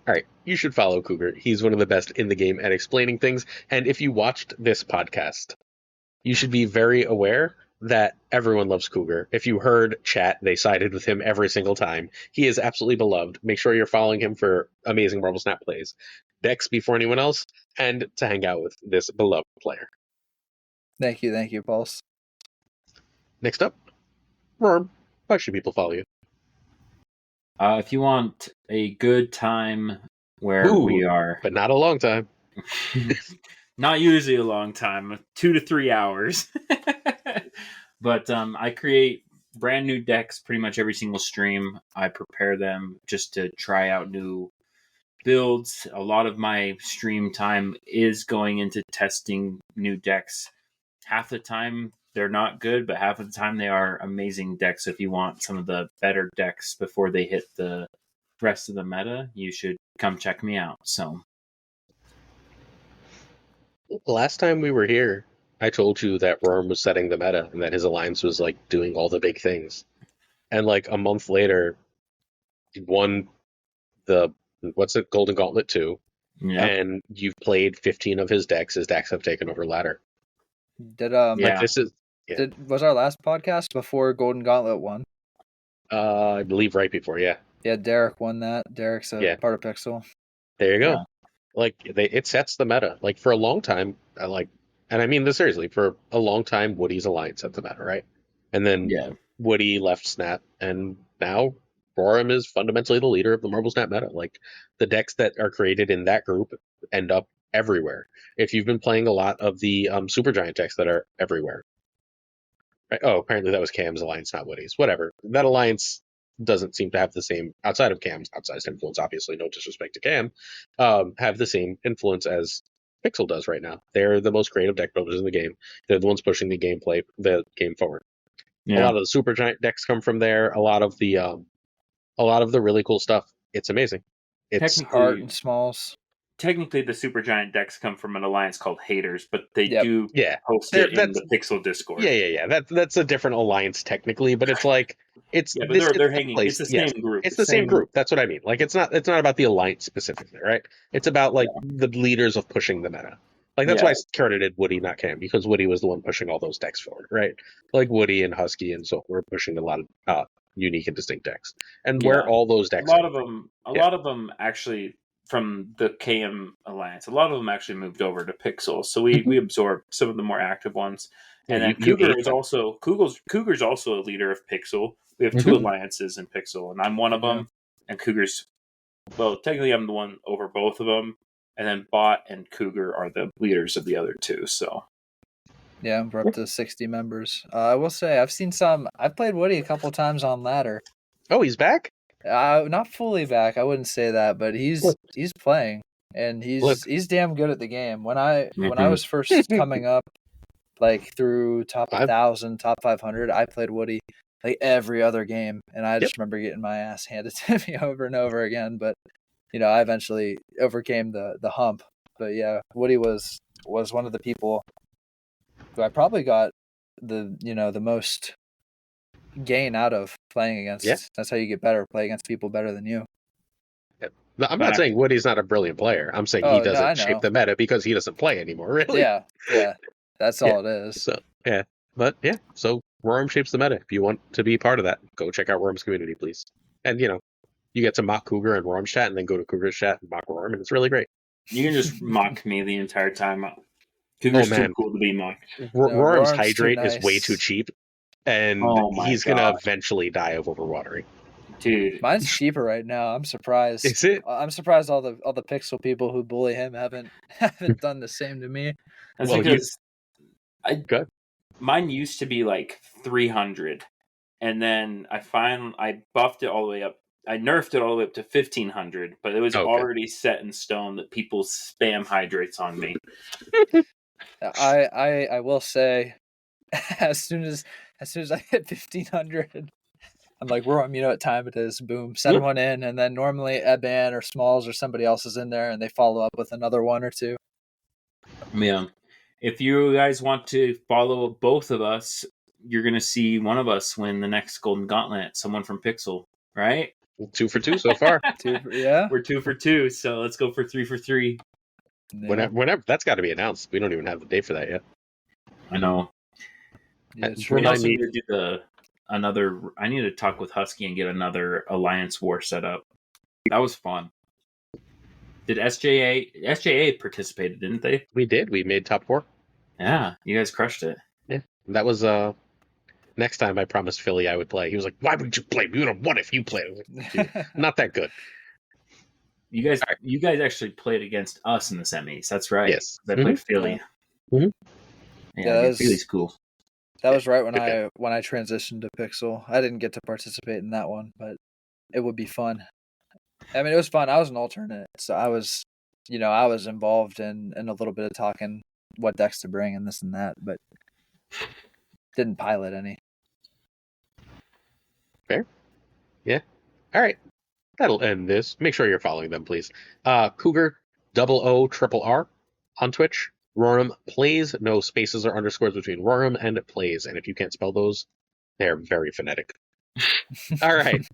All right, you should follow Cougar. He's one of the best in the game at explaining things. And if you watched this podcast, you should be very aware that everyone loves Cougar. If you heard chat, they sided with him every single time. He is absolutely beloved. Make sure you're following him for amazing Marvel Snap plays, decks before anyone else, and to hang out with this beloved player. Thank you, Pulse. Next up, Worm. Why should people follow you? If you want a good time where we are... But not a long time. Not usually a long time, 2 to 3 hours. But I create brand new decks pretty much every single stream. I prepare them just to try out new builds. A lot of my stream time is going into testing new decks. Half the time they're not good, but half of the time they are amazing decks. If you want some of the better decks before they hit the rest of the meta, you should come check me out. So Last time we were here, I told you that Rorm was setting the meta and that his alliance was like doing all the big things. And like a month later, he won the Golden Gauntlet 2, yeah, and you've played 15 of his decks. His decks have taken over ladder. Did Like Yeah. this is was our last podcast before Golden Gauntlet won? I believe right before, yeah. Yeah, Derek won that. Derek's a Yeah. part of Pixel. There you go. Yeah. Like it sets the meta. Like for a long time, and I mean this seriously, for a long time, Woody's alliance set the meta, right? And then Yeah. Woody left Snap, and now Roram is fundamentally the leader of the Marble Snap meta. Like the decks that are created in that group end up everywhere. If you've been playing a lot of the Supergiant decks that are everywhere, right? Oh, apparently that was Cam's alliance, not Woody's. Whatever. That alliance doesn't seem to have the same, outside of Cam's outsized influence, obviously, no disrespect to Cam, have the same influence as Pixel does right now. They're the most creative deck builders in the game. They're the ones pushing the game forward. A Yeah. lot of the Supergiant decks come from there. A lot of the really cool stuff. It's amazing. It's Technically, Heart and Smalls. technically the Supergiant decks come from an alliance called Haters, but they Yep. do yeah, host They're- it in the Pixel Discord. yeah. That's a different alliance technically, but it's like it's Yeah, but this they're it's hanging. place. It's the Yes, same group. it's the same group. That's what I mean. Like it's not about the alliance specifically, right? It's about like the leaders of pushing the meta. Like that's why I credited Woody, not Cam, because Woody was the one pushing all those decks forward, right? Like Woody and Husky and so we're pushing a lot of unique and distinct decks, and where all those decks. A lot of them actually from the KM alliance. A lot of them actually moved over to Pixel, so we absorbed some of the more active ones. And then Cougar is also Cougar's also a leader of Pixel. We have two alliances in Pixel, and I'm one of them. And Cougar's, well, technically I'm the one over both of them. And then Bot and Cougar are the leaders of the other two. So yeah, we're up to 60 members. I will say I've played Woody a couple times on ladder. Oh, he's back? Not fully back, I wouldn't say that, but he's playing, and he's damn good at the game. When I was first coming up, like through top 1,000, top 500, I played Woody like every other game, and I just remember getting my ass handed to me over and over again. But I eventually overcame the hump. But yeah, Woody was one of the people who I probably got the most gain out of playing against. Yeah. That's how you get better. Play against people better than you. I'm not saying Woody's not a brilliant player. I'm saying he doesn't shape the meta because he doesn't play anymore, really. Yeah. That's all it is. So so Worm shapes the meta. If you want to be part of that, go check out Worm's community, please. And you get to mock Cougar and Worm's chat, and then go to Cougar's chat and mock Worm, and it's really great. You can just mock me the entire time. Cougar's too cool to be mocked. Worm's hydrate is way too cheap, and he's gonna eventually die of overwatering. Dude, mine's cheaper right now. I'm surprised. Is it? I'm surprised all the Pixel people who bully him haven't done the same to me. That's because mine used to be like 300, and then I buffed it all the way up. I nerfed it all the way up to 1,500, but it was already set in stone that people spam hydrates on me. I will say, as soon as I hit 1,500. I'm like, Worm, you know what time it is. Boom, send one in, and then normally Eban or Smalls or somebody else is in there, and they follow up with another one or two. Yeah. If you guys want to follow both of us, you're going to see one of us win the next Golden Gauntlet, someone from Pixel, right? 2 for 2 so far. We're 2 for 2, so let's go for 3 for 3. Yeah. Whenever that's got to be announced. We don't even have the date for that yet. I know. Yeah, we also need to do I need to talk with Husky and get another Alliance War set up. That was fun. Did SJA participated, didn't they? We did. We made top 4. Yeah, you guys crushed it. Yeah, that was next time I promised Philly I would play. He was like, "Why would you play? We would have won if you played." Not that good. You guys actually played against us in the semis. That's right. Yes, I played Philly. Yeah, Philly's cool. That was right when I transitioned to Pixel. I didn't get to participate in that one, but it would be fun. I mean, it was fun. I was an alternate, so I was involved in a little bit of talking what decks to bring and this and that. But Didn't pilot any. Fair. Yeah. All right. That'll end this. Make sure you're following them, please. Cougar OORR on Twitch. Roram plays, no spaces or underscores between Roram and plays. And if you can't spell those, they're very phonetic. All right.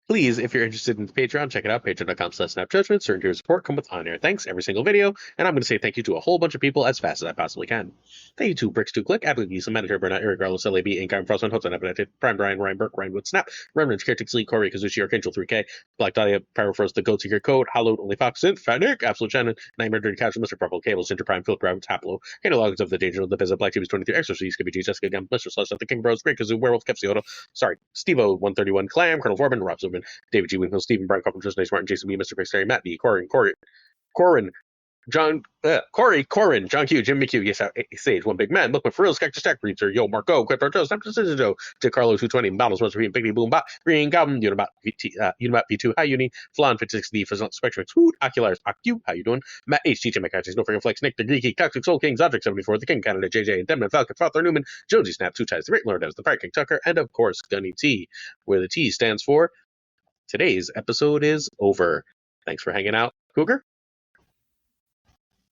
Please, if you're interested in the Patreon, check it out. Patreon.com/SnapJudgment. Certain tier support come with on-air thanks every single video. And I'm going to say thank you to a whole bunch of people as fast as I possibly can. Thank you to Bricks2Click, Abby Some Manager, Burnout, Eric Garlos, LAB, Income, Frostman, Hotzen, Abinette, Prime Brian, Ryan Burke, Ryan Wood, Snap, Remnant, Kertix Lee, Corey, Kazushi, Archangel 3K, Black Dahlia, Pyrofrost, The Goat Seeker Code, Hollowed, Only Fox, Synth, Fat Nick, Absolute Shannon, Nightmare, Dirty Casual, Mr. Purple, Cable, Ginger Prime, Phil Brown, Taplo, Catalogs of the Danger of the Biz, Black Tubes 23, Exorcist, Skippy G, Jessica Gum, Mr. Slush, The King Bros, Great Kazoo, Werewolf, Kepsioto, sorry, Stevo 131, Clam, Colonel Vorban, Rob Zubin, David G. Wingfield, Stephen Brian Carpenter, Nice Martin, Jason B, Mr. Chris Terry, Matt B, Corin, John, Corin, John Q, Jim McHugh, Yes, Sage, One Big Man, Look for Real, Cactus Stack, Breeder, Yo, Marco, Quip Arto, Snap Decision Joe, Dick Carlo, 220, Battles, Once Green, Biggie Boom Bot, Green Goblin, Unibot V2, Hi Uni, Flan, 56D, Fizzle, Spectrum, Food, Oculars, Acu, how you doing? Matt H, Teacher McCarthy, No Freaking Flex, Nick, The Greeky, Toxic Soul King, Zodric 74, The King Canada, JJ, Demon, Falcon, Father Newman, Jonesy Snap, Two Ties, The Great Lord, The Fire King Tucker, and of course, Gunny T, where the T stands for today's episode is over. Thanks for hanging out, Cougar.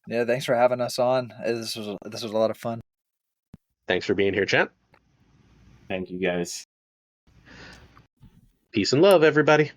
Yeah, thanks for having us on. This was a lot of fun. Thanks for being here, champ. Thank you, guys. Peace and love, everybody.